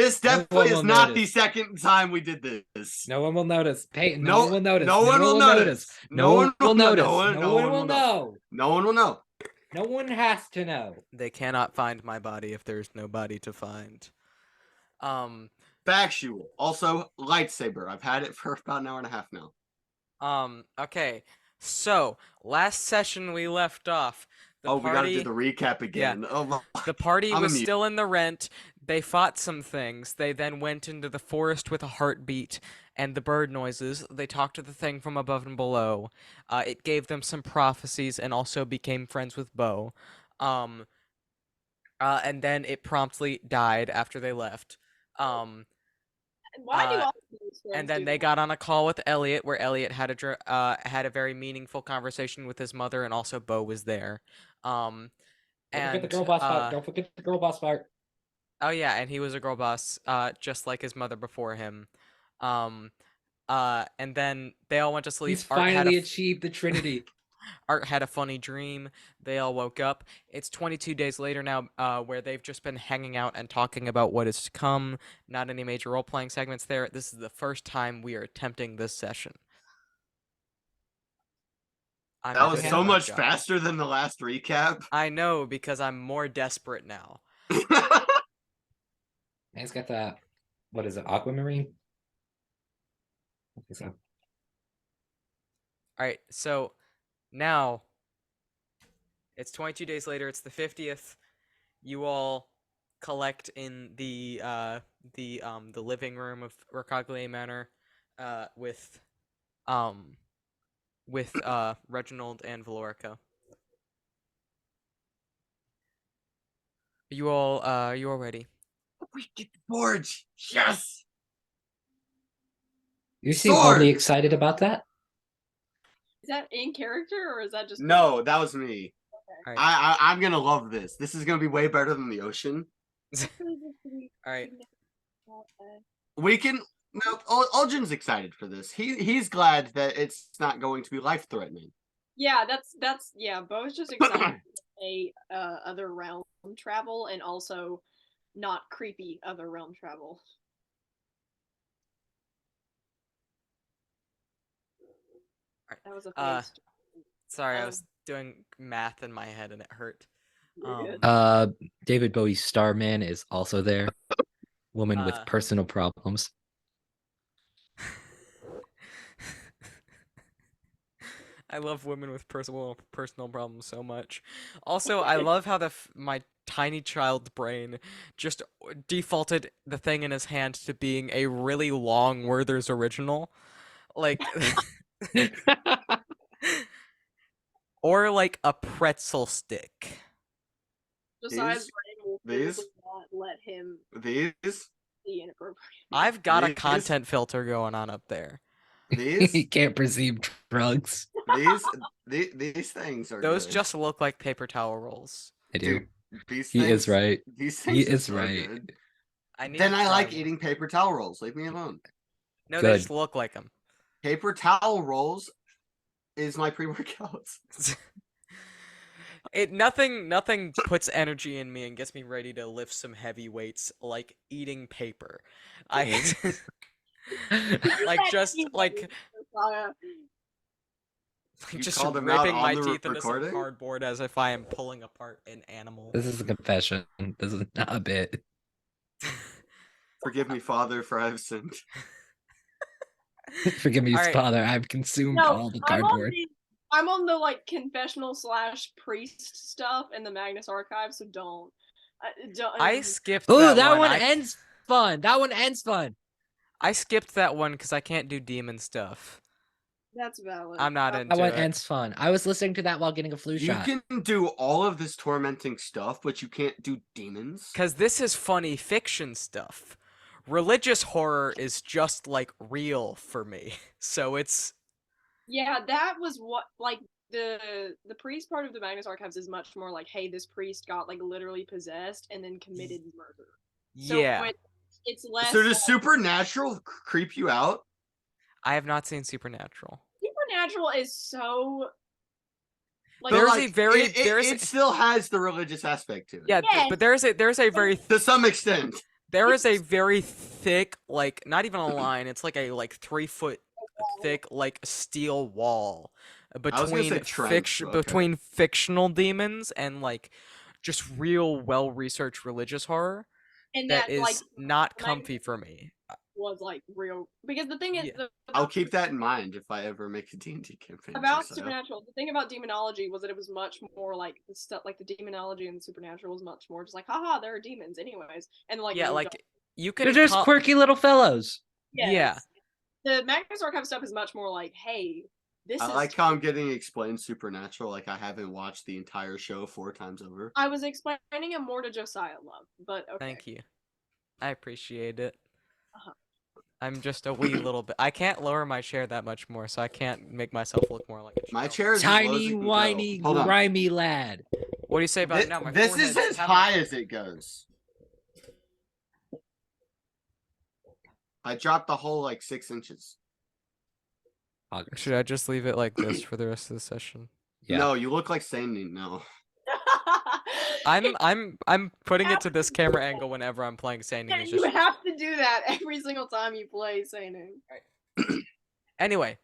This No one definitely is will not the notice. second time we did this. No one will notice. Peyton, no No, one will notice. no one will notice. No one will notice. No one will know. No one will know. No one has to know. They cannot find my body if there's no body to find. Factual. Also, lightsaber. I've had it for about an hour and a half now. Okay. So, last session we left off. We gotta do the recap again. Yeah. Oh, the party was still in the rent. They fought some things. They then went into the forest with a heartbeat and the bird noises. They talked to the thing from above and below. It gave them some prophecies and also became friends with Bo. And then it promptly died after they left. Why do all these and then they got on a call with Elliot, where Elliot had a very meaningful conversation with his mother, and also Bo was there. Don't forget the girl boss part. Don't forget the girl boss part. Oh yeah, and he was a girl boss, just like his mother before him. And then they all went to sleep. He's finally achieved the Trinity. Art had a funny dream. They all woke up. It's 22 days later now, where they've just been hanging out and talking about what is to come. Not any major role-playing segments there. This is the first time we are attempting this session. That was so much faster than the last recap. I know, because I'm more desperate now. He's got that. What is it? Aquamarine? I think so. Alright, so now it's 22 days later. It's the 50th. You all collect in the living room of Rocaglia Manor, with Reginald and Valorica. You all ready? We get the forge. Yes. You seem oddly excited about that. Is that in character or is that just? No, that was me. Okay. Right. I'm gonna love this. This is gonna be way better than the ocean. All right. We can. No, Ulgin's excited for this. He's glad that it's not going to be life threatening. Yeah, that's yeah. Bo's just excited for other realm travel and also not creepy other realm travel. That was a sorry, I was doing math in my head and it hurt. David Bowie's Starman is also there. Woman with personal problems. I love women with personal problems so much. Also, I love how my tiny child brain just defaulted the thing in his hand to being a really long Werther's original. Like or like a pretzel stick. Josiah's brain will not let him be inappropriate. I've got a content filter going on up there. He can't perceive drugs. These things are those good. Just look like paper towel rolls. I do. Dude, he is right. He is right. Good. I like eating paper towel rolls. Leave me alone. No, they just look like them. Paper towel rolls is my pre-workouts. Nothing puts energy in me and gets me ready to lift some heavy weights like eating paper. Just ripping my teeth into some cardboard as if I am pulling apart an animal. This is a confession. This is not a bit. Forgive me, Father, for I have sinned. Forgive me, Father. I've consumed all the cardboard. I'm on the confessional / priest stuff in the Magnus Archive, so don't. I skipped. Oh, that one ends fun. That one ends fun. I skipped that one because I can't do demon stuff. That's valid. I'm not into that one it. ends fun. I was listening to that while getting a flu shot. You can do all of this tormenting stuff, but you can't do demons. Because this is funny fiction stuff. Religious horror is just real for me. So it's. Yeah, that was what the priest part of the Magnus Archives is much more hey, this priest got literally possessed and then committed murder. So yeah. It's less. So does Supernatural creep you out? I have not seen Supernatural. Supernatural is so. It still has the religious aspect to it. Yeah, but there's a very to some extent. There is a very thick, like, not even a line, it's like a 3 foot thick, like, steel wall I was gonna say between trench, but okay. between fictional demons and like just real well-researched religious horror And that that like is not Magnus comfy for me. was like real because the thing is Yeah. I'll keep that in mind if I ever make a D&D campaign. about Josiah. supernatural. The thing about demonology was that it was much more like the stuff, like the demonology and the supernatural was much more just like, haha, there are demons, anyways, and like Yeah, moved like on. you They're can just call- quirky little fellows. Yeah. Yes. The Magnus Archive stuff is much more like, hey, this I is. like how I'm getting explained supernatural like I haven't watched the entire show 4 times over. I was explaining it more to Josiah Love, but okay. Thank you. I appreciate it. Uh-huh. I'm just a wee little bit. I can't lower my chair that much more, so I can't make myself look more like a My child. chair is as low as Tiny, it can go. whiny, Hold on. grimy lad. What do you say about it now? My This is forehead's as having- high as it goes. I dropped the whole like 6 inches. Should I just leave it like this for the rest of the session? Yeah. No, you look like Sandy. No. I'm putting it to this camera angle whenever I'm playing Sanding. Yeah, It's you just... have to do that every single time you play Sanu. Anyway.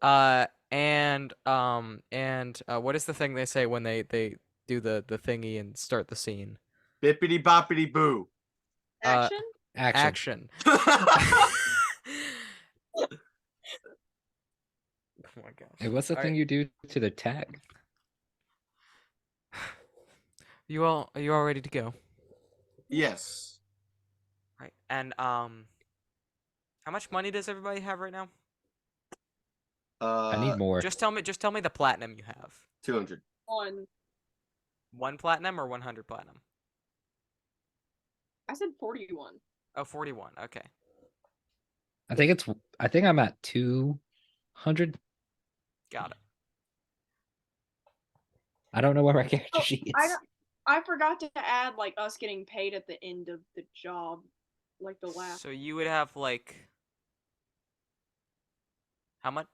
What is the thing they say when they do the thingy and start the scene? Bippity boppity boo. Action? Action. Action. Oh my gosh. Hey, what's the thing you do to the tag? Are you all ready to go? Yes. Right. And how much money does everybody have right now? I need more. Just tell me the platinum you have. 200. On. 1 platinum or 100 platinum? I said 41. Oh, 41. Okay. I think I'm at 200. Got it. I don't know where my character Oh, sheet is. I forgot to add like us getting paid at the end of the job, like the last. So you would have like how much?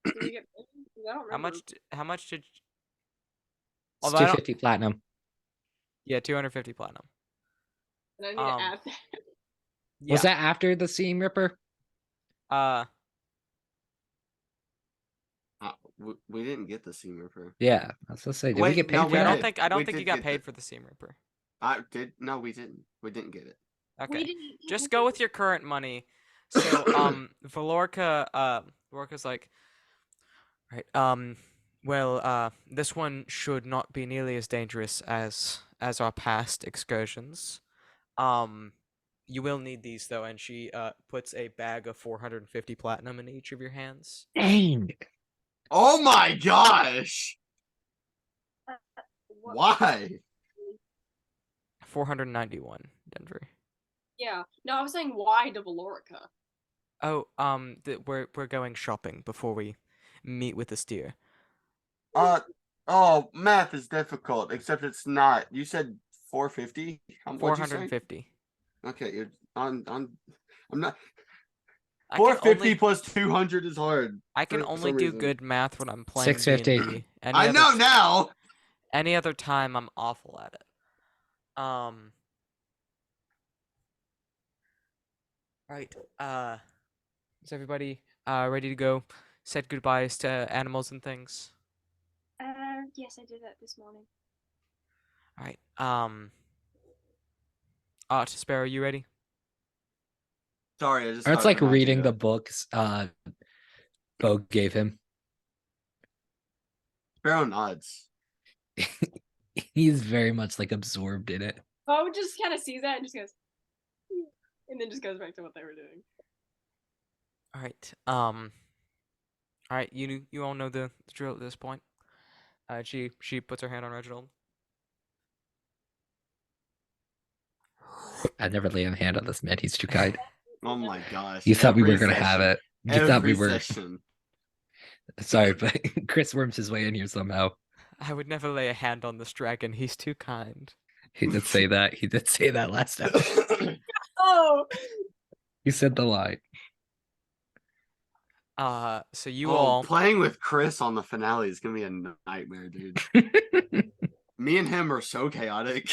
Did we get paid? I don't remember. How much did? It's Although I don't- 250 platinum. Yeah, 250 platinum. And I need to add that. Yeah. Was that after the Seam Ripper? We didn't get the Seam Ripper. Yeah, I was gonna say, did we Wait, get paid no, for we I that? don't did. think I don't We think you did got get paid the- for the Seam Ripper. I did. No, we didn't. We didn't get it. Okay. We didn't Just go with your current money. So Valorca's like, right, well, this one should not be nearly as dangerous as our past excursions. You will need these though, and she puts a bag of 450 platinum in each of your hands. Dang. Oh my gosh! What- Why? 491, Denver. Yeah. No, I was saying why to Valorica. Oh, we're going shopping before we meet with the steer. Oh, math is difficult, except it's not. You said 450? What'd you say? 450. Okay, you're on. I'm not. I can 450 only plus 200 is hard. I can for only some do reason. good math when I'm playing 650. D&D. I know now. Any other time, I'm awful at it. Right. Is everybody ready to go? Said goodbyes to animals and things. Yes, I did that this morning. All right. Art Sparrow, you ready? Sorry, I just. Or it's thought like of an reading idea. the books Bo gave him. Sparrow nods. He's very much like absorbed in it. Bo just kind of sees that and just goes, "Hmm," and then just goes back to what they were doing. All right. All right. You all know the drill at this point. She puts her hand on Reginald. I never lay a hand on this man. He's too kind. Oh my gosh! You thought we Every were gonna have session. it. You thought we Every were. session. Sorry, but Chris worms his way in here somehow. I would never lay a hand on this dragon. He's too kind. He did say that. He did say that last episode. Oh, He said the line. So you Oh, all playing with Chris on the finale is gonna be a nightmare, dude. Me and him are so chaotic.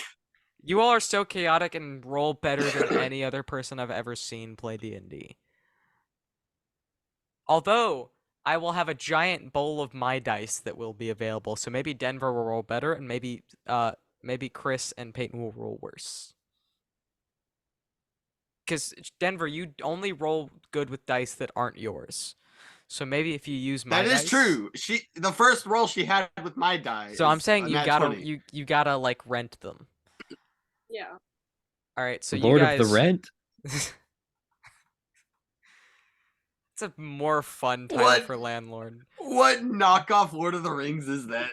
You all are so chaotic and roll better than any other person I've ever seen play D&D. Although I will have a giant bowl of my dice that will be available, so maybe Denver will roll better, and maybe Chris and Peyton will roll worse. Because Denver, you only roll good with dice that aren't yours. So maybe if you use my That is dice. true. The first roll she had with my die. So I'm is saying a you nat gotta 20. you gotta like rent them. Yeah. All right, so you Lord guys. of the Rent. It's a more fun title What? for landlord. What knockoff Lord of the Rings is that?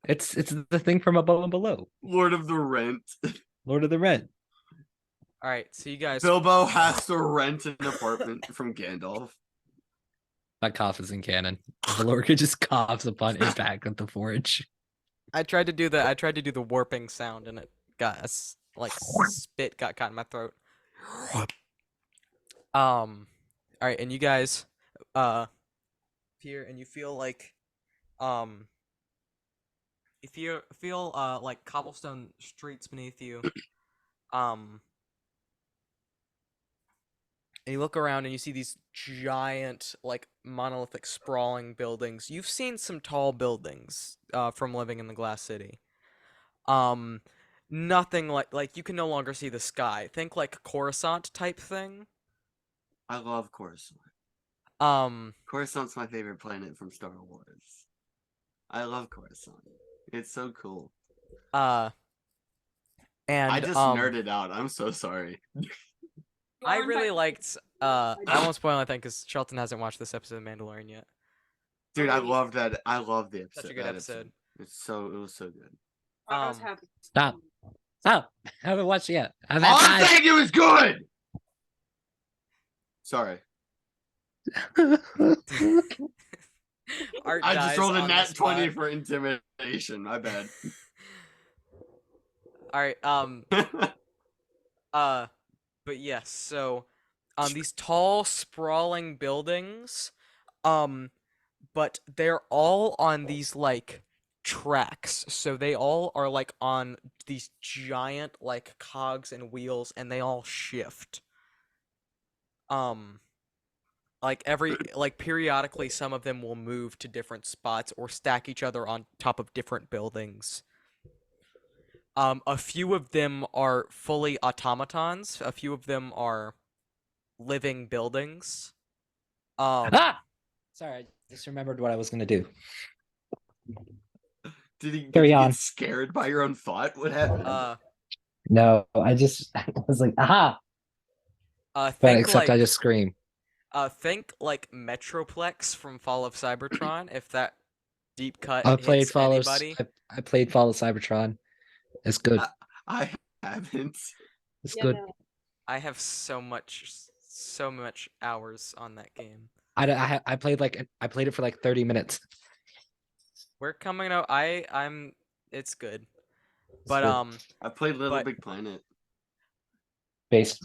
It's the thing from Above and Below. Lord of the Rent. Lord of the Rent. All right, so you guys. Bilbo has to rent an apartment from Gandalf. That cough is in canon. Valorca just coughs upon impact with the forge. I tried to do the warping sound and it got spit got caught in my throat. All right, and you guys here and you feel like you feel like cobblestone streets beneath you. And you look around and you see these giant, like, monolithic, sprawling buildings. You've seen some tall buildings from living in the Glass City. Nothing like you can no longer see the sky. Think like Coruscant type thing. I love Coruscant. Um, Coruscant's my favorite planet from Star Wars. I love Coruscant. It's so cool. and I just nerded out. I'm so sorry. I really liked. I won't spoil anything because Shelton hasn't watched this episode of Mandalorian yet. Dude, I love that. I love the episode. Such a good episode. It was so good. I was happy. Stop. I haven't watched it yet. I've All had I'm time. saying, it was good. Sorry. Art I just dies rolled a on the nat 20 spot. for intimidation. My bad. All right. But yes. So, these tall, sprawling buildings, but they're all on these like tracks. So they all are like on these giant like cogs and wheels, and they all shift. Like periodically, some of them will move to different spots or stack each other on top of different buildings. A few of them are fully automatons. A few of them are living buildings. Sorry, I just remembered what I was gonna do. Did you Carry on. get scared by your own thought? What happened? No, I was like, aha! But Think except like I just scream. think like Metroplex from Fall of Cybertron. If that deep cut I played hits anybody. I played Fall of Cybertron. It's good. I haven't. It's Yeah, good. no. I have so much hours on that game. I played it for like 30 minutes. We're coming out. It's good. It's But good. I played Little but- Big Planet. Based.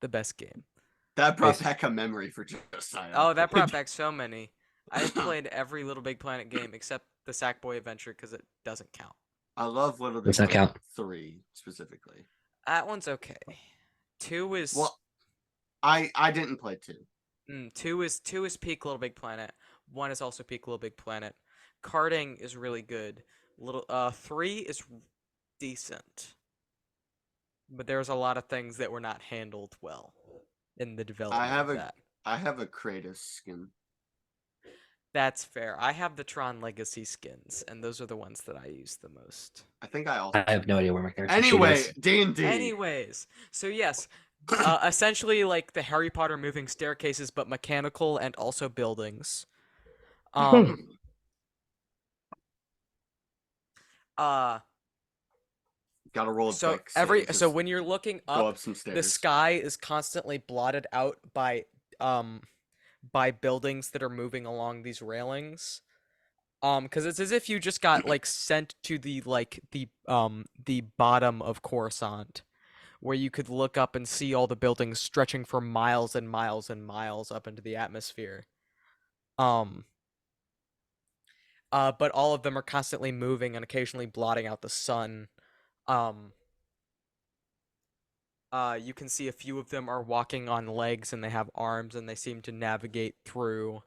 the best game. That brought Based. back a memory for Josiah. Oh, that brought back so many. I've played every Little Big Planet game except the Sackboy Adventure because it doesn't count. I love Little Big Does that Planet count? 3 specifically. That one's okay. 2 is Well, I didn't play 2. 2 is peak Little Big Planet. 1 is also peak Little Big Planet. Karting is really good. 3 is decent. But there's a lot of things that were not handled well in the development have of a- that. I have a Kratos skin. That's fair. I have the Tron Legacy skins, and those are the ones that I use the most. I think I also. I have no idea where my character sheet Anyway, is. D&D. Anyways, so yes, essentially like the Harry Potter moving staircases, but mechanical and also buildings. Gotta roll a So dex save to when you're looking go up, up some stairs. the sky is constantly blotted out by buildings that are moving along these railings. Because it's as if you just got like sent to the bottom of Coruscant, where you could look up and see all the buildings stretching for miles and miles and miles up into the atmosphere. but all of them are constantly moving and occasionally blotting out the sun. You can see a few of them are walking on legs and they have arms and they seem to navigate through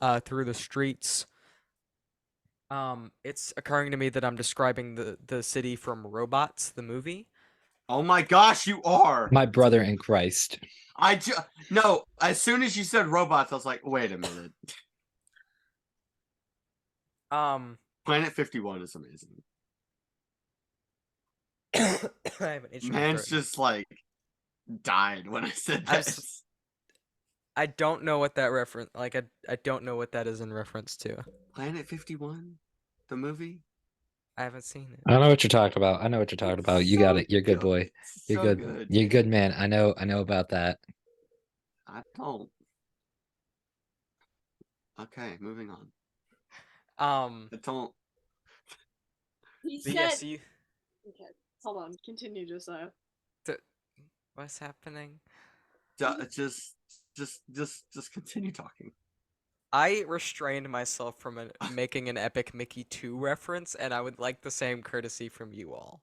the streets. It's occurring to me that I'm describing the city from Robots, the movie. Oh my gosh, you are. My brother in Christ. No, as soon as you said robots, I was like, wait a minute. Planet 51 is amazing. I have an itch in my Man's throat. just like died when I said I'm that. I don't know what that reference. Like I don't know what that is in reference to. Planet 51, the movie. I haven't seen it. I know what you're talking about. I know what you're talking about. You got it. You're a good boy. It's You're so good. You're a good man. I know about that. I don't. Okay, moving on. I don't. He But said. yeah, so you, Okay, hold on. Continue, Josiah. what's happening? Just continue talking. I restrained myself from making an Epic Mickey 2 reference, and I would like the same courtesy from you all.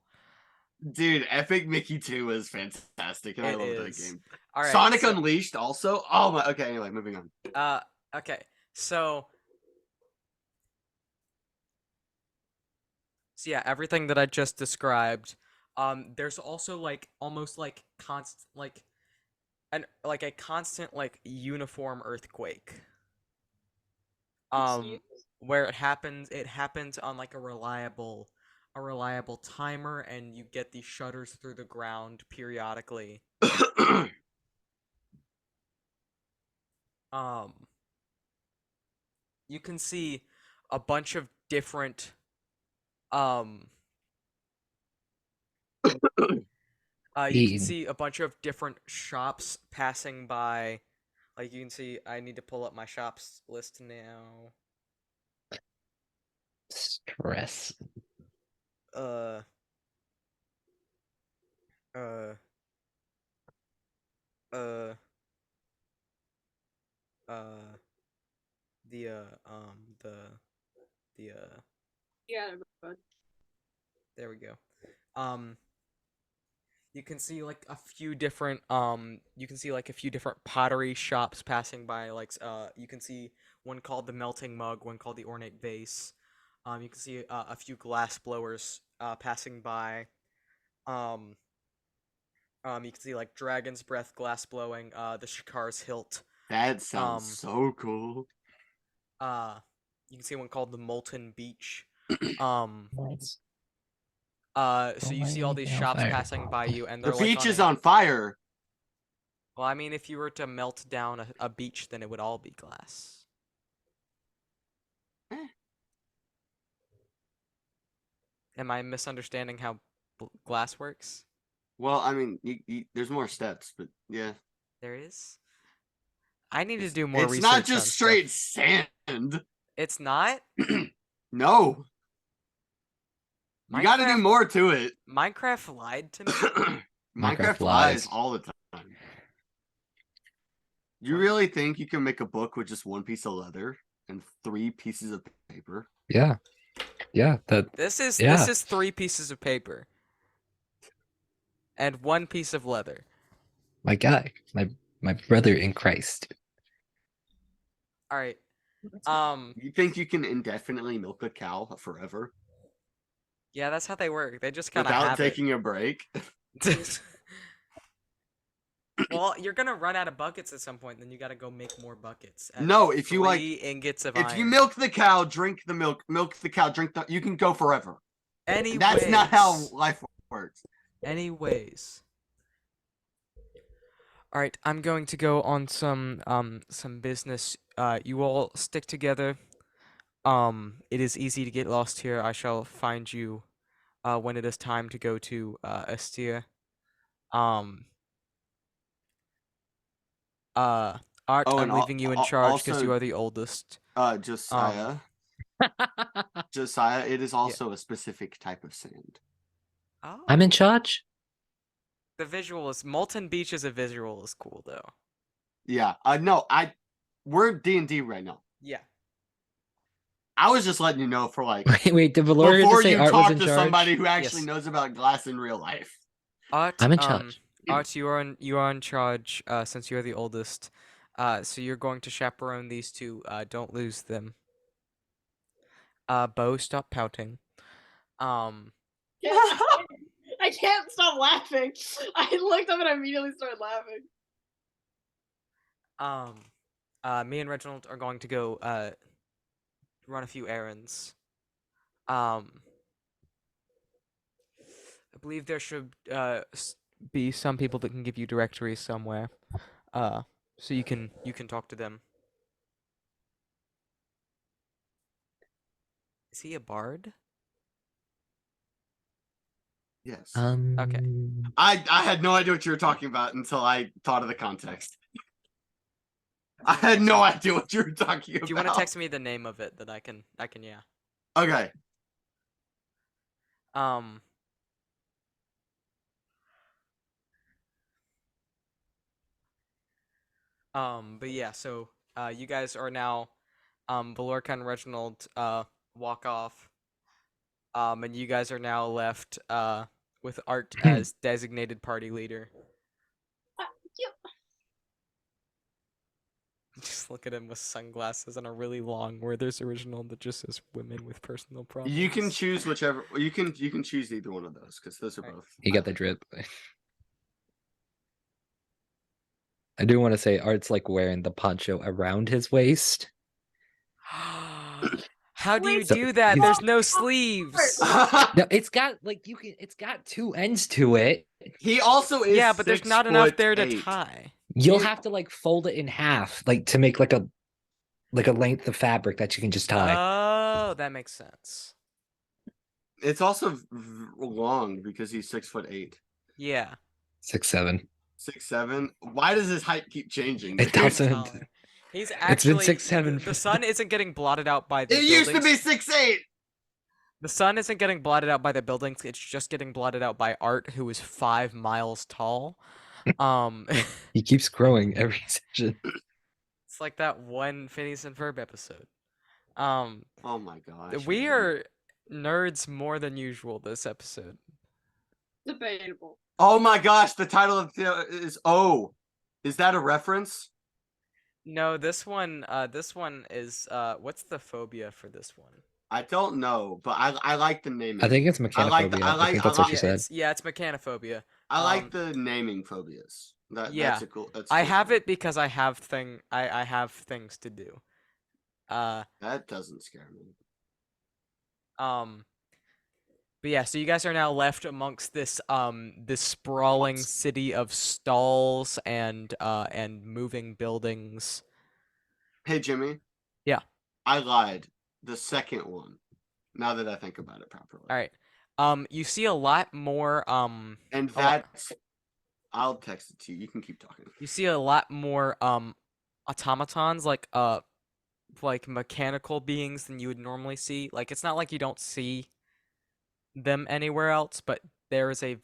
Dude, Epic Mickey 2 is fantastic, and I It love that is. game. All right, Sonic so, Unleashed also. Oh my. Okay, anyway, moving on. Okay, so yeah, everything that I just described. There's also like almost like constant a constant like uniform earthquake. Excuse? Where it happens on like a reliable timer, and you get these shudders through the ground periodically. You can see a bunch of different you can see a bunch of different shops passing by. Like you can see, I need to pull up my shops list now. Stress. Uh, uh, uh, the Yeah, but there we go. You can see like a few different pottery shops passing by. Like you can see one called the Melting Mug, one called the Ornate Vase. You can see a few glass blowers passing by. You can see like Dragon's Breath glass blowing. The Shikar's Hilt. That sounds so cool. You can see one called the Molten Beach. Nice. So you see all these shops passing by you, and The they're like beach is on fire. Well, I mean, if you were to melt down a beach, then it would all be glass. Am I misunderstanding how glass works? Well, I mean, there's more steps, but yeah. There is? I need to do more It's research not on just stuff. straight sand. It's not? No. You got to do more to it. Minecraft lied to me? Minecraft lies all the time. You really think you can make a book with just one piece of leather and 3 pieces of paper? Yeah. Yeah. This is 3 pieces of paper. And 1 piece of leather. My guy. My brother in Christ. Alright. You think you can indefinitely milk a cow forever? Yeah, that's how they work. They just kind of Without have taking a break? it. Well, you're gonna run out of buckets at some point, then you gotta go make more buckets. No, if you 3 ingots of iron. If you milk the cow, drink the milk, milk the cow, drink the, you can go forever. Anyways, That's not how life works. Anyways. Alright, I'm going to go on some business. You all stick together. It is easy to get lost here. I shall find you when it is time to go to Estia. Art, I'm leaving you in charge because you are the oldest. Josiah. Josiah, it is also a specific type of sand. Oh. I'm in charge. The visual is Molten Beach as a visual is cool though. Yeah. No, we're D&D right now. Yeah. I was just letting you know for like Wait, did Valorga before just say you Art was talk in to charge? somebody who actually Yes. knows about glass in real life. Art, I'm in charge. Art, you are in charge. Since you are the oldest, so you're going to chaperone these two. Don't lose them. Bo, stop pouting. I can't stop laughing. I looked up and I immediately started laughing. Me and Reginald are going to go run a few errands. I believe there should be some people that can give you directories somewhere. So you can talk to them. Is he a bard? Yes. Okay. I had no idea what you were talking about until I thought of the context. I had no idea what you were talking about. If you want to text me the name of it, then I can yeah. Okay. But yeah, so you guys are now Valorca and Reginald walk off. And you guys are now left with Art as designated party leader. You- Just look at him with sunglasses and a really long Werther's original that just says "women with personal problems." You can choose whichever. You can choose either one of those because those are Alright. both. He got the drip. I do want to say Art's like wearing the poncho around his waist. How do you Wait, do that? he's- There's no sleeves. No, it's got like it's got two ends to it. He also is. Yeah, but there's not enough there to 6'8". tie. You'll He- have to like fold it in half, like to make like a length of fabric that you can just tie. Oh, that makes sense. It's also long because he's 6'8". Yeah. 6'7". 6'7". Why does his height keep changing? It He's doesn't. taller. He's been actually 6'7" The sun isn't getting blotted out by the It used to buildings. be 6'8". The sun isn't getting blotted out by the buildings. It's just getting blotted out by Art, who is 5 miles tall. He keeps growing every session. It's like that one Phineas and Ferb episode. Oh my gosh. We man. are nerds more than usual this episode. Debatable. Oh my gosh. The title of the is Oh. Is that a reference? No, this one is what's the phobia for this one? I don't know, but I like the naming. I think it's Mechaphobia. I think that's what you said. It's Mechaphobia. I like the naming phobias. Yeah. That's a cool. That's I cool. have it because I have things to do. That doesn't scare me. But yeah, so you guys are now left amongst this this sprawling city of stalls and moving buildings. Hey Jimmy. Yeah. I lied. The second one. Now that I think about it properly. All right. You see a lot more And a lot- that's. I'll text it to you. You can keep talking. you see a lot more automatons like mechanical beings than you would normally see. Like it's not like you don't see them anywhere else, but there is a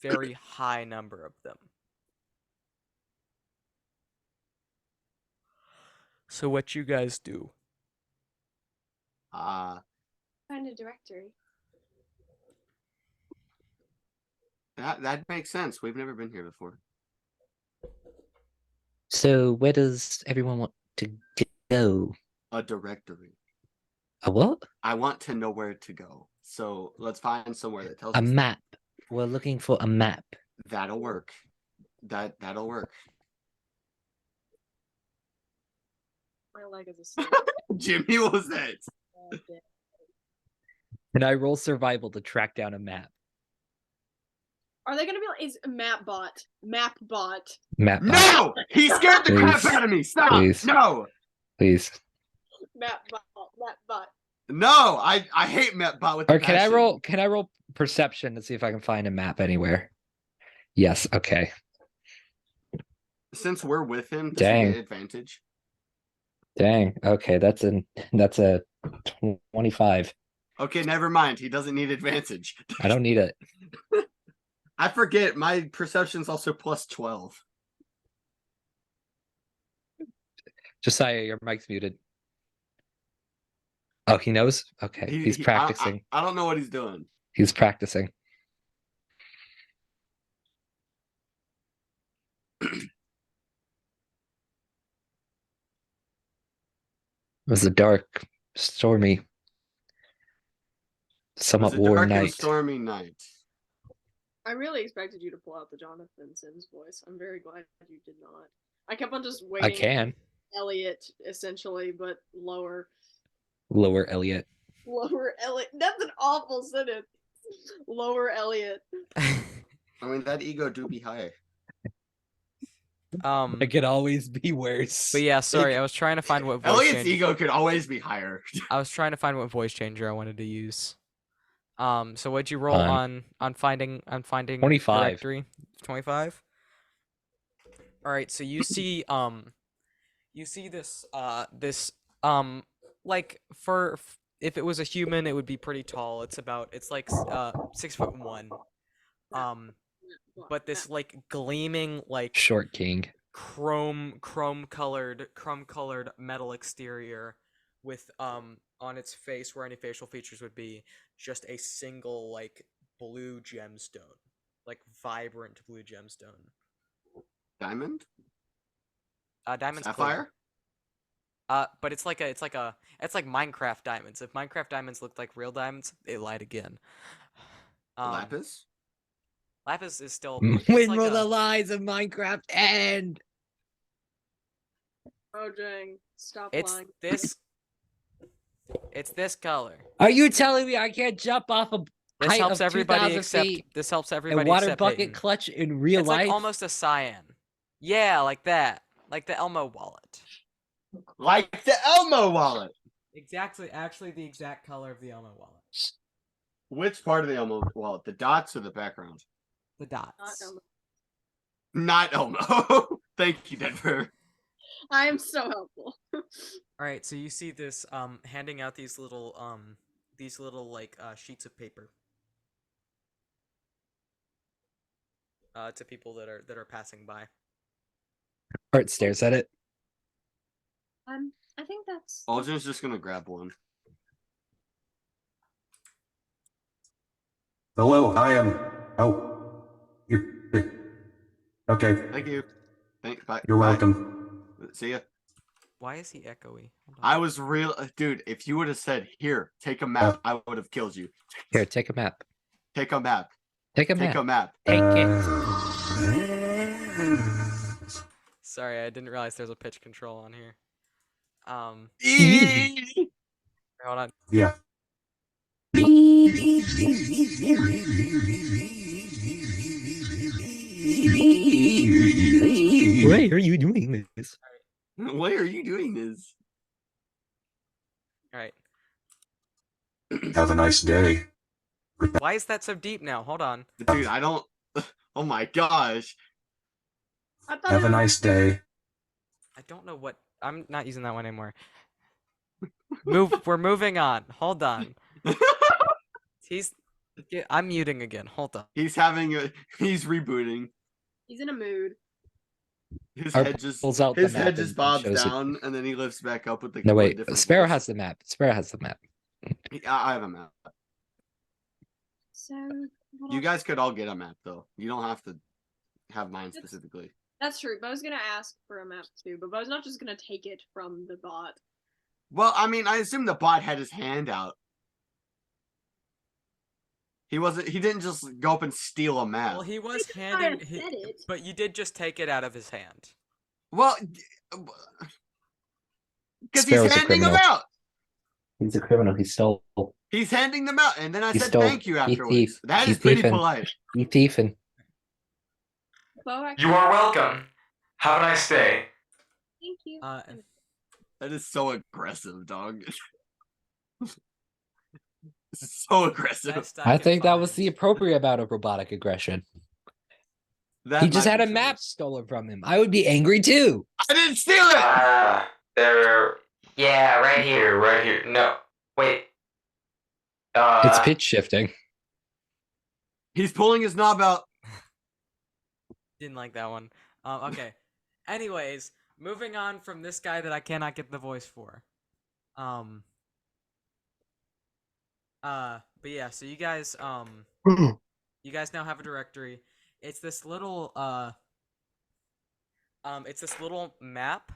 very high number of them. So what you guys do? Find a directory. That makes sense. We've never been here before. So where does everyone want to go? A directory. A what? I want to know where to go. So let's find somewhere that tells A us map. We're looking for a map. that'll work. That'll work. My leg is a snake. Jimmy, what was that? And I roll survival to track down a map. Are they gonna be like? Is Mapbot? Mapbot. Map. No! He scared the crap Please. out of me. Stop! Please. No! Please. Mapbot. Mapbot. No! I hate Metbot with Or the can I passion. roll? Can I roll perception to see if I can find a map anywhere? Yes. Okay. Since we're with him, does Dang. he get advantage? Dang. Okay. That's a 25. Okay, never mind. He doesn't need advantage. I don't need it. I forget. My perception's also plus 12. Josiah, your mic's muted. Oh, he knows? Okay. He's practicing. I don't know what he's doing. He's practicing. It was a dark, stormy, somewhat It was a warm dark and night. stormy night. I really expected you to pull out the Jonathan Sims voice. I'm very glad you did not. I kept on just waiting. I can. Elliot, essentially, but lower. Lower Elliot. Lower Elliot. That's an awful sentence. Lower Elliot. I mean, that ego do be high. It could always be worse. But yeah, sorry, I was trying to find what voice Elliot's changer. ego could always be higher. I was trying to find what voice changer I wanted to use. So what'd you roll on finding 25. directory? 25. All right, so you see this like if it was a human, it would be pretty tall. It's like 6'1". But this like gleaming like Short king. chrome colored metal exterior with on its face, where any facial features would be, just a single like blue gemstone, like vibrant blue gemstone. Diamond? Diamond's Sapphire? clear. But it's like Minecraft diamonds. If Minecraft diamonds looked like real diamonds, they lied again. Lapis? Lapis is still. When it's like will a- the lies of Minecraft end? Oh dang! Stop It's lying. this. It's this color. Are you telling me I can't jump off a This height helps of everybody 2,000 except. feet This helps and everybody water except bucket Peyton. clutch in real It's life? like almost a cyan. Yeah, like that. Like the Elmo wallet. Like the Elmo wallet. Exactly. Actually, the exact color of the Elmo wallet. Which part of the Elmo wallet? The dots or the background? The dots. Not Elmo. Thank you, Denver. I am so helpful. All right, so you see this handing out these little like sheets of paper to people that are passing by. Art stares at it. I think that's. Aldrin's just gonna grab one. Hello, I am. Oh, you're. Okay, Thank you. Bye. you're Bye. welcome. See ya. Why is he echoey? Hold on. I was real, dude. If you would have said, "Here, take a map," I would have killed you. Here, take a map. Take a map. Take a Take map. a map. Take it. Sorry, I didn't realize there's a pitch control on here. Hold on. Yeah. Why are you doing this? Why are you doing this? All right. Have a nice day. Why is that so deep now? Hold on. Dude, I don't. Oh my gosh. I thought Have a nice day. I don't know what. I'm not using that one anymore. We're moving on. Hold on. I'm muting again. Hold on. He's having a. He's rebooting. He's in a mood. His Our head just. pulls out the His map head just and bobs shows it. down, and then he lifts back up with the. No, with a wait. different Sparrow voice. has the map. Sparrow has the map. I have a map. So. You guys could all get a map though. You don't have to have mine specifically. That's true. Bo's gonna ask for a map too, but Bo's not just gonna take it from the bot. Well, I mean, I assume the bot had his hand out. He wasn't. He didn't just go up and steal a map. Well, he was I handing. said it. But you did just take it out of his hand. Well, because he's Sparrow's a handing them criminal. out. He's a criminal. He stole. He's handing them out, and then I He said stole. thank you He afterwards. thief. That He is pretty thiefing. polite. He thiefing. Bo actually. You are welcome. Have a nice day. Thank you. That is so aggressive, dog. So aggressive. Best I can think that was find. the appropriate amount of robotic aggression. That He just might had be a true. map stolen from him. I would be angry too. I didn't steal it. There. Yeah, right here, right here. No, wait. It's pitch shifting. He's pulling his knob out. Didn't like that one. Okay. Anyways, moving on from this guy that I cannot get the voice for. But yeah, so you guys you guys now have a directory. It's this little map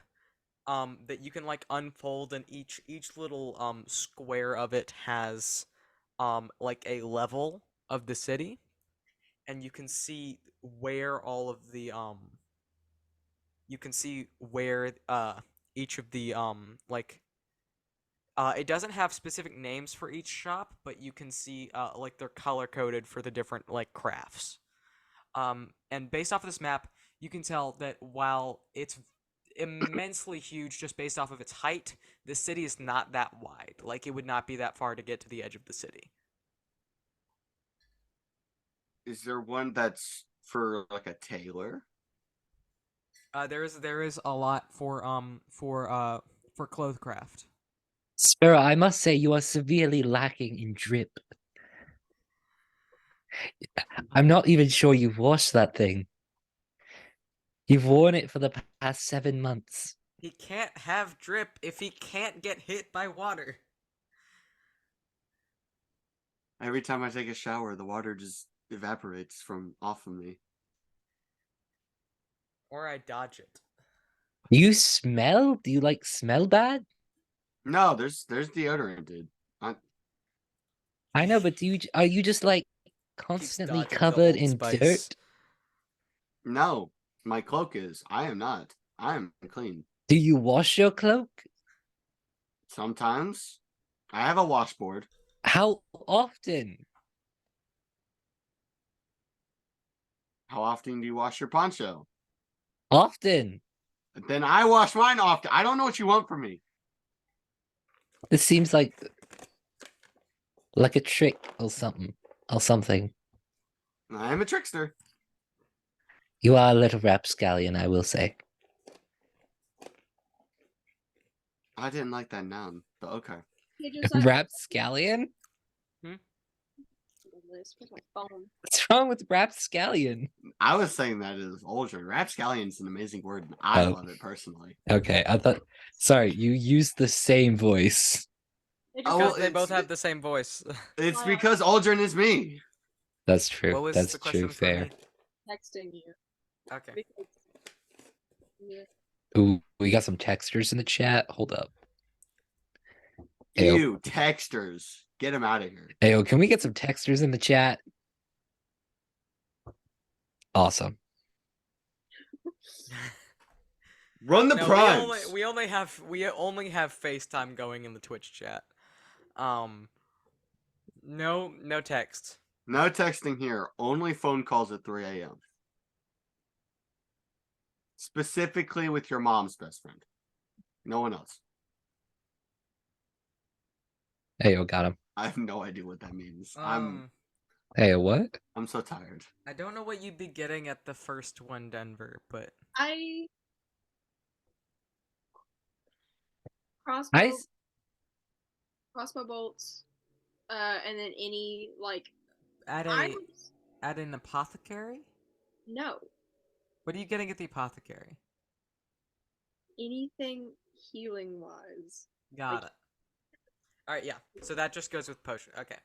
that you can like unfold, and each little square of it has like a level of the city, and you can see where all of the you can see where each of the it doesn't have specific names for each shop, but you can see like they're color coded for the different like crafts. And based off of this map, you can tell that while it's immensely huge just based off of its height, the city is not that wide. Like, it would not be that far to get to the edge of the city. Is there one that's for like a tailor? There is a lot for clothcraft. Sparrow, I must say you are severely lacking in drip. I'm not even sure you've washed that thing. You've worn it for the past 7 months. He can't have drip if he can't get hit by water. Every time I take a shower, the water just evaporates from off of me. Or I dodge it. You smell? Do you like smell bad? No, there's deodorant, dude. I know, but are you just like Keeps constantly dodging the covered Old in Spice. dirt? No, my cloak is. I am not. I am clean. Do you wash your cloak? Sometimes I have a washboard. How often? How often do you wash your poncho? Often. Then I wash mine often. I don't know what you want from me. This seems like a trick or something. I am a trickster. You are a little rapscallion, I will say. I didn't like that noun, but okay. Rapscallion? Where's my phone? What's wrong with rapscallion? I was saying that as Aldrin. Rapscallion is an amazing word, and I Oh. love it personally. Okay, I thought. Sorry, you used the same voice. It Oh, just well, Because they it's- both have the same voice. It's because Aldrin is me. That's true. What was That's the true. question for Fair. me? texting you. Okay. Because, yeah. Ooh, we got some texters in the chat. Hold up. Ayo. You texters, get him out of here. Ayo, can we get some texters in the chat? Awesome. Run the No, primes. we only have FaceTime going in the Twitch chat. No text. No texting here. Only phone calls at 3 a.m. Specifically with your mom's best friend. No one else. Ayo, got him. I have no idea what that means. I'm Ayo, what? so tired. I don't know what you'd be getting at the first one, Denver, but I I crossbow bolts, and then any like at items. an apothecary? No, What are you getting at the apothecary? anything healing wise. Got it. All right, yeah. So that just goes with potion. Okay.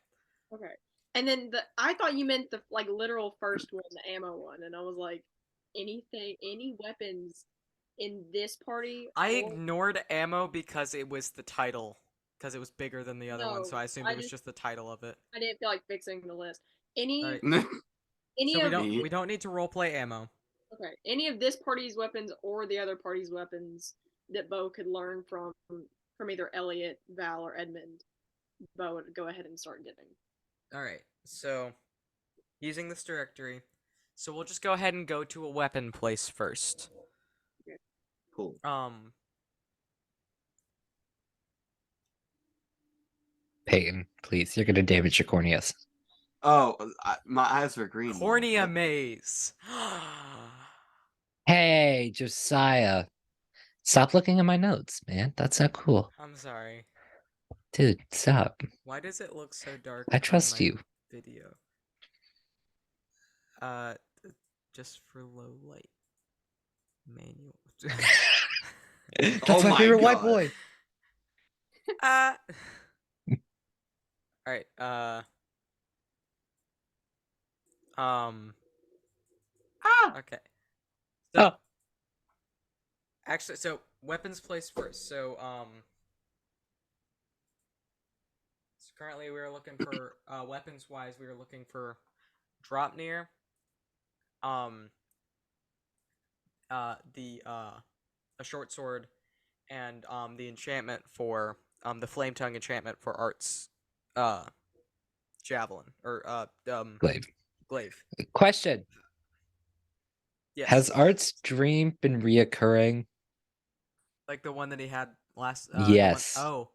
Okay, and then I thought you meant the like literal first one, the ammo one, and I was like, any weapons in this party. I or- ignored ammo because it was the title, because it was bigger than the other one, so No, I assumed I it was just- just the title of it. I didn't feel like fixing the list. Any Alright. any So of we don't need to roleplay ammo. okay, any of this party's weapons or the other party's weapons that Bo could learn from either Elliot, Val, or Edmund, Bo would go ahead and start getting. All right. So using this directory, so we'll just go ahead and go to a weapon place first. Cool. Peyton, please, you're gonna damage your corneas. Oh, my eyes are green. now. Cornea maze. Hey, Josiah. Stop looking at my notes, man. That's not cool. I'm sorry. Dude, stop. Why does it look so dark? I on trust my you. Video. Just for low light. Manual. That's Oh my my favorite white God. boy. All right. Okay. So, Oh. actually, so weapons placed first. So currently we are looking for weapons wise. We are looking for drop near. A short sword, and the enchantment for the flame tongue enchantment for Art's javelin or Glaive. glaive. Question. Yes. Has Art's dream been reoccurring? Like the one that he had last. Yes. Oh.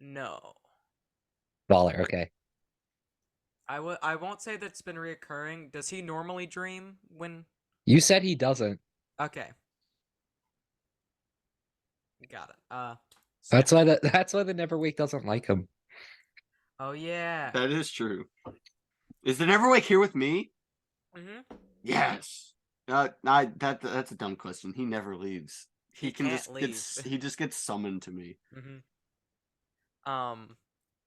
No. Baller, okay. I won't say that's been reoccurring. Does he normally dream when? You said he doesn't. Okay. Got it. So That's why that's why the Neverwake doesn't like him. Oh yeah. That is true. Is the Neverwake here with me? Mm-hmm. Yes. That's a dumb question. He never leaves. He can can't just leave. he just gets summoned to me. Mm-hmm.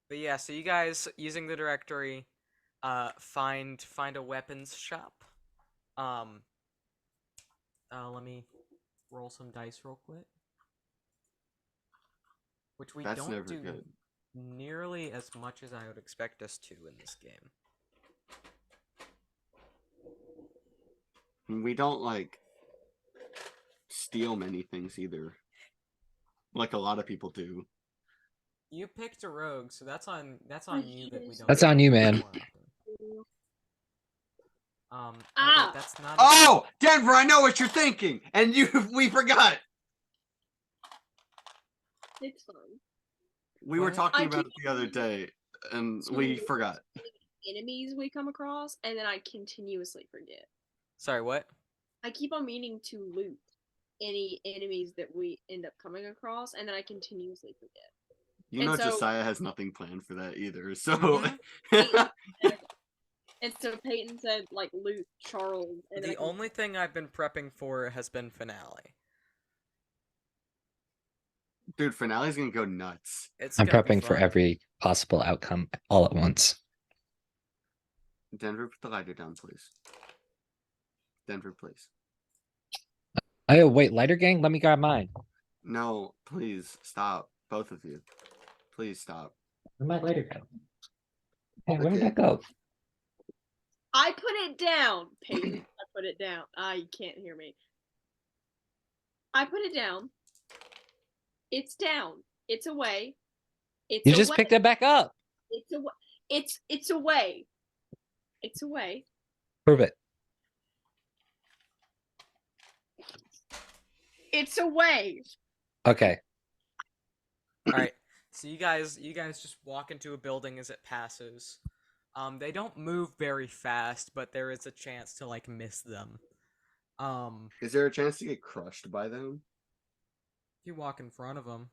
But yeah, so you guys using the directory, find a weapons shop. Let me roll some dice real quick. Which we That's don't never do good. nearly as much as I would expect us to in this game. We don't like steal many things either. Like a lot of people do. You picked a rogue, so that's on you that we don't. That's on you, man. more often. Oh, wait, Ow! that's not. Oh, Denver, I know what you're thinking, and we forgot. It's fun. We were What? talking I about it keep- the other day, and we forgot. Enemies we come across, and then I continuously forget. Sorry, what? I keep on meaning to loot any enemies that we end up coming across, and then I continuously forget. You And know, so- Josiah has nothing planned for that either. So, Mhm. And so Peyton said, like, loot Charles. And then I The only thing I've been prepping for has been finale. dude, finale's gonna go nuts. It's I'm gonna be prepping for fun. every possible outcome all at once. Denver, put the lighter down, please. Denver, please. Oh wait, lighter gang, let me grab mine. No, please stop, both of you. Please stop. Where'd my lighter go? Hey, where did Okay. that go? I put it down, Peyton. I put it down. You can't hear me. I put it down. It's down. It's away. It's You away. just picked it back up. It's away. It's away. It's away. Prove it. It's away. Okay. All right. So you guys just walk into a building as it passes. They don't move very fast, but there is a chance to like miss them. Is there a chance to get crushed by them? If you walk in front of them,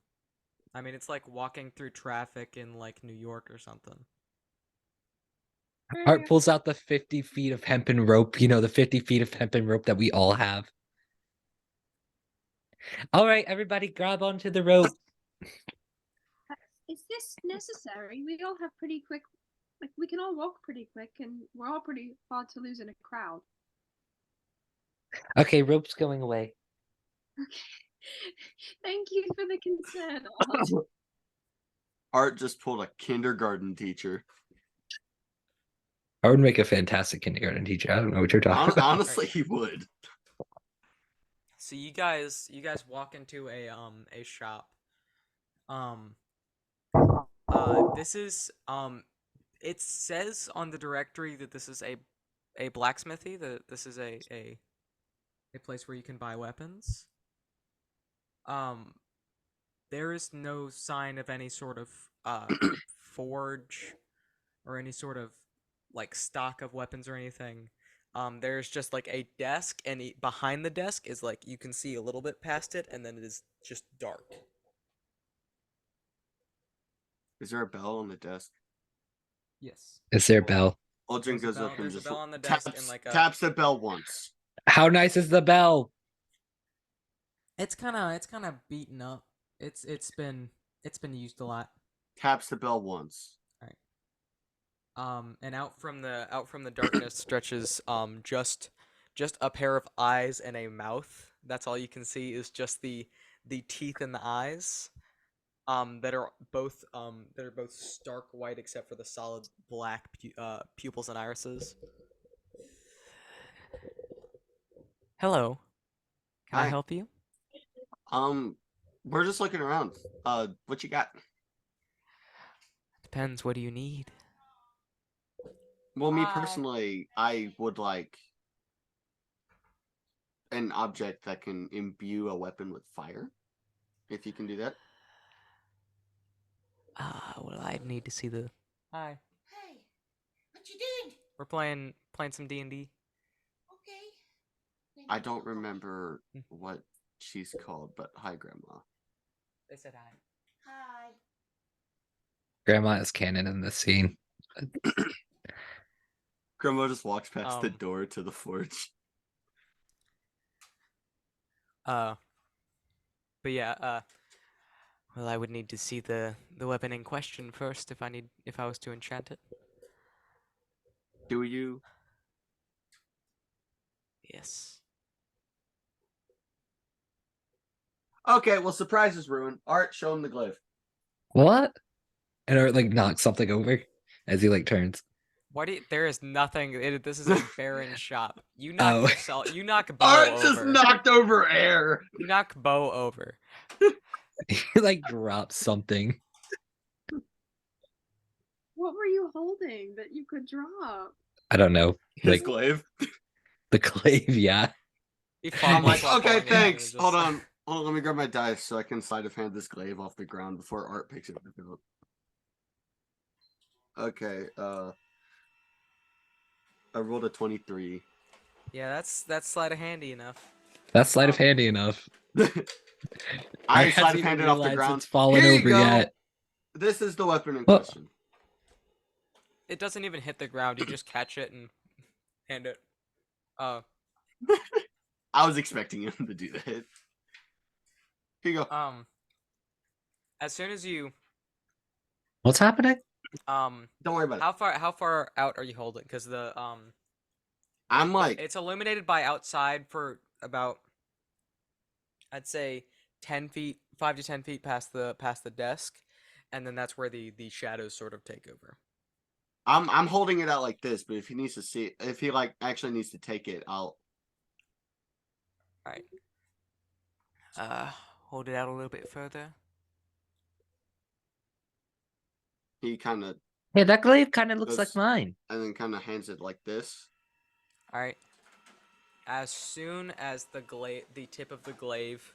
I mean, it's like walking through traffic in like New York or something. Art pulls out the 50 feet of hempen rope, you know, the 50 feet of hempen rope that we all have. All right, everybody grab onto the rope. Is this necessary? We all have pretty quick, like we can all walk pretty quick, and we're all pretty hard to lose in a crowd. Okay, rope's going away. Thank you for the concern, Art. Art just pulled a kindergarten teacher. I would make a fantastic kindergarten teacher. I don't know what you're talking about. Honestly, he would. So you guys walk into a shop. This is it says on the directory that this is a blacksmithy, that this is a place where you can buy weapons. There is no sign of any sort of forge or any sort of like stock of weapons or anything. There's just like a desk, and behind the desk is like you can see a little bit past it, and then it is just dark. Is there a bell on the desk? Yes. Is there a bell? Aldrin There's a goes bell- up and there's a just bell on the desk taps, and, like, a- taps the bell once. How nice is the bell? It's kind of beaten up. It's been used a lot. Taps the bell once. And out from the darkness stretches just a pair of eyes and a mouth. That's all you can see is just the teeth and the eyes. That are both stark white except for the solid black pupils and irises. Hello. Can I Hi. help you? We're just looking around. What you got? Depends. What do you need? Well, me personally, I would like an object that can imbue a weapon with fire. If you can do that. Well, I'd need to see the. Hi. Hey, what you did? We're playing some D&D. Okay. I don't remember what she's called, but hi, Grandma. They said hi. Hi. Grandma is canon in this scene. Grandma just walks past the Um, door to the forge. But yeah, well, I would need to see the weapon in question first if I was to enchant it. Do you? Yes. Okay, well, surprise is ruined. Art, show him the glaive. What? And Art like knocks something over as he like turns. There is nothing. This is a barren shop. You knock Oh. yourself. You knock Bo Art over. just knocked over air. You knock Bo over. He like drops something. What were you holding that you could drop? I don't know. His Like glaive. the glaive, yeah. He I'm fumbles like, while okay, pulling it out and thanks. just- Hold on. Let me grab my dice so I can sleight of hand this glaive off the ground before Art picks it up. Okay, I rolled a 23. Yeah, that's sleight of handy enough. That's sleight of handy enough. I Art sleight hasn't of even handed off the realized ground. it's fallen Here you over go. yet. This is the weapon in Well- question. It doesn't even hit the ground. You just catch it and hand it. I was expecting him to do that. Here you go. As soon as you What's happening? Don't worry about it. how far out are you holding? Because I'm like, it's illuminated by outside for about, I'd say, 10 feet, 5 to 10 feet past the desk, and then that's where the shadows sort of take over. I'm holding it out like this, but if he needs to see, if he like actually needs to take it, I'll. Right. Hold it out a little bit further. He kind of Hey, that glaive kind of looks like Those- mine. and then kind of hands it like this. All right. As soon as the tip of the glaive,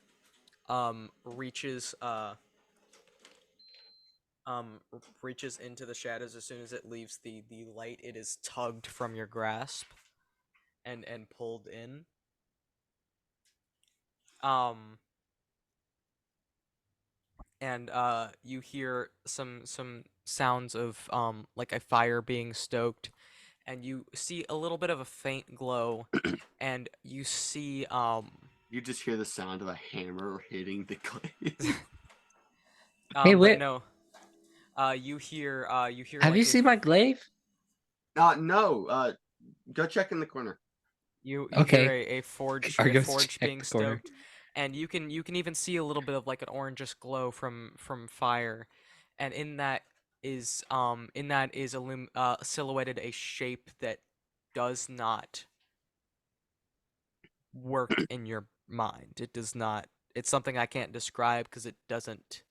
reaches reaches into the shadows, as soon as it leaves the light, it is tugged from your grasp and pulled in. And you hear some sounds of like a fire being stoked, and you see a little bit of a faint glow, and you see You just hear the sound of a hammer hitting the glaive. Hey, but wait. no. You hear Have like you a seen my glaive? No. Go check in the corner. You Okay. hear a forge Check being the corner. stoked, and you can even see a little bit of like an orangish glow from fire, and in that is silhouetted a shape that does not work in your mind. It does not. It's something I can't describe because it doesn't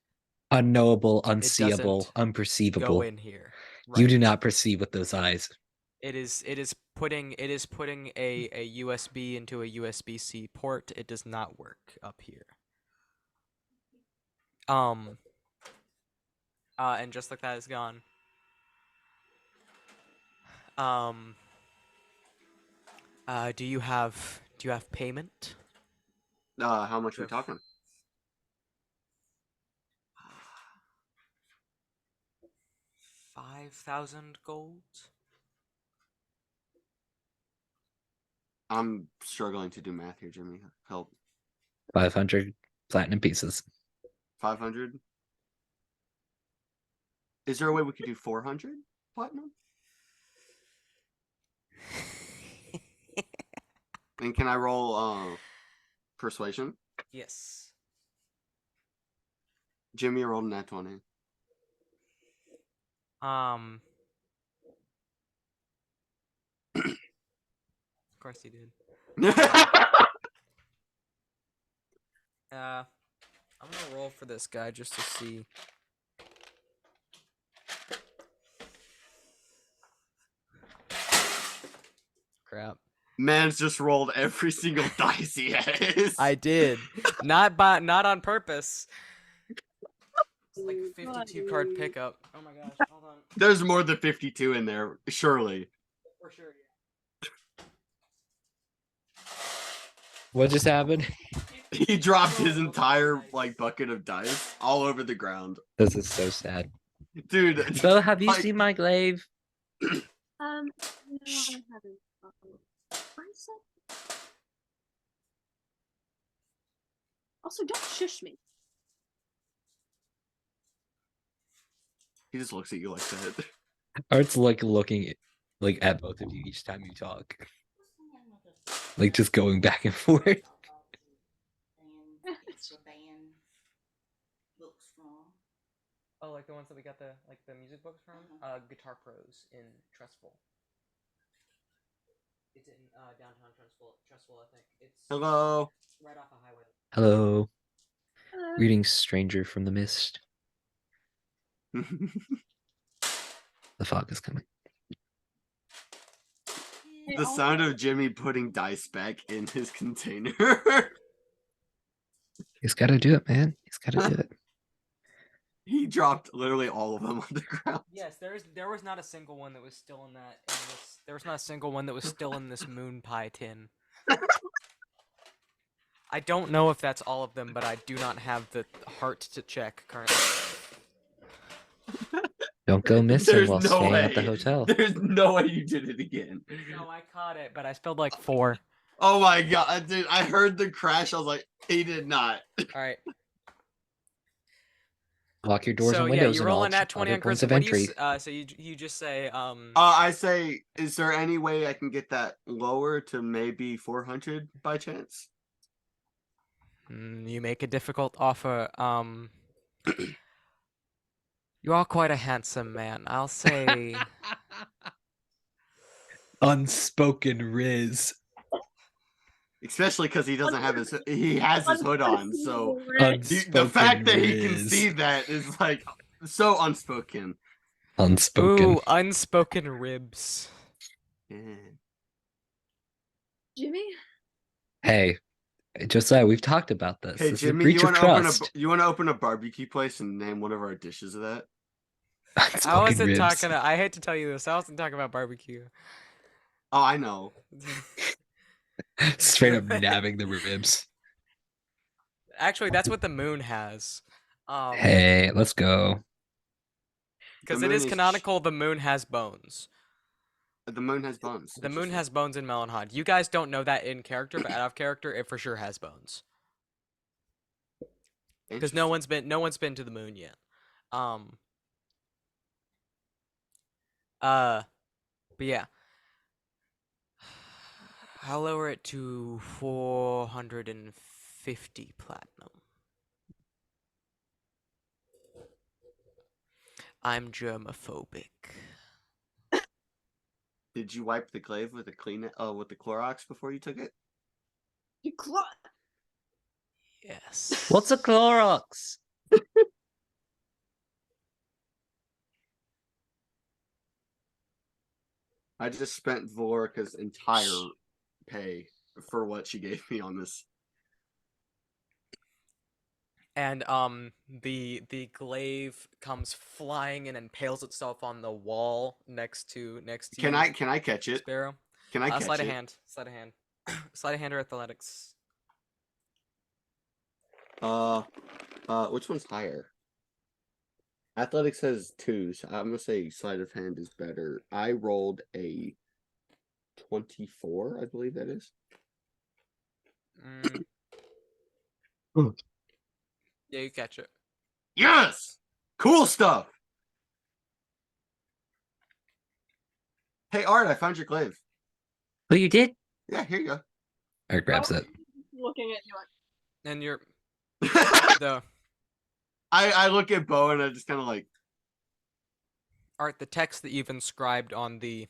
Unknowable, unseeable, doesn't unperceivable. go in here. You do Right. not perceive with those eyes. It is putting a USB into a USB-C port. It does not work up here. And just like that is gone. Do you have payment? How much are we Sure. talking? 5,000 gold. I'm struggling to do math here, Jimmy. Help. 500 platinum pieces. 500. Is there a way we could do 400 platinum? And can I roll persuasion? Yes. Jimmy rolled an nat 20. Of course he did. I'm gonna roll for this guy just to see. Crap. Man's just rolled every single dice he has. I did. Not on purpose. It's like a 52 card pickup. Oh my gosh, hold on. There's more than 52 in there, surely. For sure, yeah. What just happened? He dropped his entire like bucket of dice all over the ground. This is so sad. Dude, Bo, have you like- seen my glaive? No, I haven't. I said. Also, don't shush me. he just looks at you like that. Art's like looking like at both of you each time you talk. Like just going back and forth. Oh, like the ones that we got the music books from? Guitar Pros in Trustful. It's in downtown Trustful, I think. It's Hello. right off a highway. Hello. Hello. Greetings, stranger from the mist. The fog is coming. The sound of Jimmy putting dice back in his container. He's got to do it, man. He's got to do it. He dropped literally all of them on the ground. Yes, there was not a single one that was still in that. There was not a single one that was still in this moon pie tin. I don't know if that's all of them, but I do not have the heart to check currently. Don't go missing There's while no staying way. at the hotel. There's no way you did it again. No, I caught it, but I spelled like 4. Oh my god, dude! I heard the crash. I was like, he did not. All right. Lock your doors So and yeah, windows you and roll all in at 20 other on points Chris. of What do you? entry. So you just say I say, is there any way I can get that lower to maybe 400 by chance? You make a difficult offer. You are quite a handsome man. I'll say. Unspoken Riz. Especially because he doesn't have his, he has his hood on. So the Unspoken fact that he can Riz. see that is like so unspoken. Unspoken. Ooh, unspoken ribs. Yeah. Jimmy? Hey, Josiah, we've talked about this. Hey This is a Jimmy, breach you of want to open trust. you want to open a barbecue place and name one of our dishes of that? I Unspoken wasn't ribs. talking. I hate to tell you this. I wasn't talking about barbecue. Oh, I know. Straight up nabbing the ribs. Actually, that's what the moon has. Hey, let's go. Because The it moon is is canonical. The moon has bones. The moon has bones. The moon has bones in Melonhod. You guys don't know that in character, but out of character, it for sure has bones. Because no one's been to the moon yet. But yeah. I'll lower it to 450 platinum. I'm germophobic. Did you wipe the glaive with with the Clorox before you took it? You Yes. What's a Clorox? I just spent Vorka's entire pay for what she gave me on this. And the glaive comes flying and impales itself on the wall next to Can you, I catch it? Sparrow. Can I catch Sleight it? of hand. Sleight of hand. Sleight of hand or athletics. Which one's higher? Athletics has 2, so I'm gonna say sleight of hand is better. I rolled a 24, I believe that is. Yeah, you catch it. Yes! Cool stuff! Hey, Art, I found your glaive. Oh, you did? Yeah, here you go. Art grabs it. Looking at you like, And you're I the look at Bo and I just kind of like, Art. The text that you've inscribed on the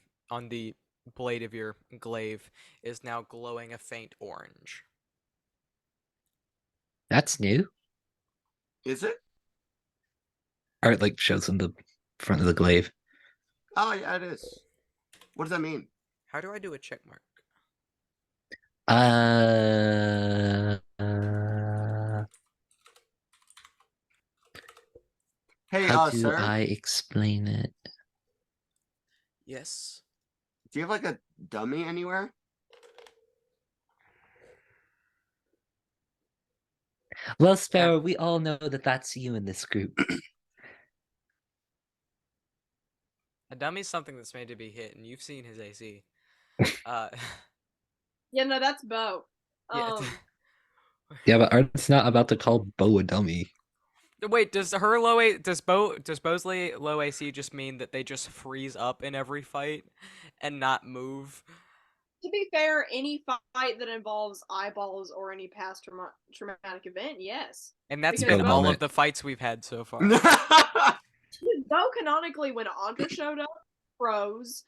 blade of your glaive is now glowing a faint orange. That's new. is it? Art like shows him the front of the glaive. Oh, yeah, it is. What does that mean? How do I do a check mark? Hey, How do sir, I explain it? Yes. do you have like a dummy anywhere? Well, Sparrow, we all know that that's you in this group. A dummy's something that's made to be hit, and you've seen his AC. yeah, no, that's Bo. Yeah. Yeah, but Art's not about to call Bo a dummy. Wait, does Bo's low AC just mean that they just freeze up in every fight and not move? To be fair, any fight that involves eyeballs or any past traumatic event, yes. And that's Because been Bo all moment. of the fights we've had so far. Bo canonically, when Anka showed up, froze.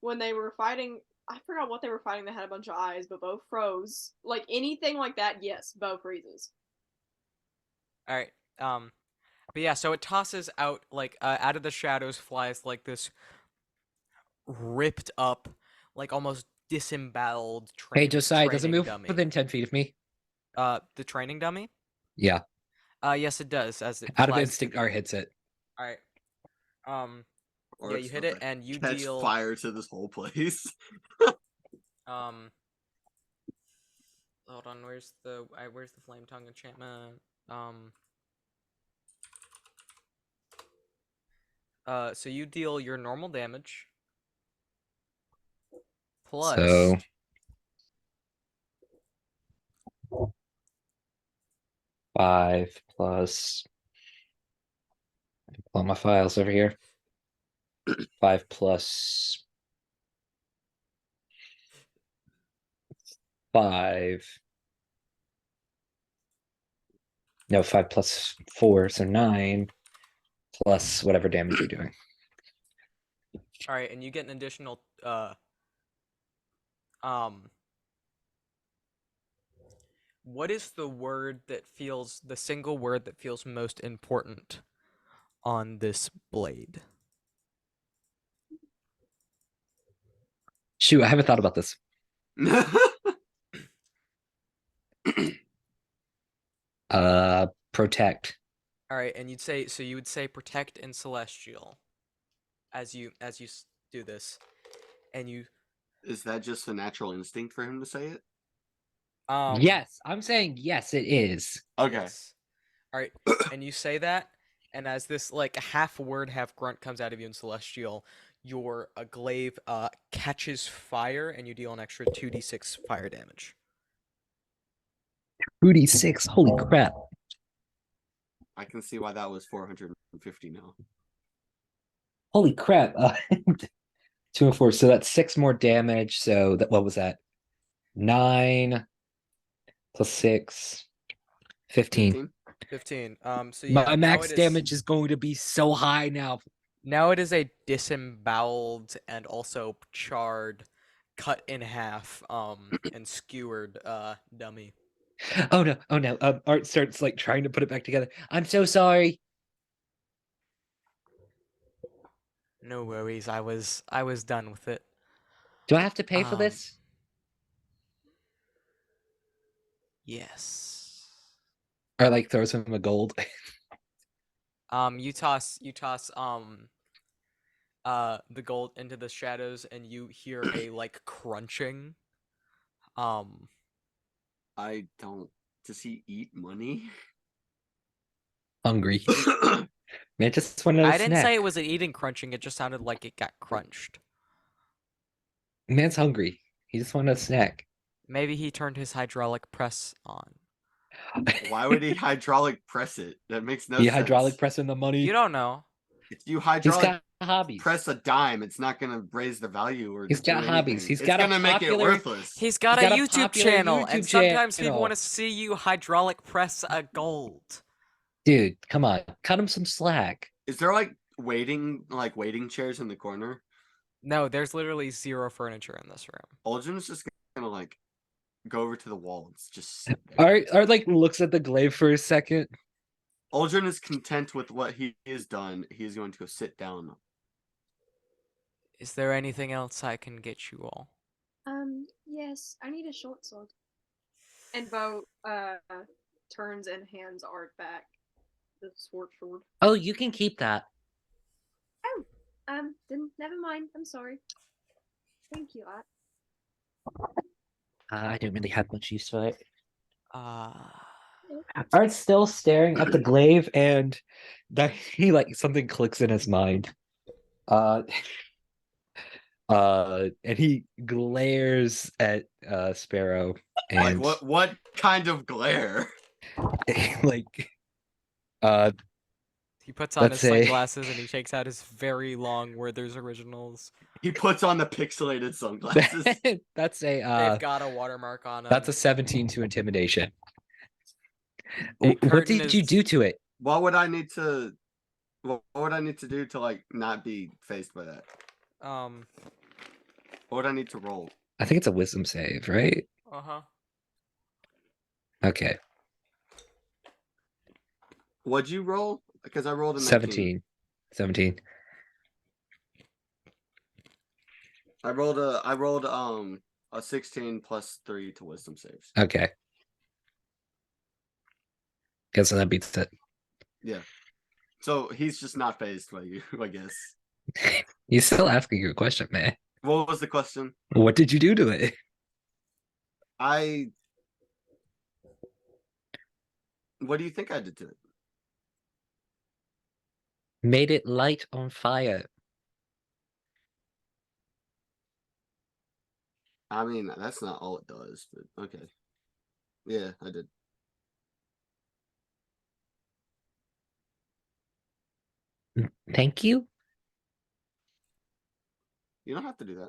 When they were fighting, I forgot what they were fighting that had a bunch of eyes, but Bo froze. Like anything like that, yes, Bo freezes. All right. But yeah, so it tosses out like out of the shadows flies like this ripped up, like almost disemboweled Hey, Josiah, does it training move dummy. within 10 feet of me? The training dummy? Yeah. Yes, it does. As it Out of flies instinct, Art hits it. All right. Or Yeah, it's you hit not it, like and you catch deal. fire to this whole place. Hold on. Where's the flame tongue enchantment? So you deal your normal damage plus. So 5 plus. Pull out my files over here. 5 plus 5. No, 5 plus 4, so 9 plus whatever damage you're doing. All right, and you get an additional. What is the single word that feels most important on this blade? Shoot, I haven't thought about this. Protect. All right, and you would say protect and celestial, as you do this, and you. Is that just a natural instinct for him to say it? Yes, I'm saying yes, it is. Okay. Yes. All right, and you say that, and as this like half word, half grunt comes out of you in celestial, your glaive catches fire, and you deal an extra 2d6 fire damage. 2d6, holy crap. I can see why that was 450 now. Holy crap. 2 and 4, so that's 6 more damage. So that what was that? 9 plus 6, 15. 15. So yeah, My now max it is, damage is going to be so high now. Now it is a disemboweled and also charred, cut in half, and skewered dummy. Oh no, oh no. Art starts like trying to put it back together. I'm so sorry. No worries, I was done with it. Do I have to pay for this? Yes. Or like throws him a gold. You toss the gold into the shadows, and you hear a like crunching. I don't. Does he eat money? Hungry. Man, just wanted a I didn't snack. say it was an eating crunching, it just sounded like it got crunched. Man's hungry. He just wanted a snack. Maybe he turned his hydraulic press on. Why would he hydraulic press it? That makes no He sense. hydraulic pressing the money. You don't know. If you He's hydraulic got hobbies. press a dime, it's not gonna raise the value or He's do got hobbies. anything. He's It's got a gonna make it popular- worthless. He's got a got a YouTube popular channel, and YouTube sometimes people channel. want to see you hydraulic press a gold. Dude, come on. Cut him some slack. Is there like waiting chairs in the corner? No, there's literally zero furniture in this room. Aldrin's just gonna like go over to the wall and just sit there. Art like looks at the glaive for a second. Aldrin is content with what he has done. He is going to go sit down. Is there anything else I can get you all? Yes, I need a short sword. And Bo, turns and hands Art back the sword. Oh, you can keep that. Then never mind. I'm sorry. Thank you, Art. I don't really have much use for it. Ah. Art's still staring at the glaive, and that he like something clicks in his mind. And he glares at Sparrow, and Like what kind of glare? like He puts on his Let's say- sunglasses and he takes out his very long Werther's originals. He puts on the pixelated sunglasses. that's a They've got a watermark on them. that's a 17 to intimidation. The What curtain did you is- do to it? What would I need to do to like not be faced by that? What would I need to roll? I think it's a wisdom save, right? Uh-huh. Okay. What'd you roll? Because I rolled a 19. 17. I rolled a 16 plus 3 to wisdom saves. Okay. Guess that beats it. Yeah. So he's just not phased by you, I guess. He's still asking you a question, man. What was the question? What did you do to it? What do you think I did to it? Made it light on fire. I mean, that's not all it does, but okay. Yeah, I did. Thank you. You don't have to do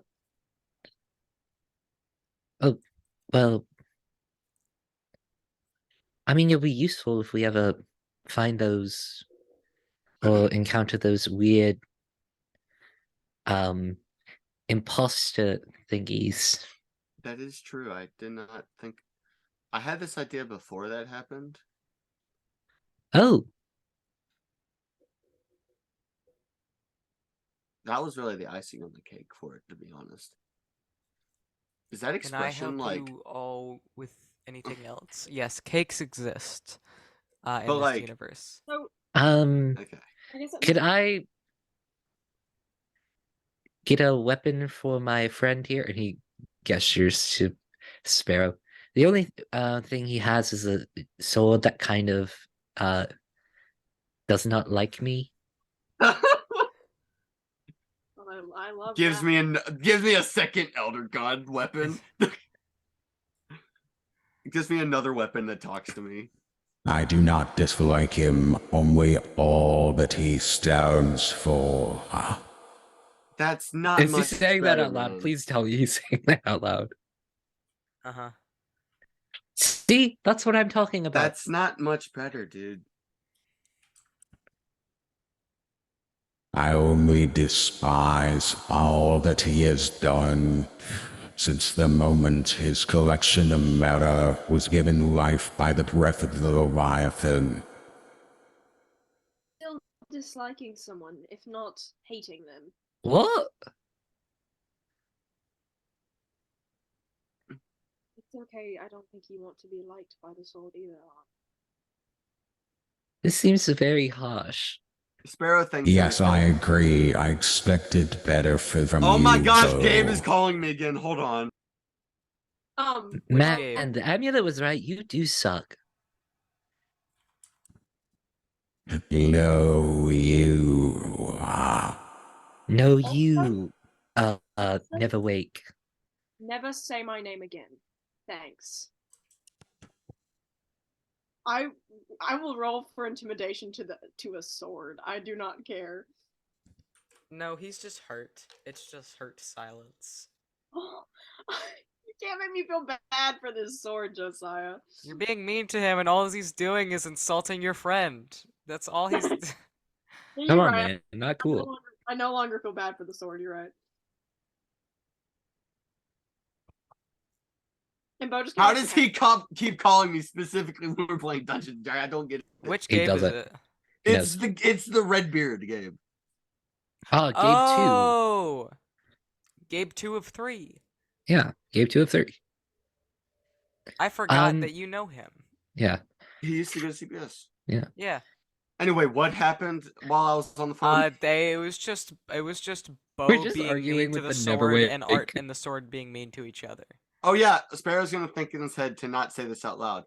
that. Well, I mean, it'll be useful if we ever find those or encounter those weird imposter thingies. That is true. I did not think I had this idea before that happened. Oh, That was really the icing on the cake for it, to be honest. Is that Can I help expression like you all with anything else? Yes, cakes exist in But, this like- universe. So okay? I guess that could means- I get a weapon for my friend here? And he gestures to Sparrow. The only thing he has is a sword that kind of does not like me. I love gives that. me a second Elder God weapon. It gives me another weapon that talks to me. I do not dislike him, only all that he stands for. That's not Is he much saying that better, out loud? man. Please tell me he's saying that out loud. Uh-huh. See, that's what I'm talking about. That's not much better, dude. I only despise all that he has done since the moment his collection of matter was given life by the breath of the Leviathan. Still disliking someone, if not hating them. What? It's okay. I don't think you want to be liked by the sword either. This seems very harsh. Sparrow thinks. Yes, I everything- agree. I expected better from you. Oh my gosh, Bo. Gabe is calling me again. Hold on. Which Man, game? the amulet was right. You do suck. No, you. No, you. Never wake. Never say my name again. Thanks. I will roll for intimidation to a sword. I do not care. No, he's just hurt. It's just hurt silence. You can't make me feel bad for this sword, Josiah. You're being mean to him, and all he's doing is insulting your friend. That's all he's. You're Come on, right. man. Not cool. I no longer feel bad for the sword. You're right. And Bo just How does he keep calling me specifically when we're playing Dungeons and Dragons? I don't get it. Which He game is doesn't. it? It's the Redbeard game. Oh, Gabe 2. Oh, Gabe 2 of 3. Yeah, Gabe 2 of 3. I forgot that you know him. Yeah. He used to go to CBS. Yeah. Anyway, what happened while I was on the phone? It was just Bo We're just being arguing mean to with the the never sword wake. and Art and the sword being mean to each other. Oh yeah, Sparrow's gonna think in his head to not say this out loud.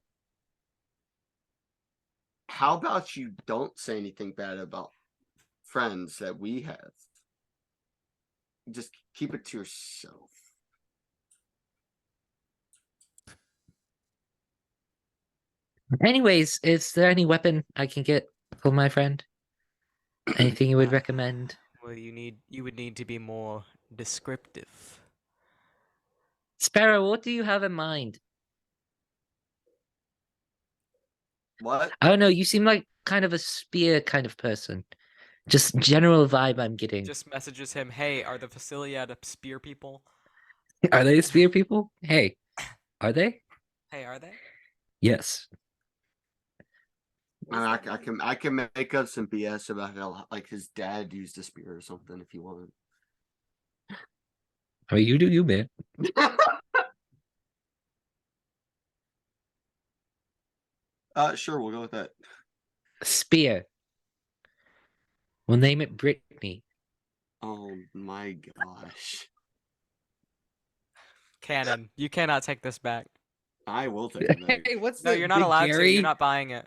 How about you don't say anything bad about friends that we have? Just keep it to yourself. Anyways, is there any weapon I can get for my friend? Anything you would recommend? Well, you would need to be more descriptive. Sparrow, what do you have in mind? What? I don't know, you seem like kind of a spear kind of person. Just general vibe I'm getting. Just messages him, "Hey, are the Faciliata spear people? Are they spear people? Hey, are they? Hey, are they?" Yes. I can make up some BS about how like his dad used a spear or something if you want. I mean, you do you, man. Sure, we'll go with that. Spear. We'll name it Brittany. Oh my gosh. Canon, you cannot take this back. I will take it back. Hey, what's No, the you're not Big allowed Gary? to. You're not buying it.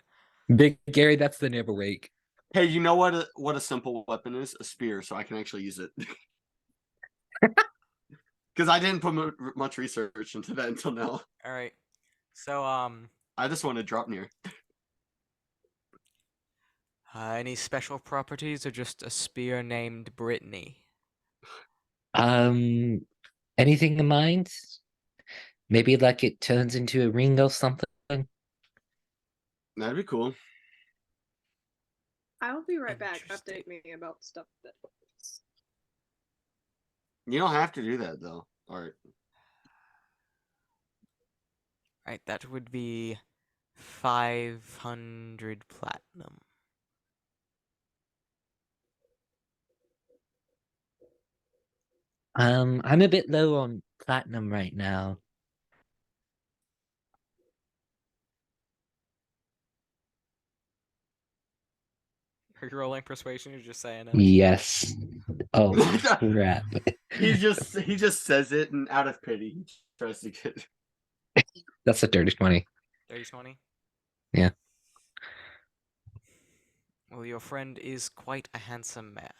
Big Gary, that's the never wake. Hey, you know what a simple weapon is? A spear, so I can actually use it. Because I didn't put much research into that until now. All right. So, I just want to drop near. any special properties or just a spear named Brittany? Anything in mind? Maybe like it turns into a ring or something? That'd be cool. I will be right back. Interesting. Update me about stuff that. You don't have to do that though. All right. Right, that would be 500 platinum. I'm a bit low on platinum right now. Are you rolling persuasion? You're just saying it. Yes. Oh crap. he just says it, and out of pity, he tries to get. That's a dirty 20. 30-20? Yeah. Well, your friend is quite a handsome man.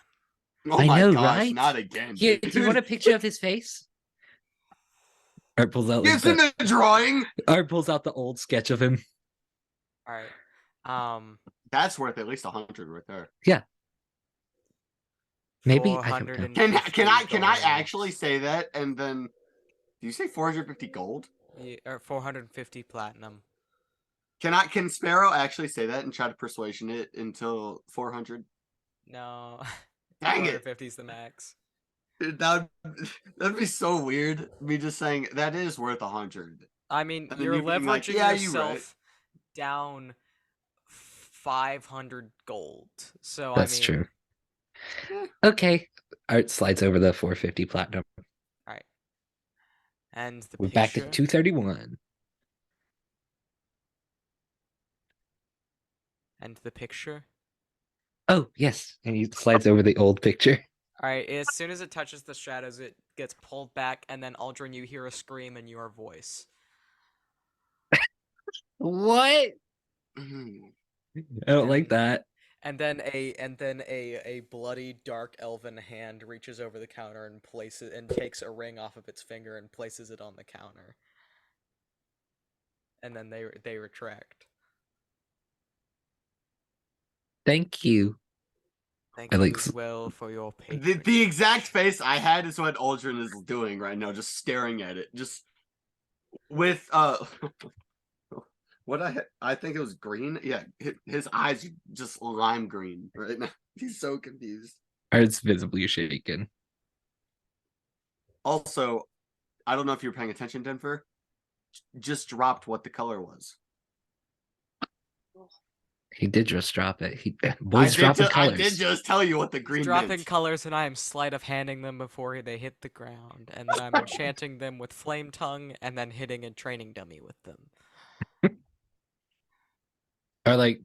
Oh I my know, gosh! right? Not again. Here, dude. do you want a picture of his face? Art pulls out like It's in the drawing. Art pulls out the old sketch of him. All right. That's worth at least 100 right there. Yeah. Maybe I don't know. 450 Can I gold. actually say that? And then, do you say 450 gold? Yeah, or 450 platinum. Can Sparrow actually say that and try to persuasion it until 400? No. Dang it! 450 is the max. That'd be so weird. Me just saying that is worth 100. I mean, And then you're you being like, leveraging "Yeah, you yourself down 500 gold. So That's I mean, true. Okay. Art slides over the 450 platinum. Right. And the We're back to picture. 231. And the picture. Oh, yes. And he slides over the old picture. All right. As soon as it touches the shadows, it gets pulled back, and then Aldrin, you hear a scream in your voice. What? Mhm. I don't like that. And then a bloody dark elven hand reaches over the counter and places and takes a ring off of its finger and places it on the counter. And then they retract. Thank you. Thank I you like as well for your The patronage. exact face I had is what Aldrin is doing right now, just staring at it, just with what I think it was green. Yeah, his eyes just lime green right now. He's so confused. It's visibly shaken. Also, I don't know if you're paying attention, Denver. Just dropped what the color was. He did just drop it. Boys I dropping did colors. just tell you what the He's green dropping meant. colors, and I am sleight of handing them before they hit the ground, and then I'm enchanting them with flame tongue, and then hitting a training dummy with them. Or like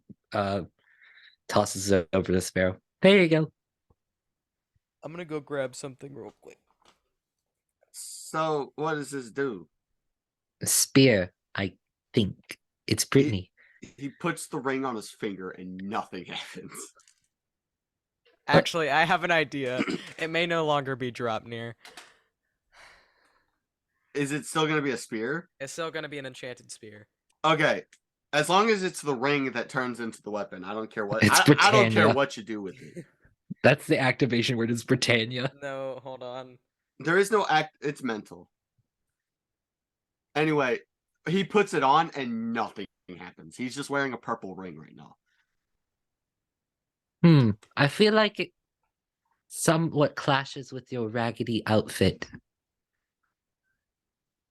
tosses it over to Sparrow. There you go. I'm gonna go grab something real quick. So, what does this do? A spear, I think. It's Brittany. He puts the ring on his finger and nothing happens. Actually, I have an idea. It may no longer be Dropnir. Is it still gonna be a spear? It's still gonna be an enchanted spear. Okay. As long as it's the ring that turns into the weapon, I don't care what. It's I don't care Britannia. what you do with it. That's the activation word is Britannia. No, hold on. There is no act. It's mental. Anyway, he puts it on and nothing happens. He's just wearing a purple ring right now. I feel like it somewhat clashes with your raggedy outfit.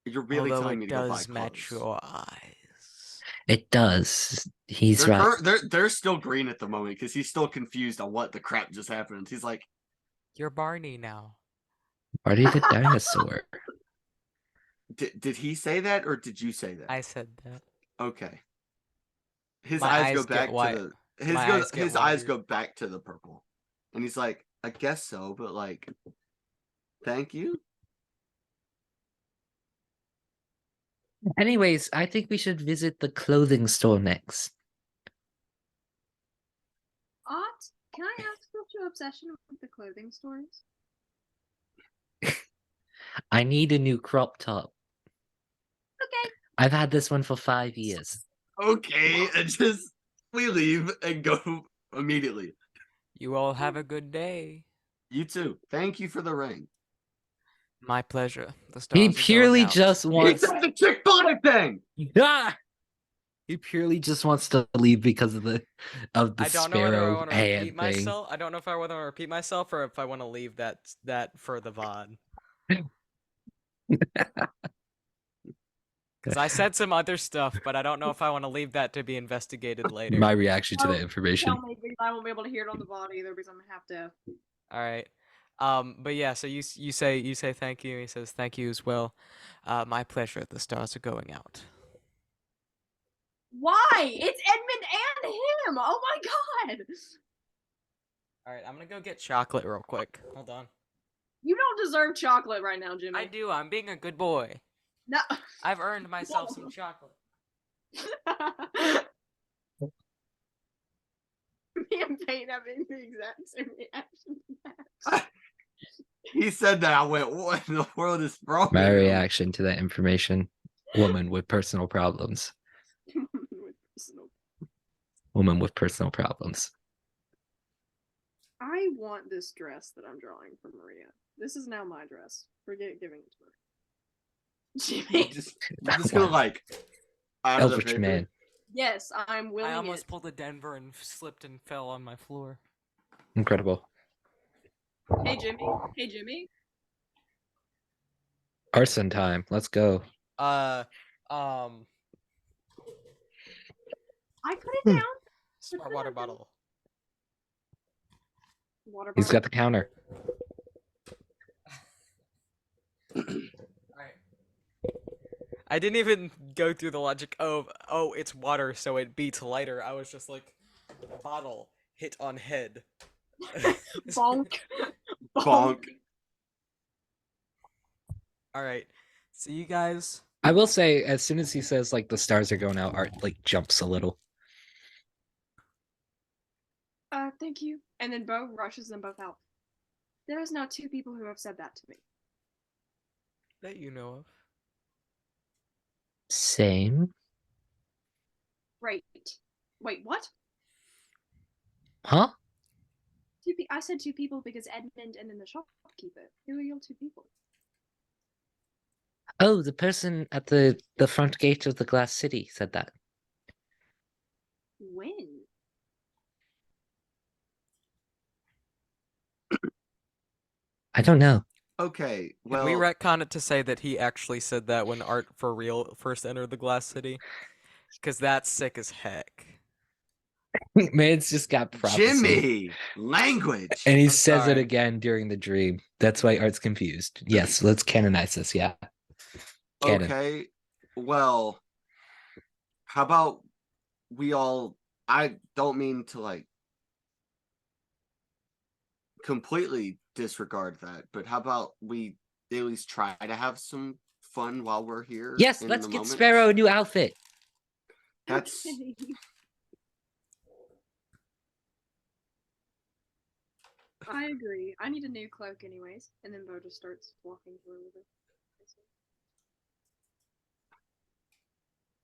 You're really Although telling me it to go buy does match clothes. your eyes. It does. He's They're, right. they're still green at the moment because he's still confused on what the crap just happened. He's like, You're Barney now. Barney the dinosaur. did he say that or did you say that? I said that. Okay. His My eyes go eyes get back white. to the his eyes wired. go back to the purple. And he's like, I guess so, but like, thank you. Anyways, I think we should visit the clothing store next. Ott, can I ask what's your obsession with the clothing stores? I need a new crop top. Okay. I've had this one for 5 years. Okay, and just we leave and go immediately. You all have a good day. You too. Thank you for the ring. My pleasure. The stars He are going purely out. just He wants. said the chick body thing. Ah! He purely just wants to leave because of the I don't know whether I sparrow want to repeat hand thing. myself. I don't know if I want to repeat myself or if I want to leave that for the VOD. Because I said some other stuff, but I don't know if I want to leave that to be investigated later. My reaction to that Oh, information. Tell me, because I won't be able to hear it on the VOD either because I'm gonna have to. All right. But yeah, so you say thank you. He says thank you as well. My pleasure. The stars are going out. Why? It's Edmund and him. Oh my god. All right, I'm gonna go get chocolate real quick. Hold on. You don't deserve chocolate right now, Jimmy. I do. I'm being a good boy. No. I've earned myself some chocolate. Me and Peyton having the exact same reaction to that. He said that. I went, what in the world is wrong? My with him?" reaction to that information. Woman with personal problems. With personal- Woman with personal problems. I want this dress that I'm drawing for Maria. This is now my dress. Forget giving it to her. Jimmy. You're just gonna like out of the Eldritch paper. man. Yes, I'm willing I almost it. pulled a Denver and slipped and fell on my floor. Incredible. Hey Jimmy. Hey Jimmy. Arson time. Let's go. I put it Hmm. down. Smart water bottle. Water He's bottle. got the counter. Alright. I didn't even go through the logic of, oh, it's water, so it beats lighter. I was just like, bottle, hit on head. Bonk. Bonk. Alright. See you guys. I will say, as soon as he says like the stars are going out, Art like jumps a little. Thank you. And then Bo rushes them both out. There is now 2 people who have said that to me. That you know of. Same. Right. Wait, what? Huh? I said 2 people because Edmund and then the shopkeeper. Who are your 2 people? Oh, the person at the front gate of the Glass City said that. When? I don't know. Okay, Can we well, retcon it to say that he actually said that when Art for real first entered the Glass City? Because that's sick as heck. Man's just got prophecy. Jimmy, language. And he I'm says it sorry. again during the dream. That's why Art's confused. Yes, let's canonize this. Yeah. Canon. Okay, well, how about we all? I don't mean to like completely disregard that, but how about we at least try to have some fun while we're here? Yes, in let's the get moment? Sparrow a new outfit. That's Okay. I agree. I need a new cloak anyways. And then Bo just starts walking through with it.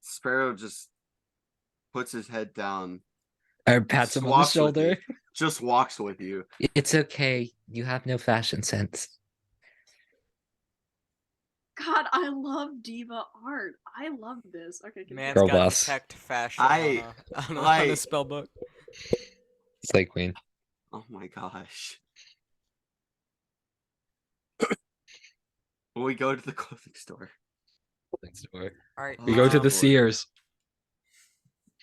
Sparrow just puts his head down, Or pats him on the swaps with you, shoulder. just walks with you. It's okay. You have no fashion sense. God, I love diva art. I love this. Okay, continue. Man's Girl got boss. detect fashion I- on a like- spell book. Slay Queen. Oh my gosh. We go to the clothing store. All right. We go to Oh, the boy. Sears.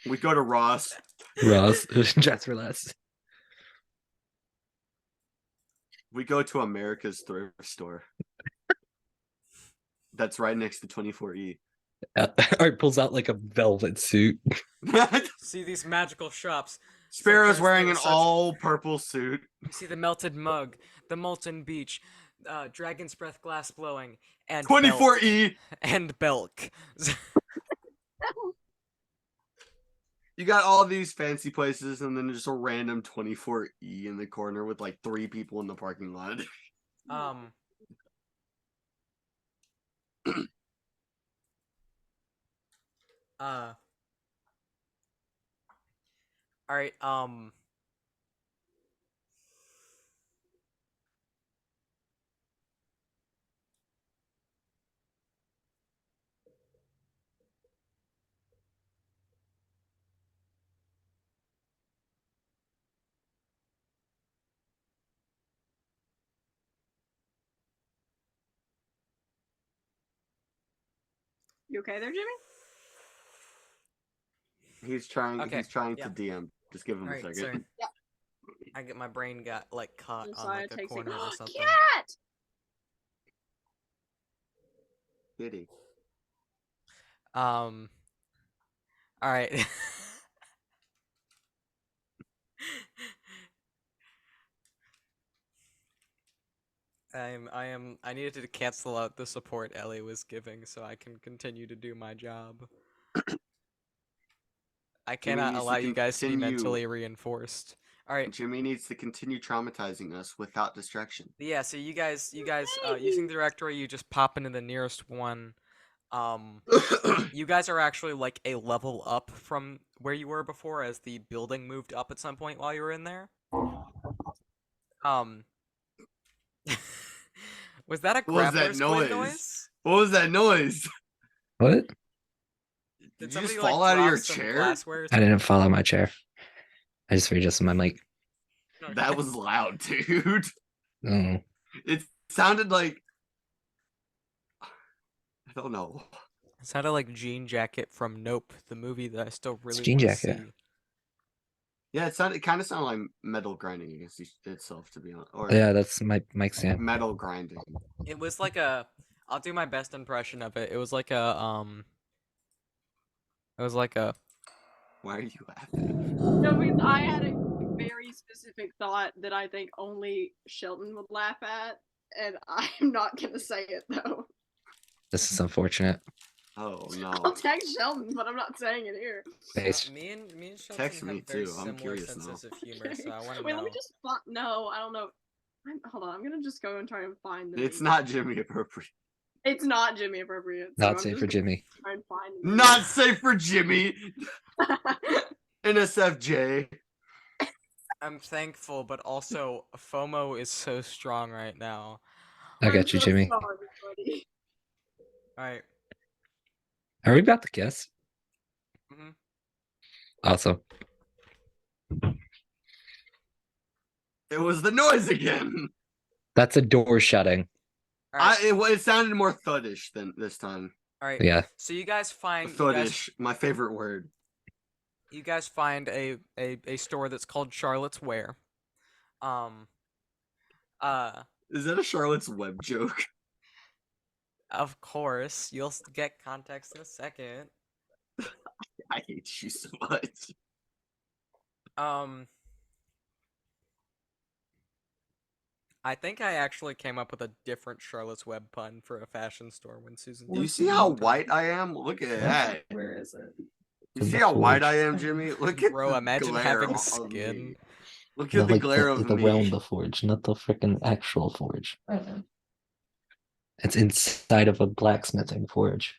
We go to Ross. Ross. Dress for less. We go to America's thrift store. That's right next to 24E. Art pulls out like a velvet suit. See these magical shops. Sparrow's Such as wearing the- an such- all purple suit. You see the melted mug, the molten beach, dragon's breath glass blowing, and 24E. and Belk. You got all these fancy places and then just a random 24E in the corner with like 3 people in the parking lot. All right. You okay there, Jimmy? He's trying Okay, to DM. Just give him All a right, second. sorry. Yeah. I get my brain got like caught on Josiah like a takes it. corner or something. Cat! Kitty. All right. I needed to cancel out the support Ellie was giving so I can continue to do my job. I cannot needs to allow you guys to be continue- mentally reinforced. All right. Jimmy needs to continue traumatizing us without distraction. Yeah, so you guys using the directory, you just pop into the nearest one. You guys are actually like a level up from where you were before as the building moved up at some point while you were in there. Was that a What was that grappler's squid noise? What was that noise? What? Did you somebody, just fall out of drop your some chair? glassware or I didn't fall out my chair. I just readjusted my mic. something? That was loud, dude. Oh. It sounded like I don't know. It sounded like Jean Jacket from Nope, the movie that I still really Jean want to Jacket. see. Yeah, it kind of sounded like metal grinding against itself, to be honest. Or Yeah, that's my mic stand. metal grinding. It was like a. I'll do my best impression of it. It was like a It was like a. Why are you laughing? No, because I had a very specific thought that I think only Shelton would laugh at, and I'm not gonna say it though. This is unfortunate. Oh I'll no. text Shelton, but I'm not saying it here. Based. Me and Shelton Text have me very too, I'm similar curious now. senses of humor, so I want to Wait, know. let me just no, I don't know. Hold on, I'm gonna just go and try and find the It's name. not Jimmy appropriate. It's not Jimmy appropriate. So Not I'm safe just for gonna Jimmy. Try and find the name. Not safe for Jimmy. NSFJ. I'm thankful, but also FOMO is so strong right now. I I'm got you, so Jimmy. sorry, buddy. All right. Are we about to guess? hmm Awesome. It was the noise again. That's a door shutting. All right. It sounded more thuddish than this time. All right. Yeah. So you guys find Thuddish, my favorite word. you guys find a store that's called Charlotte's Ware. Is that a Charlotte's Web joke? Of course, you'll get context in a second. I hate you so much. I think I actually came up with a different Charlotte's Web pun for a fashion store when Susan. Do you see how white I am? Look at that. Where is it? You see how white I am, Jimmy? Look at Bro, the imagine glare having on skin. me. Look No, at the like glare of me. around the forge, not the freaking actual forge. It's inside of a blacksmithing forge.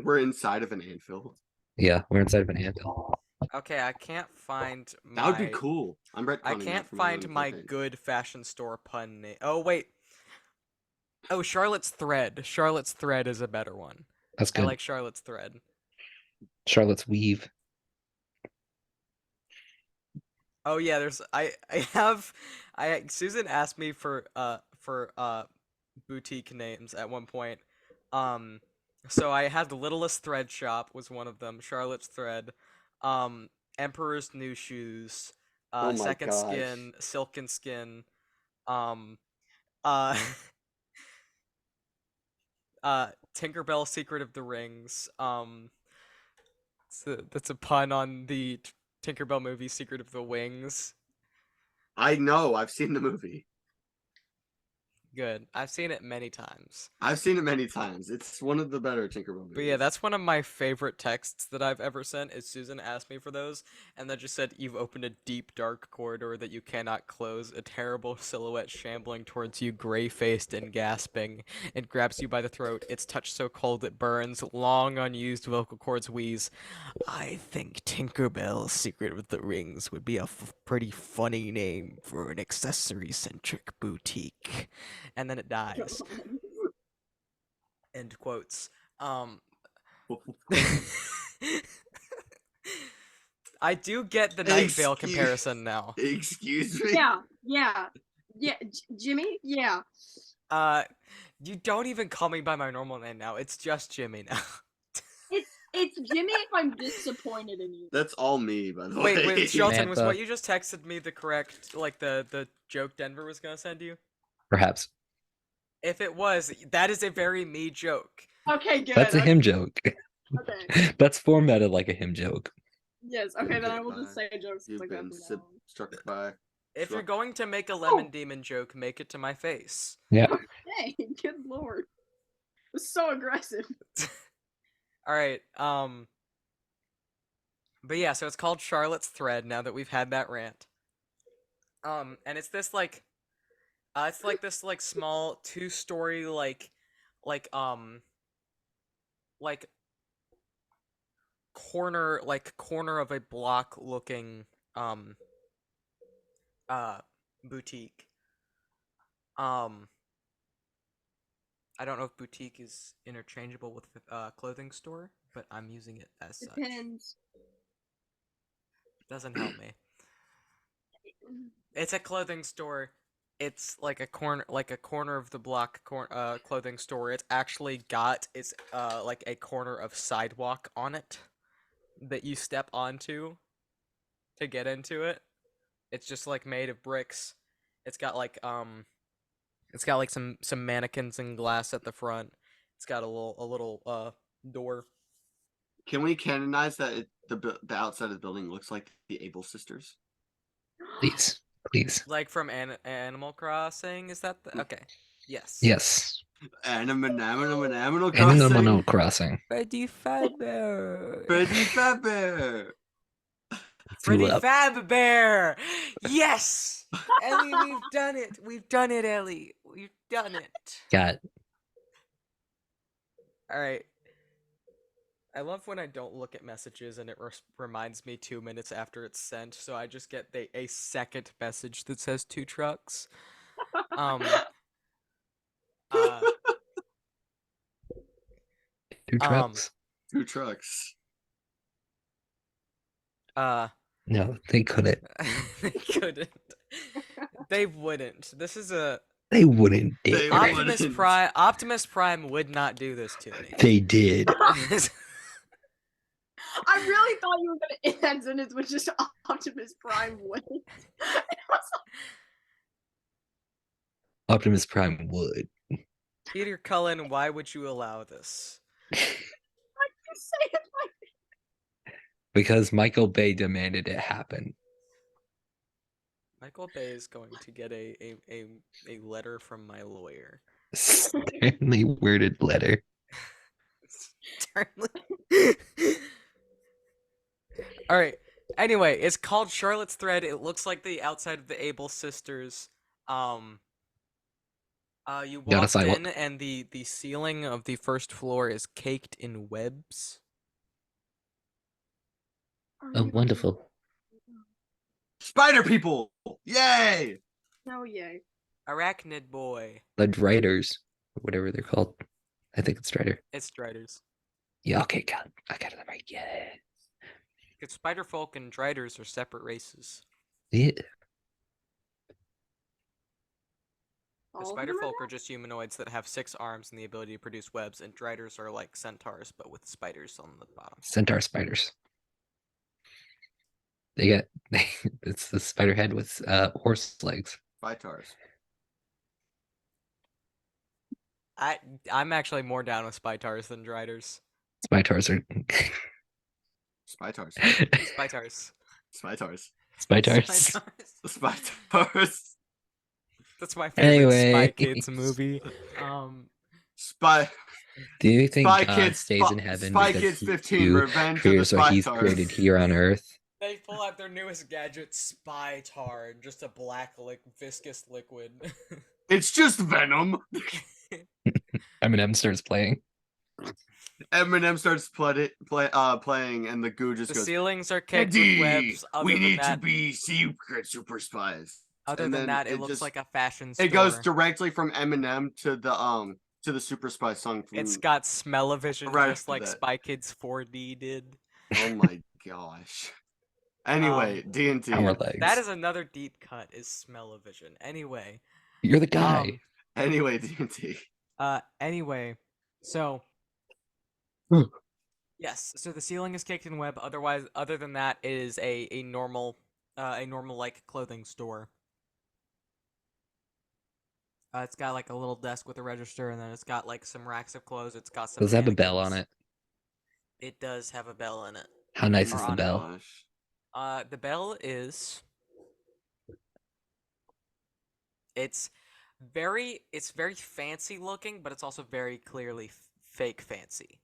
We're inside of an anvil. Yeah, we're inside of an anvil. Okay, I can't find That would be my- cool. I'm retconning I that can't for find own my campaign. good fashion store pun name. Oh wait. Oh, Charlotte's Thread. Charlotte's Thread is a better one. That's I good. like Charlotte's Thread. Charlotte's weave. Oh yeah, there's Susan asked me for boutique names at one point. So I had the Littlest Thread Shop was one of them, Charlotte's Thread, Emperor's New Shoes, Oh my Second gosh. Skin, Silken Skin, uh Tinkerbell Secret of the Rings. That's a pun on the Tinkerbell movie Secret of the Wings. I know. I've seen the movie. Good. I've seen it many times. I've seen it many times. It's one of the better Tinkerbell movies. But yeah, that's one of my favorite texts that I've ever sent. Is Susan asked me for those, and then just said, "You've opened a deep, dark corridor that you cannot close. A terrible silhouette shambling towards you, gray-faced and gasping. It grabs you by the throat. Its touch so cold it burns. Long unused vocal cords wheeze. I think Tinkerbell's Secret of the Rings would be a pretty funny name for an accessory-centric boutique." And then it dies. End quotes. I do get the Night Vale Excuse- comparison now. Excuse me? Yeah. Jimmy? Yeah. You don't even call me by my normal name now. It's just Jimmy now. It's Jimmy if I'm disappointed in you. That's all me, by the way. Wait, Shelton, was Mantha. what you just texted me the correct, like the joke Denver was gonna send you? Perhaps. If it was, that is a very me joke. Okay, good. That's a okay, him joke. Okay. That's formatted like a him joke. Yes, okay, then I will just say jokes You've like that been from now on. struck by. If you're Struck. going to make a lemon demon joke, make it to my face. Yeah. Hey, good lord. It was so aggressive. All right. But yeah, so it's called Charlotte's Thread now that we've had that rant. And it's this like it's like this like small two-story like corner of a block looking boutique. I don't know if boutique is interchangeable with clothing store, but I'm using it as such. Depends. Doesn't help me. It's a clothing store. It's like a corner of the block clothing store. It's actually got like a corner of sidewalk on it that you step onto to get into it. It's just like made of bricks. It's got like some mannequins and glass at the front. It's got a little door. Can we canonize that the outside of the building looks like the Able Sisters? Please. Please. Like from Animal Crossing, is that the okay? Yes. Yes. Animal Animal Crossing. Crossing. Freddy Fazbear. Freddy Fazbear. Freddy Threw up. Fazbear. Yes. Ellie, we've done it. We've done it, Ellie. We've done it. Got All right. I love when I don't look at messages and it reminds me 2 minutes after it's sent, so I just get a second message that says 2 trucks. Um, uh, Two trucks? 2 trucks. No, they couldn't. they couldn't. They wouldn't. This is a They wouldn't They dare. Optimus wouldn't. Prime. Optimus Prime would not do this to me. They did. I really thought you were gonna end that sentence with just Optimus Prime would. Optimus Prime would. Peter Cullen, why would you allow this? You say it like Because Michael Bay demanded it happen. Michael Bay is going to get a letter from my lawyer. Sternly worded letter. All right. Anyway, it's called Charlotte's Thread. It looks like the outside of the Able sisters. You Got a walk sidewalk. in, and the ceiling of the first floor is caked in webs. Oh, wonderful. Spider people! Yay! oh yay. Arachnid boy. The Driders, or whatever they're called. I think it's Strider. It's Striders. Yeah, okay, I got it right. Yeah. Because Spider Folk and Driders are separate races. Yeah. The All of Spider them are Folk are just humanoids that have 6 arms and the ability to produce webs, and Driders are like centaurs, but with spiders on the bottom. Centaur spiders. They get it's the spider head with horse legs. Vitars. I'm actually more down with Spitars than Driders. Spitars are Spitars. Spitars. Spitars. Spitars. Spitars. That's my favorite Anyway. Spy Kids movie. Spy. Do you think Spy God Kids. stays in heaven Spy because Kids he 15. do Revenge of the creatures what he's Spitars. created here on Earth? They pull out their newest gadget, Spy Tar, just a black, viscous liquid. It's just Venom. Eminem starts playing. Eminem starts playing, and the goo just The goes. ceilings are caked with Eddie, webs. Other we than need to that, be secret super spies. other and than then that, it it looks just- like a fashion store. It goes directly from Eminem to the super spy song. From, It's got smell-o-vision right just after like that. Spy Kids 4D did. Oh my gosh. Anyway, D&T. Our legs. That is another deep cut, is smell-o-vision. Anyway. You're the guy. Anyway, D&T. Anyway, so Hmm. yes, so the ceiling is caked in web. Other than that, it is a normal like clothing store. It's got like a little desk with a register, and then it's got like some racks of clothes. It's got some. Does it have a bell on mannequins. it? It does have a bell in it. How nice Or is the on it. bell? Gosh. The bell is. It's very fancy looking, but it's also very clearly fake fancy.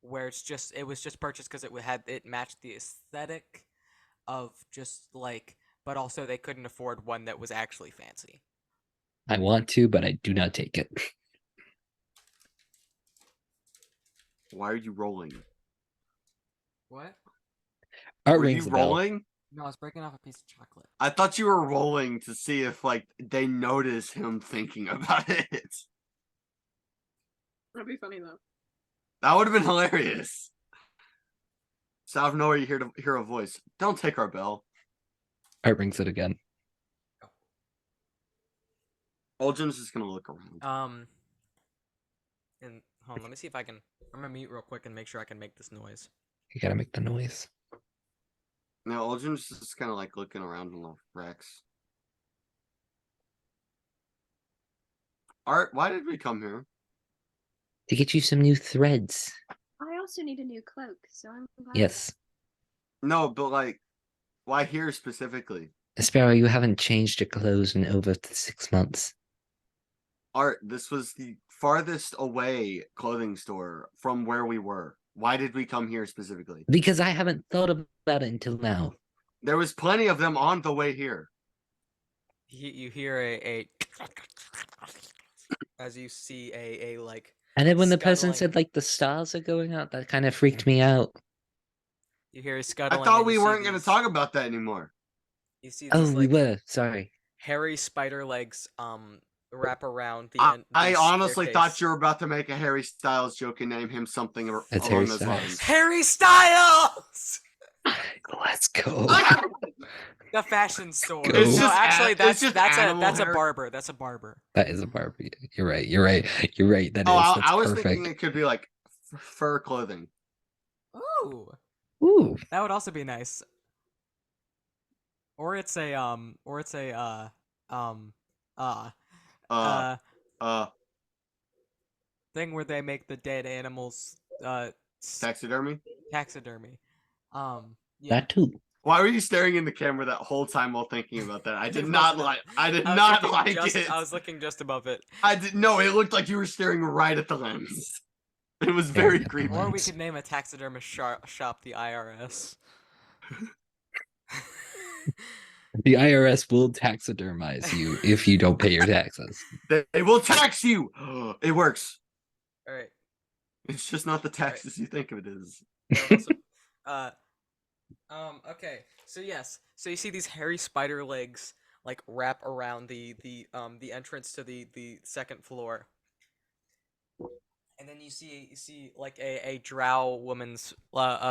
Where it was just purchased because it matched the aesthetic of just like, but also they couldn't afford one that was actually fancy. I want to, but I do not take it. Why are you rolling? What? Art Were rings you the bell. rolling? No, I was breaking off a piece of chocolate. I thought you were rolling to see if they notice him thinking about it. That'd be funny though. That would have been hilarious. So out of nowhere you hear a voice. Don't take our bell. Art rings it again. Olgin's just gonna look around. And hold on, let me see if I can. I'm gonna mute real quick and make sure I can make this noise. You gotta make the noise. Now Olgin's just kind of looking around in the Rex. Art, why did we come here? To get you some new threads. I also need a new cloak, so I'm glad. Yes. No, but why here specifically? Sparrow, you haven't changed your clothes in over 6 months. Art, this was the farthest away clothing store from where we were. Why did we come here specifically? Because I haven't thought about it until now. There was plenty of them on the way here. You hear a as you see a And then when the person scuttling. said like the stars are going out, that kind of freaked me out. You hear I scuttling. thought and we you see weren't going to these- talk about that anymore. You see Oh, these we like were. Sorry. hairy spider legs wrap around the I the honestly thought staircase. you were about to make a Harry Styles joke and name him something It's along Harry those Styles. lines. Harry Styles. Let's go. The fashion store. Go. It's No, just actually, it's just that's animal a hair. barber. That's a barber. That is a Barbie. You're right. You're right. You're right. That is. Oh, That's I was perfect. thinking it could be like fur clothing. Ooh, Ooh. that would also be nice. Or it's a thing where they make the dead animals Taxidermy. taxidermy. Yeah. That too. Why were you staring in the camera that whole time while thinking about that? I It did not wasn't- like. I did I was not looking like just, it. I was looking just above it. I did no. It looked like you were staring right at the lens. It was Staring very at the creepy. Or we lens. could name a taxidermist shop the IRS. The IRS will taxidermize you if you don't pay your taxes. They will tax you. It works. All right. It's just not the taxes you think it is. Okay. So yes. So you see these hairy spider legs like wrap around the entrance to the second floor. And then you see like a drow woman's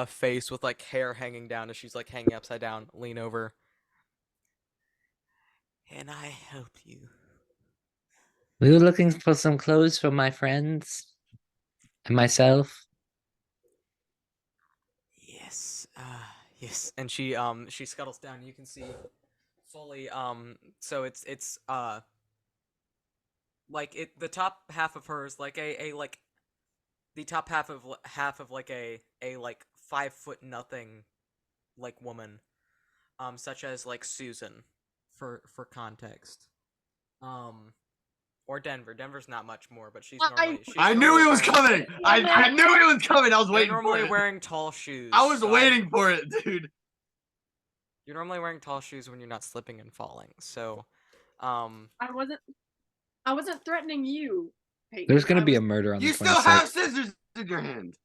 face with like hair hanging down as she's like hanging upside down, lean over. Can I help you? We were looking for some clothes for my friends and myself. Yes. Yes. And she scuttles down. You can see fully so it's like it the top half of her is like a like the top half of like a like 5 foot nothing like woman, such as like Susan for context, or Denver's not much more, but she's normally I knew it was coming. I knew it was coming. I was You're waiting normally for it. wearing tall shoes. I was so waiting for it, dude. You're normally wearing tall shoes when you're not slipping and falling. So, I wasn't threatening you. Peyton. There's gonna I be was- a murder on You the still 26th. have scissors in your hand.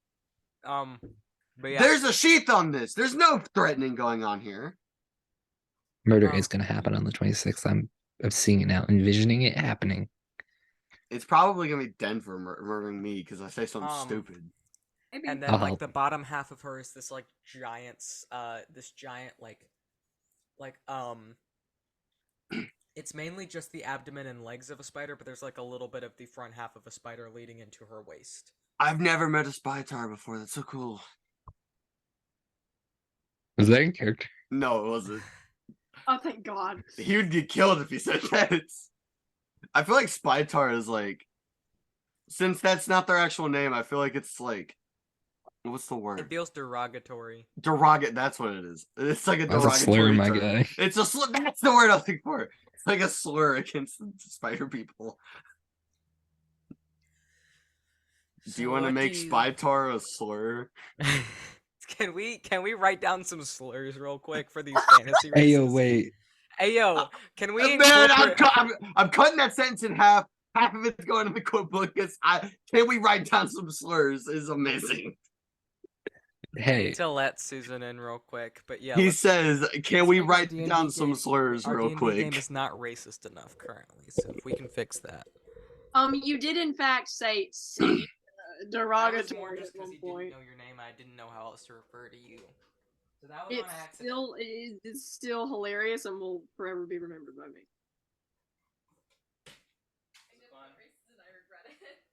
but yeah. There's a sheath on this. There's no threatening going on here. Murder Um, is gonna happen on the 26th. I'm seeing it now, envisioning it happening. It's probably gonna be Denver murdering me because I say something stupid. Maybe. And then I'll like help. the bottom half of her is this like this giant like it's mainly just the abdomen and legs of a spider, but there's like a little bit of the front half of a spider leading into her waist. I've never met a spy tar before. That's so cool. Was that in character? No, it wasn't. Oh, thank God. He would get killed if he said that. I feel like spy tar is like, since that's not their actual name, I feel like it's like, what's the It word? feels derogatory. Derogatory. That's what it is. It's like a That's a derogatory slur, my term. guy. It's a slur. That's the word I was looking for. It's like a slur against the spider people. Do you want to make spy tar a slur? Can we write down some slurs real quick for these fantasy races? Hey yo, wait. Hey yo, can we Man, incorporate... I'm cutting that sentence in half. Half of it's going in the quote book because can we write down some slurs is amazing. Hey, to let Susan in real quick, but yeah. He let's- says, can we let's make our write D&D down some game- slurs our real D&D quick? game is not racist enough currently, so if we can fix that. You did in fact say That was more derogatory just at one because you point. didn't know your name. I didn't know how else to refer to you. So that was on accident. It's still hilarious and will forever be remembered by me.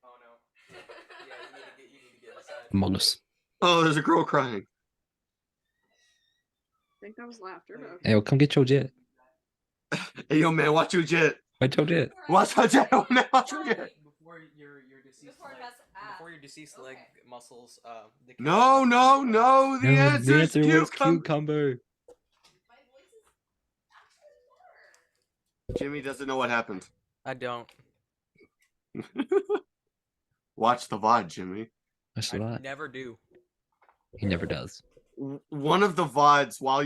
Oh no. Yeah, you need to get inside. Molus. Oh, there's a girl crying. I think that was laughter. But okay. Hey, yo, come get your jet. Hey, yo, man, watch your jet. Watch your jet. Watch your jet, man, watch your jet. Before your deceased leg muscles decay. No, no, no. The answer is was cucumber. cucumber. Jimmy doesn't know what happened. I don't. Watch the VOD, Jimmy. That's a I lot. never do. He never does. one of the VODs while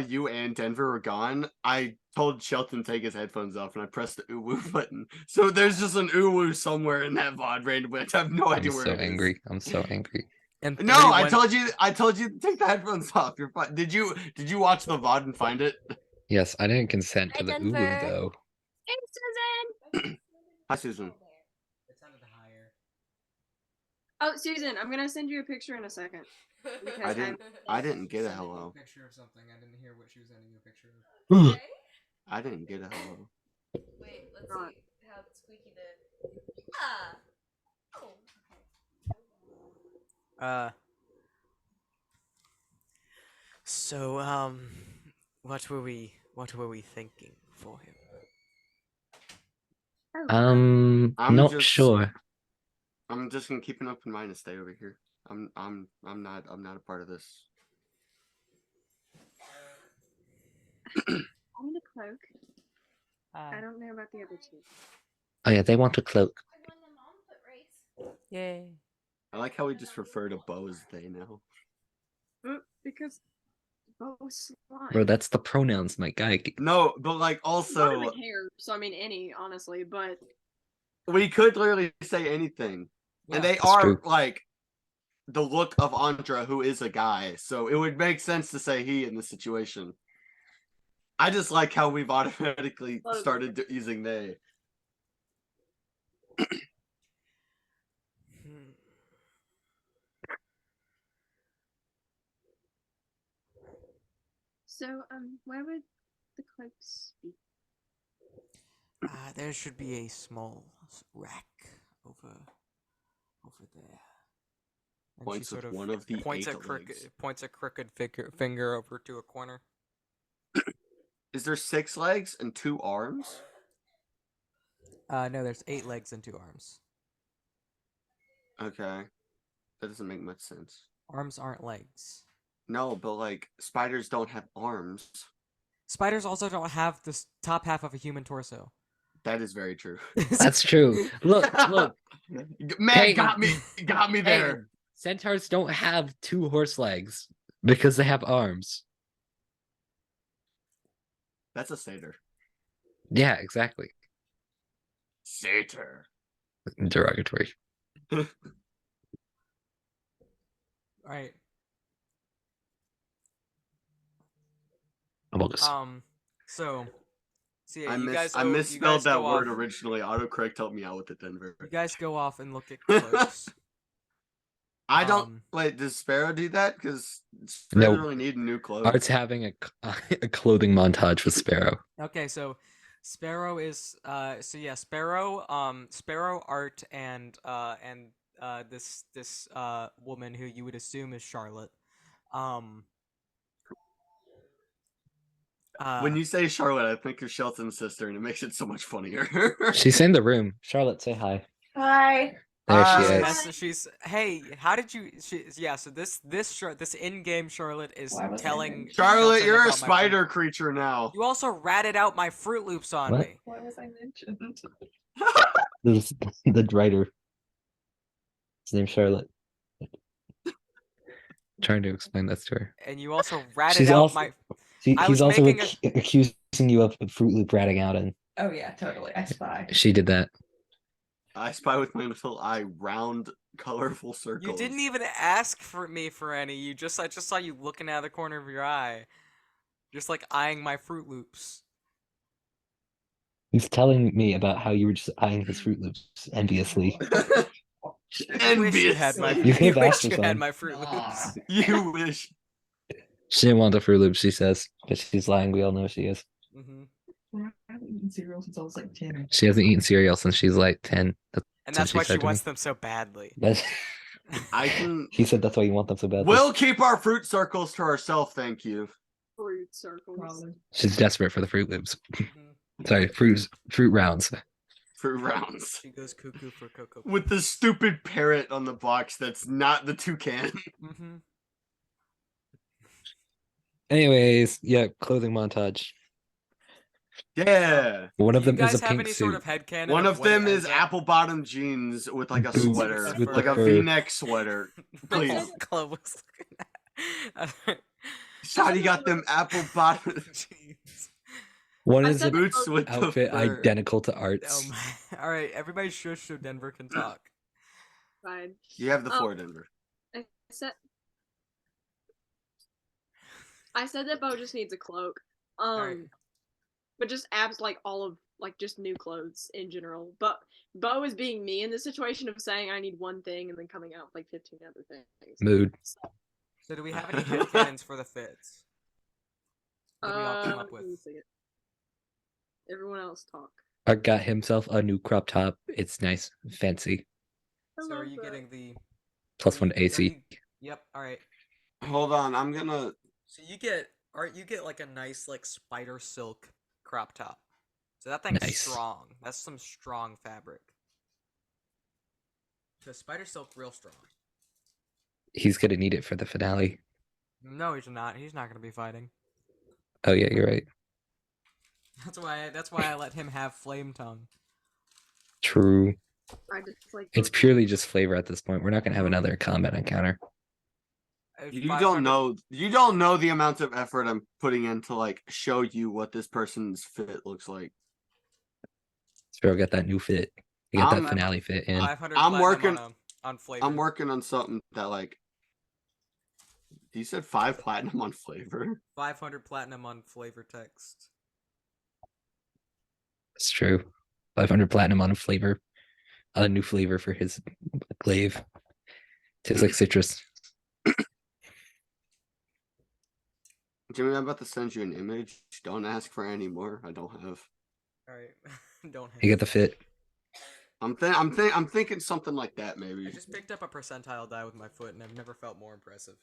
you and Denver were gone, I told Shelton to take his headphones off and I pressed the uwu button. So there's just an uwu somewhere in that VOD randomly. I have no I'm idea where so it is. angry. I'm so angry. And No, three I went- told you to take the headphones off. You're fine. Did you watch the VOD and find it? Yes, I didn't consent to Hi, the Denver. uwu though. Hey, Susan. Hi, Susan. It sounded higher. Oh, Susan, I'm gonna send you a picture in a second. Because I didn't get a hello. Picture of something. I didn't hear what she was sending you a picture of. I didn't get a hello. Wait, let's God. see how squeaky did. Ah. Oh. So what were we thinking for him? Oh, I'm Not just- sure. I'm just gonna keep an open mind and stay over here. I'm not a part of this. I need a cloak. I don't know about the other two. Oh yeah, they want a cloak. I won the mom foot race. Yay. I like how we just refer to Bo as they now. Because both slime. Bro, that's the pronouns, my guy. No, but like Not also even hair, so I mean any, honestly, but we could literally say anything. And they That's are true. like the look of Andra, who is a guy, so it would make sense to say he in this situation. I just like how we've automatically started using they. so where would the cloaks be? There should be a small rack over there. And Points she sort with one of the points eight a crooked legs. points a crooked finger over to a corner. Is there 6 legs and 2 arms? No, there's 8 legs and 2 arms. Okay. That doesn't make much sense. Arms aren't legs. No, but like spiders don't have arms. Spiders also don't have the top half of a human torso. That is very true. That's true. Look, look. Man, Hey. got me Hey, there. centaurs don't have 2 horse legs because they have arms. That's a satyr. Yeah, exactly. Satyr. Derogatory. Right. Among Us. So yeah, I misspelled that word originally. Autocorrect helped me out with it, Denver. You guys go off and look at clothes. I don't wait. Does Sparrow do that? Because No. Sparrow really need new clothes. Art's having a clothing montage with Sparrow. Okay, so Sparrow is Sparrow, Art, and this woman who you would assume is Charlotte. When you say Charlotte, I think of Shelton's sister, and it makes it so much funnier. She's in the room. Charlotte, say hi. Hi. There she Hi. is. so she's hey, how did you? So this in-game Charlotte is Why was I telling mentioned? Charlotte, Shelton you're a about my spider friend- creature now. You also ratted out my Fruit Loops on What? me. Why was I mentioned? This the writer. His name's Charlotte. Trying to explain that to her. And you also ratted She's out also- my. He's I was also making accusing you of Fruit Loop ratting out, and Oh yeah, totally. I spy. she did that. I spy with my little eye round, colorful circles. You didn't even ask for me for any. I just saw you looking out of the corner of your eye, just like eyeing my Fruit Loops. He's telling me about how you were just eyeing his Fruit Loops enviously. I wish you had my. Enviously. You could have I wish asked for you had some. my Fruit Loops. You wish. She didn't want the Fruit Loops, she says, but she's lying. We all know she is. Hmm. I haven't eaten cereal since I was like 10. She hasn't eaten cereal since she's like 10. And So that's she why she said to me. wants them so badly. That's I can. he said that's why you want them so badly. We'll keep our fruit circles to ourselves, thank you. Fruit circles. Probably. She's desperate for the Fruit Loops. Mhm. Sorry, fruit rounds. Fruit rounds. She goes cuckoo for Cocoa. With the stupid parrot on the box that's not the toucan. Mm-hmm. Anyways, yeah, clothing montage. Yeah. One of Do you them is guys a have pink any suit. sort of headcanon? One of what it them is ends up- apple bottom jeans with like a Boots sweater. with Like the a fur. V-neck sweater. Please. Chloe was looking at. Shotty got them apple bottom Jeez. One I is said an that boots with the outfit fur. identical to Oh Art's. my. All right, everybody shush so Denver can talk. Fine. You have the floor, Denver. I said that Bo just needs a cloak. right. But just abs like all of like just new clothes in general. But Bo is being me in the situation of saying I need one thing and then coming out with like 15 other things. Mood. So do we have any headcanons for the fits? What did we all come up Let me with? see it. Everyone else talk. Art got himself a new crop top. It's nice, fancy. I So are love you that. getting the Plus are you- one to AC. Yep. All right. Hold on, I'm gonna. So you get like a nice like spider silk crop top. So that thing's Nice. strong. That's some strong fabric. So spider silk real strong. He's gonna need it for the finale. No, he's not. He's not gonna be fighting. Oh yeah, you're right. That's why I let him have flame tongue. True. I just like It's purely just flavor at this point. We're not gonna have another combat encounter. You 500 don't know. You don't know the amount of effort I'm putting in to like show you what this person's fit looks like. So get that new fit. You got that I'm- finale fit in. 500 I'm platinum working- on flavor. I'm working on something that like. You said 5 platinum on flavor. 500 platinum on flavor text. It's true. 500 platinum on a flavor. On a new flavor for his glaive. Tastes like citrus. Jimmy, I'm about to send you an image. Don't ask for any more. I don't have. All right, don't. You get the fit. I'm thinking something like that maybe. I just picked up a percentile die with my foot, and I've never felt more impressive.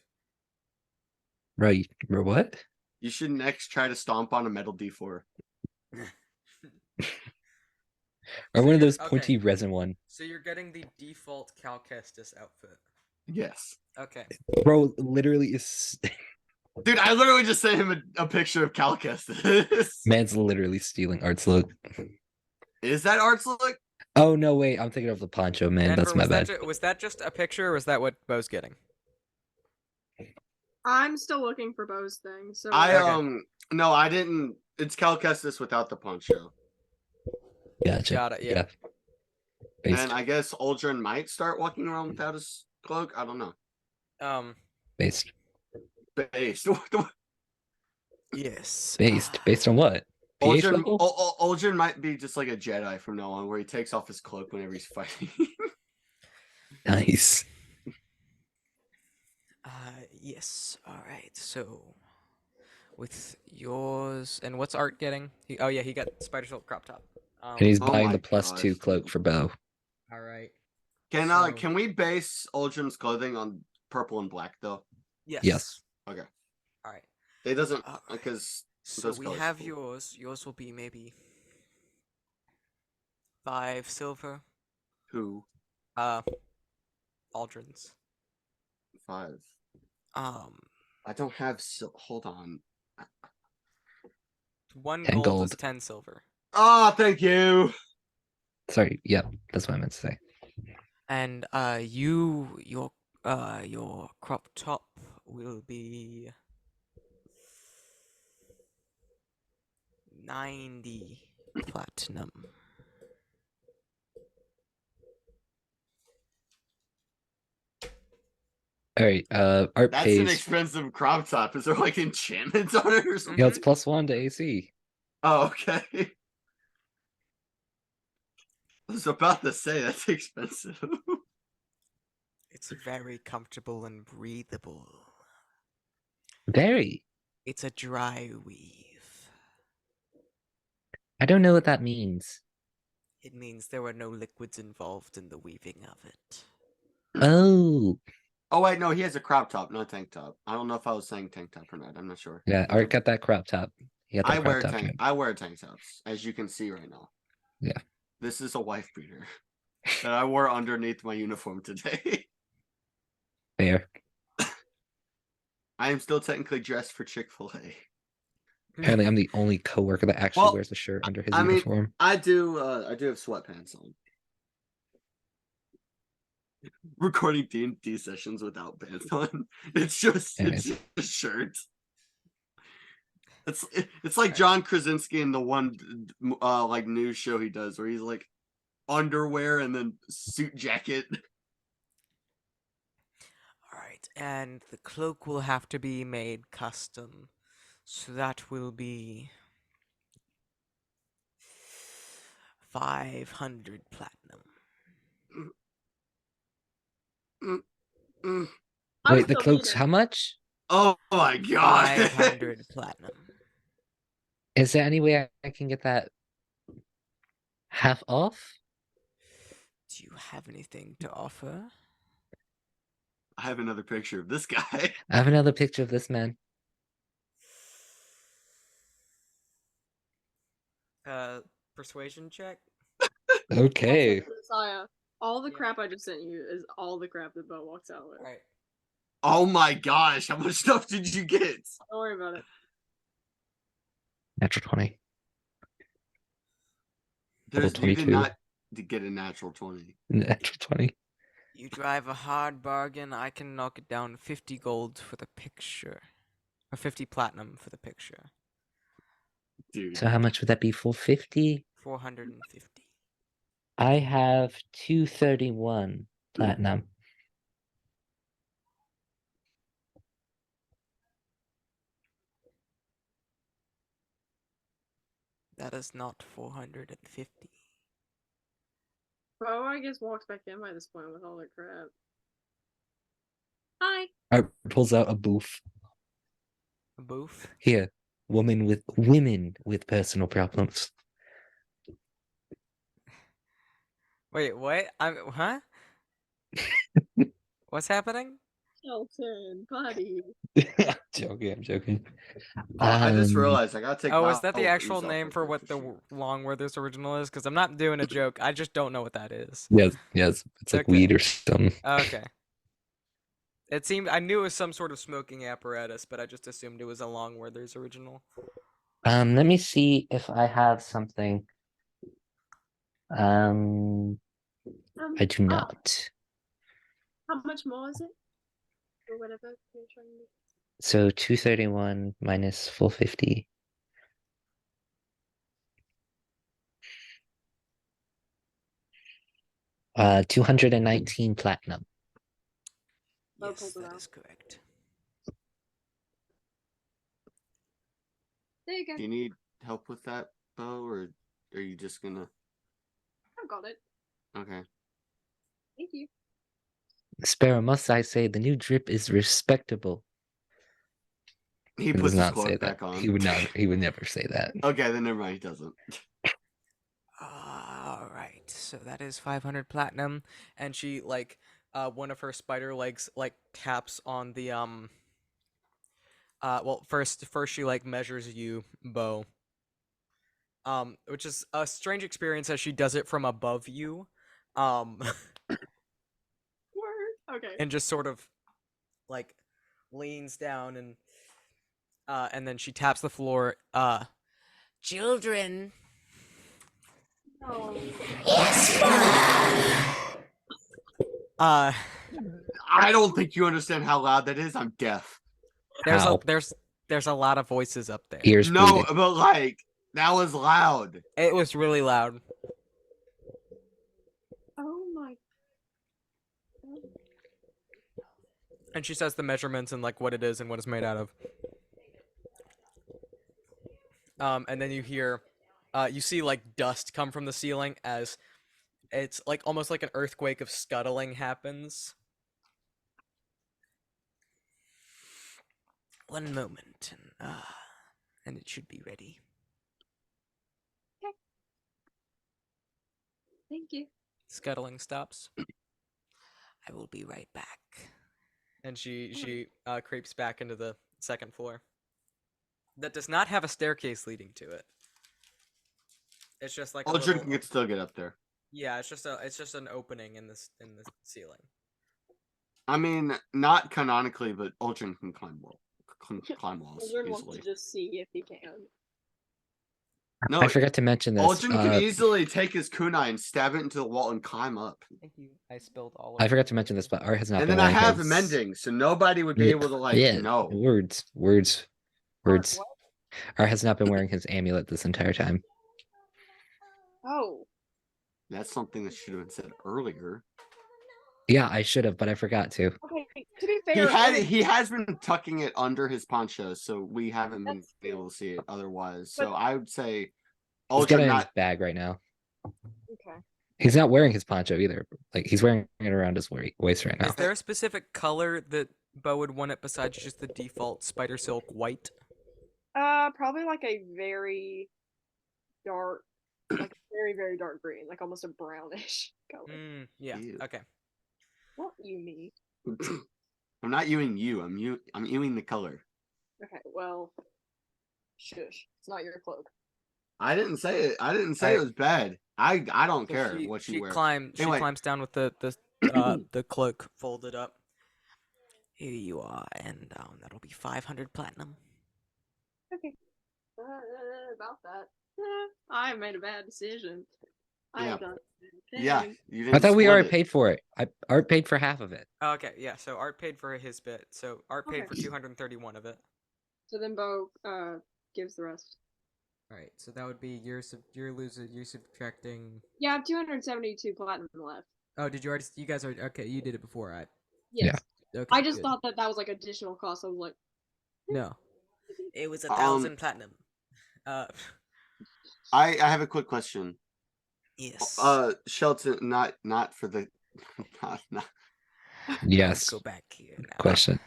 Right. Or what? You should next try to stomp on a metal D4. Or one of those okay. pointy resin one. So you're getting the default Cal Kestis outfit. Yes. Okay. Bro, literally is Dude, I literally just sent him a picture of Cal Kestis. man's literally stealing Art's look. Is that Art's look? Oh no, wait, I'm thinking of the poncho, man. Denver, That's my bad. was that just a picture, or was that what Bo's getting? I'm still looking for Bo's thing. So Okay. No, I didn't. It's Cal Kestis without the poncho. Gotcha. Got it. Yeah. Based. And I guess Aldrin might start walking around without his cloak. I don't know. Based. Based. Yes. Based on what? PH Aldrin, level? Aldrin might be just like a Jedi from now on, where he takes off his cloak whenever he's fighting. Nice. Yes. All right. So, with yours and what's Art getting? He got spider silk crop top. And he's Oh buying my the +2 gosh. cloak for Bo. All right. Can So- we base Aldrin's clothing on purple and black though? Yes. Yes. Okay. All right. It doesn't Alright. because So those we colors are have cool. yours. Yours will be maybe 5 silver. Who Aldrin's. 5. Um, I don't have hold on. 1 10 gold, gold. is 10 silver. Oh, thank you. Sorry, yep, that's what I meant to say. And your crop top will be 90 platinum. Alright, Art That's pays. an expensive crop top. Is there like enchantments on it or something? Yeah, it's +1 to AC. Oh, okay. I was about to say that's expensive. It's very comfortable and breathable. Very. It's a dry weave. I don't know what that means. It means there were no liquids involved in the weaving of it. Oh. Oh wait, no, he has a crop top, not a tank top. I don't know if I was saying tank top or not. I'm not sure. Yeah, Art got that crop top. He got that I crop wear top. tank. too. I wear tank tops, as you can see right now. Yeah. This is a wife beater that I wore underneath my uniform today. Fair. I am still technically dressed for Chick-fil-A. Apparently, I'm the only coworker that actually Well, wears a shirt under his I mean, uniform. I do have sweatpants on. recording D&D sessions without pants on. It's just shirts. It's like John Krasinski in the one like news show he does where he's like underwear and then suit jacket. Alright, and the cloak will have to be made custom. So that will be 500 platinum. Wait, the cloak's how much? Oh my god. 500 platinum. Is there any way I can get that half off? Do you have anything to offer? I have another picture of this guy. I have another picture of this man. Persuasion check? Okay. Messiah, all the Yeah. crap I just sent you is all the crap that Bo walks out with. Alright. Oh my gosh, how much stuff did you get? Don't worry about it. Natural 20. You did 22. not get a natural 20. Natural 20. You drive a hard bargain, I can knock it down 50 gold for the picture. Or 50 platinum for the picture. Dude. So how much would that be? 450? 450. I have 231 platinum. That is not 450. Bo, I guess, walks back in by this point with all their crap. Hi. I pulls out a booth. A booth? Here, women with personal problems. Wait, what? Huh? What's happening? Shelton, buddy. I'm joking. I just realized I gotta take. Oh, is that the Val's actual ooze off name real for quick what the sure. Long Withers original is? Because I'm not doing a joke. I just don't know what that is. Yes. It's like Okay. weed or something. Okay. It seemed I knew it was some sort of smoking apparatus, but I just assumed it was a Long Withers original. Let me see if I have something. I do not. How much more is it? Or whatever you're trying to do. So 231 minus 450. Uh, 219 platinum. Bo Yes, pulls it that out. is correct. There you go. Do you need help with that, Bo, or are you just gonna? I've got it. Okay. Thank you. Sparrow, must I say, the new drip is respectable. He He puts does his not say cloak that. back on. He would not. He would never say that. Okay, then never mind. He doesn't. Alright, so that is 500 platinum, and she, like, one of her spider legs, like, taps on the, well, first she, like, measures you, Bo. Which is a strange experience as she does it from above you. Word. Okay. And just sort of, like, leans down and then she taps the floor, children. No. Uh, I don't think you understand how loud that is. I'm deaf. How? there's a lot of voices up there. Ears No, bleeding. but like that was loud. It was really loud. Oh my. And she says the measurements and like what it is and what it's made out of. And then you hear, you see like dust come from the ceiling as it's like almost like an earthquake of scuttling happens. One moment, and it should be ready. Thank you. Scuttling stops. I will be right back. And she creeps back into the second floor. That does not have a staircase leading to it. It's just like a Aldrin little, can still get up there. yeah, it's just an opening in the ceiling. I mean, not canonically, but Aldrin can climb climb walls Aldrin wants easily. to just see if he can. No, I forgot to mention this. Olgin can easily take his kunai and stab it into the wall and climb up. Thank you. I spilled all of I it. forgot to mention this, but Art has not And been then I wearing have his... mending, so nobody would be Yeah, able to like yeah, know. words. What? Art has not been wearing his amulet this entire time. Oh. That's something that should have been said earlier. Yeah, I should have, but I forgot to. Okay, to be fair, He has been tucking it under his poncho, so we haven't been able to see it otherwise. So I would say He's got Ultra it in his not bag right now. Okay. He's not wearing his poncho either. Like, he's wearing it around his waist right now. Is there a specific color that Bo would want it besides just the default spider silk white? Probably like a very dark, like very, very dark green, like almost a brownish color. Yeah. Ew. Okay. What you mean? I'm not ewing you. I'm ewing the color. Okay, well, shush. It's not your cloak. I didn't say it. I didn't say it was bad. I don't So care what you wear. She Anyway. climbs down with the the cloak folded up. Here you are, and that'll be 500 platinum. Okay. About that. I made a bad decision. I Yeah. have done. Yeah, you didn't I thought we split already it. paid for it. Art paid for half of it. Okay, yeah. So Art paid for his bit. So Art paid Okay. for 231 of it. So then Bo gives the rest. All right. So that would be you're subtracting. Yeah, I have 272 platinum left. Oh, did you already? You guys are okay. You did it before, right? Yes. Okay. I just good. thought that was like additional cost. I was like, No. It was 1,000 platinum. I have a quick question. Yes. Shelton, not for the not. Yes. Go back here now. Question.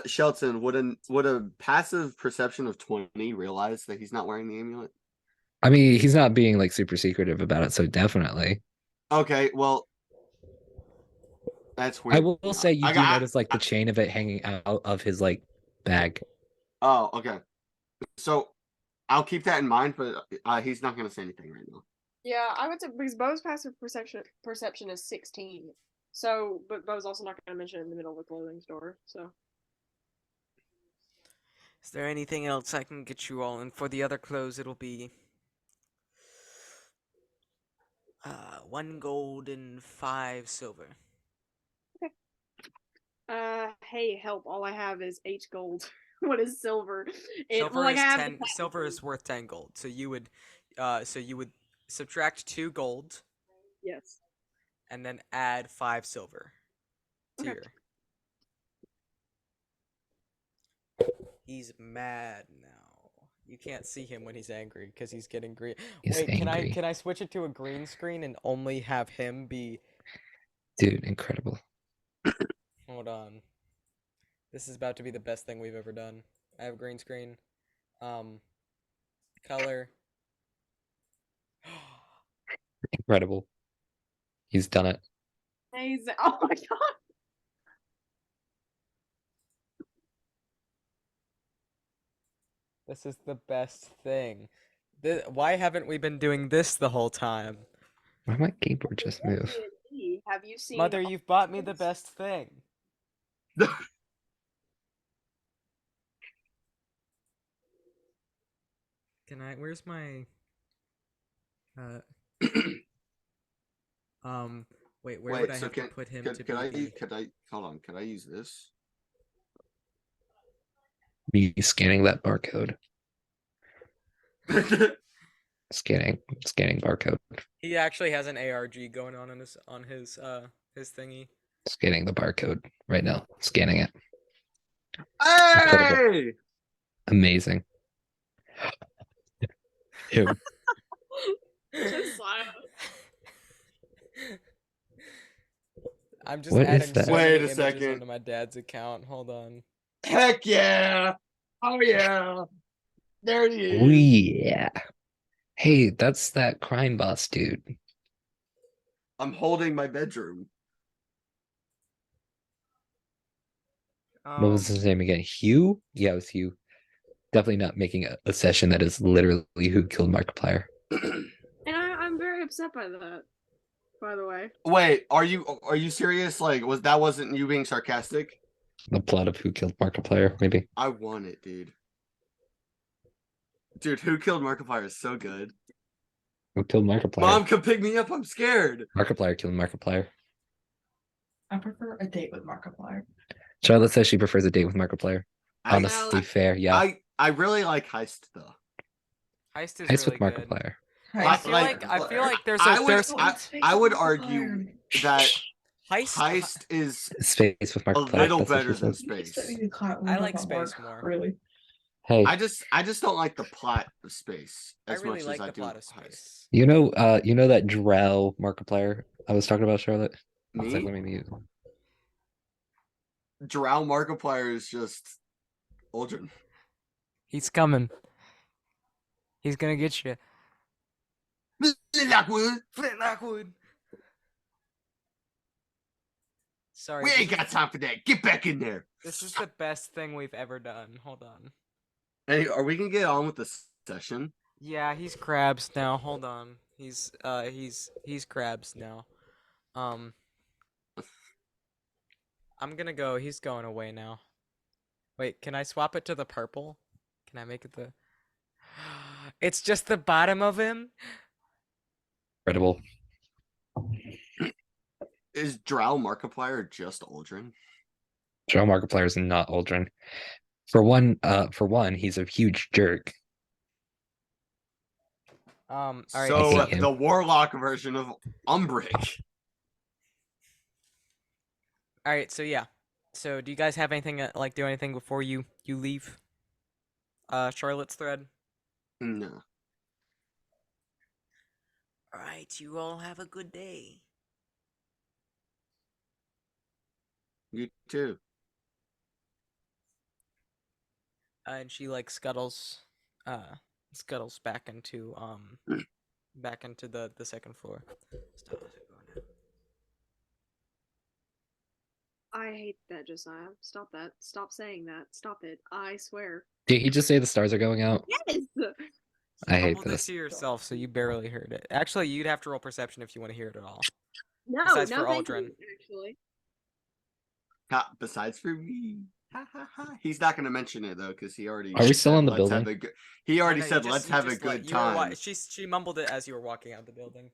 Shelton, would a passive perception of 20 realize that he's not wearing the amulet? I mean, he's not being like super secretive about it, so definitely. Okay, well, that's weird. I will say you I do got- notice like the chain of it hanging out of his like bag. Oh, okay. So I'll keep that in mind, but he's not gonna say anything right now. yeah, I would say because Bo's passive perception is 16. So, but Bo's also not going to mention it in the middle of a clothing store. So, Is there anything else I can get you all? And for the other clothes, it'll be 1 gold and 5 silver. hey, help! All I have is 8 gold. What is silver? Silver is 10. Silver is worth 10 gold. So you would subtract 2 gold. Yes. And then add 5 silver. Okay. Here. He's mad now. You can't see him when he's angry because he's getting green. He's Wait, angry. can I switch it to a green screen and only have him be? Dude, incredible. Hold on. This is about to be the best thing we've ever done. I have green screen. Color. Incredible. He's done it. Amazing! Oh my god! This is the best thing. Why haven't we been doing this the whole time? Why my keyboard just move? ADHD, have you seen? Mother, you've bought me the best thing. Can I? Where's my? Wait, where would I have to put him to be? Could I hold on? Could I use this? Me scanning that barcode. Scanning barcode. He actually has an ARG going on his thingy. Scanning the barcode right now. Scanning it. Hey! Amazing. Ew. Just silent. I'm just What is adding that? so Wait many a images second. onto my dad's account. Hold on. Heck yeah! Oh yeah! There he is. Oh yeah. Hey, that's that crime boss dude. I'm holding my bedroom. What was his name again? Hugh? Yeah, it was Hugh. Definitely not making a session that is literally who killed Markiplier. And I'm very upset by that. By the way. Wait, are you serious? Like, wasn't you being sarcastic? The plot of who killed Markiplier, maybe. I won it, dude. Dude, Who Killed Markiplier is so good. Who killed Markiplier? Mom, come pick me up. I'm scared. Markiplier killed Markiplier. I prefer a date with Markiplier. Charlotte says she prefers a date with Markiplier. I- Honestly, fair. Yeah. I really like Heist though. Heist is Heist really with good. Markiplier. I feel like there's I a would there's I would argue that Heist. Heist is Space with a Markiplier. little that's what better she than said. Space. I like Space more. Really? Hey, I just don't like the plot of Space I as really much like as I the do plot of Heist. Space. you know that Drell Markiplier I was talking about, Charlotte? I was like, Me? let me mute. Drow Markiplier is just Aldrin. He's coming. He's gonna get you. Lockwood. Flint Lockwood. Sorry. We ain't this got is- time for that. Get back in there. This is the best thing we've ever done. Hold on. Hey, are we gonna get on with the session? Yeah, he's crabs now. Hold on. He's crabs now. I'm gonna go. He's going away now. Wait, can I swap it to the purple? Can I make it the? It's just the bottom of him. Incredible. Is Drow Markiplier just Aldrin? Drell Markiplier is not Aldrin. For one, he's a huge jerk. All right. So hate him. the Warlock version of Umbric. All right. So yeah. So do you guys have anything do anything before you leave? Charlotte's thread. No. All right, you all have a good day. You too. And she like scuttles back into the second floor. Stop it, go now. I hate that, Josiah. Stop that. Stop saying that. Stop it. I swear. Did he just say the stars are going out? Yes! I hate Mumbled it this. to yourself, so you barely heard it. Actually, you'd have to roll perception if you want to hear it at all. No, Besides no, for thank Aldrin. you, actually. Besides for me. Ha, ha, ha. He's not gonna mention it though, because he already. Are we still said, in the "Let's have building?" a good-" He already No, you said, just- "Let's you have a just good you were time." she mumbled it as you were walking out of the building.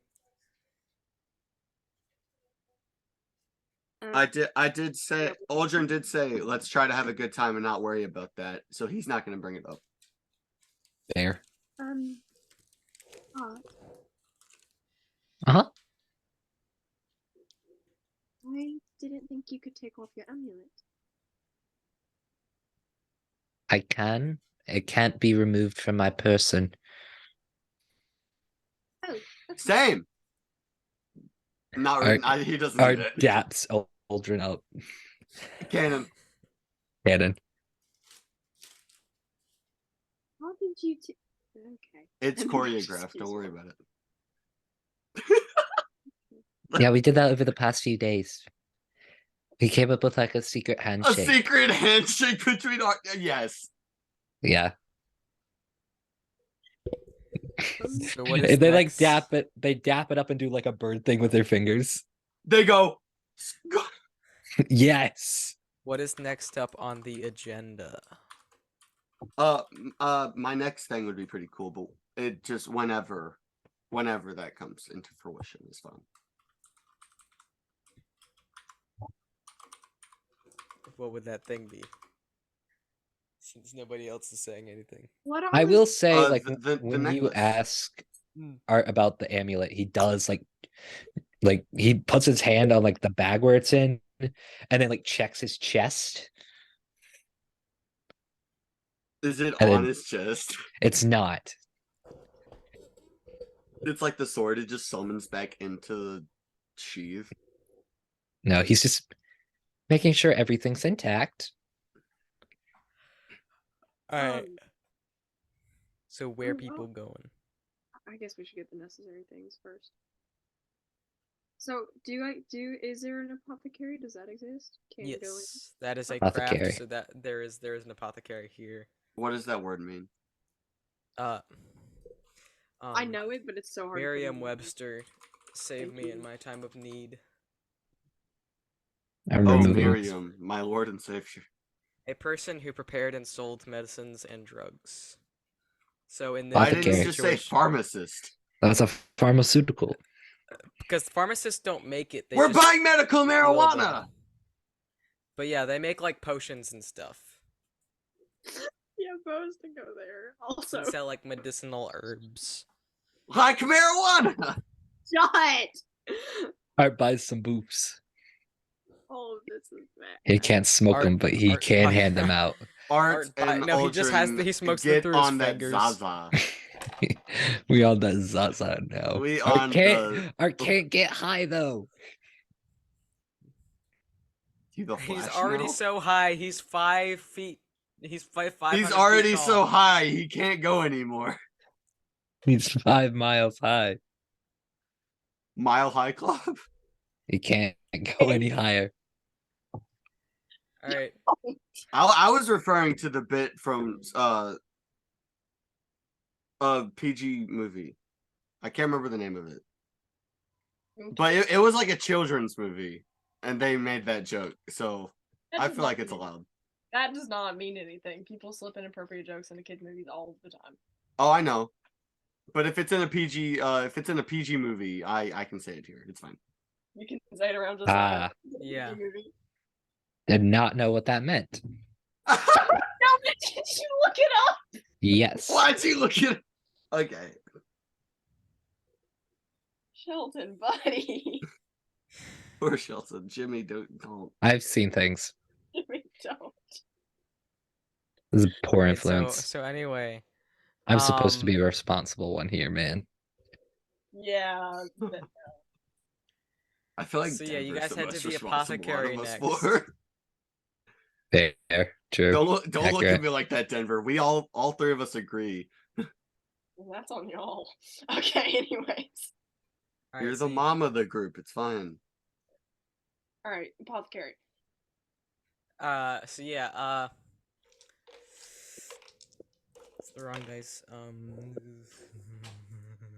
I did say Aldrin did say, "Let's try to have a good time and not worry about that." So he's not gonna bring it up. Fair. I didn't think you could take off your amulet. I can. It can't be removed from my person. Oh, that's Same. Not Our- really. He doesn't Our need it. daps Aldrin up. Canon. Cannon. How did you okay. It's And choreographed. just- Don't worry about it. Yeah, we did that over the past few days. We came up with like a secret A handshake. secret handshake between our yes. Yeah. So what is And they next? they dap it up and do like a bird thing with their fingers. They go. Yes. What is next up on the agenda? My next thing would be pretty cool, but it just whenever that comes into fruition is fun. What would that thing be? Since nobody else is saying anything. What I was- will say, like, the when you necklace. ask Mm. Art about the amulet, he does like he puts his hand on like the bag where it's in, and then like checks his chest. Is it And on then- his chest? It's not. It's like the sword. It just summons back into the sheath. No, he's just making sure everything's intact. All right. Um, So where oh, people oh. going? I guess we should get the necessary things first. So, is there an apothecary? Does that exist? Can you go in? Yes, that is a Apothecary. craft. So that there is an apothecary here. What does that word mean? I know it, but it's so hard. to put into Merriam-Webster, save Thank me in you. my time of need. I'm Oh, removing. Miriam, my lord and savior. A person who prepared and sold medicines and drugs. So in Why this didn't you Apothecary. just say situation, pharmacist? That's a pharmaceutical. because pharmacists don't make it, they We're just buying medical fill marijuana. them. But yeah, they make like potions and stuff. Yeah, Bo's to go there. Also, And sell like medicinal herbs. Like marijuana. shut. Art buys some boofs. All of this is bad. He can't smoke Art- them, but he Art can buy- hand them out. Art Art and no, he just has Aldrin he smokes them get through his on that fingers. Zaza. We on that Zaza now. We on the- Art can't get high though. You the He's Flash already now? so high. He's 5 feet. He's 500 He's feet already tall. so high he can't go anymore. He's 5 miles high. Mile High Club. He can't go any higher. All right. I was referring to the bit from a PG movie. I can't remember the name of it, but it was like a children's movie, and they made that joke. So That I does feel not like it's mean- allowed. That does not mean anything. People slip inappropriate jokes into kids' movies all the time. Oh, I know. But if it's in a PG movie, I can say it here. It's fine. You can say it around just Ah. Yeah. movie. Did not know what that meant. No, but did you look it up? Yes. Why'd you look at? Okay. Shelton, buddy. Poor Shelton. Jimmy, don't. I've seen things. Jimmy, don't. This is poor Right, influence. So anyway, I'm supposed to be a responsible one here, man. Yeah. I feel like So, yeah, you Denver's guys head to most the responsible out apothecary of us next. four. Fair, true. Don't look at Accurate. me like that, Denver. We all three of us agree. That's on y'all. Okay, anyways. all You're right, the so mom of the group. It's fine. Alright, apothecary. So yeah, it's the wrong dice.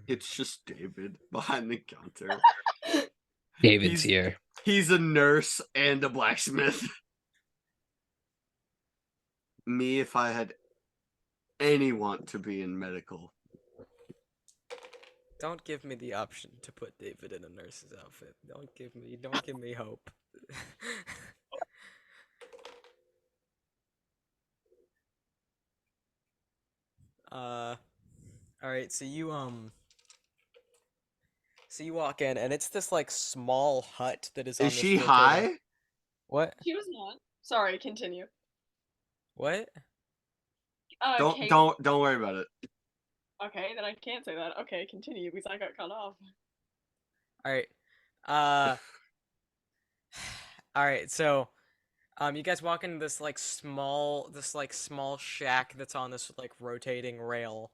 It's just David behind the counter. David's He's- here. He's a nurse and a blacksmith. Me, if I had any want to be in medical. Don't give me the option to put David in a nurse's outfit. Don't give me hope. All right, so you walk in and it's this like small hut that is on Is this she rotating- high? What? She was not. Sorry, continue. What? Kate- Don't worry about it. Okay, then I can't say that. Okay, continue because I got cut off. All right. All right. So, you guys walk into this small shack that's on this like rotating rail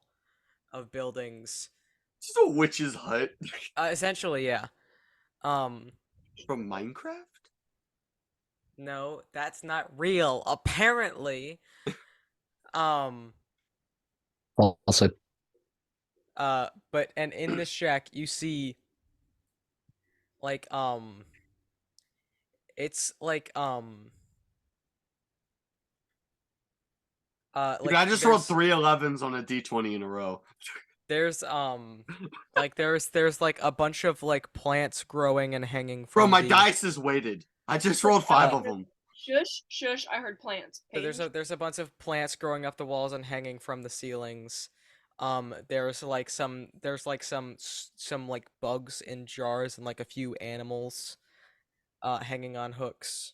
of buildings. Just a witch's hut Essentially, yeah. from Minecraft. No, that's not real. Apparently. Also, But in this shack you see like it's like Dude, I just rolled 3 11s on a d20 in a row. there's like there's like a bunch of like plants growing and hanging Bro, from my the- dice is weighted. I just rolled 5 of them. Shush, shush, I heard plants. So there's Paige. a bunch of plants growing up the walls and hanging from the ceilings. There's some like bugs in jars and like a few animals hanging on hooks.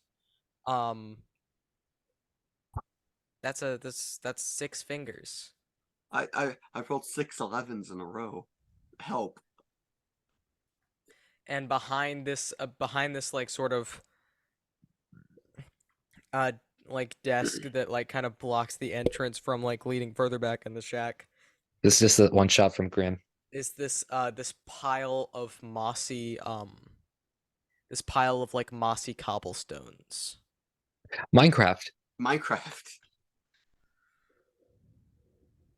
That's 6 fingers. I rolled 6 11s in a row. Help. And behind this like sort of like desk that like kind of blocks the entrance from like leading further back in the shack this is just a one shot from Grim. is this pile of mossy this pile of like mossy cobblestones. Minecraft. Minecraft.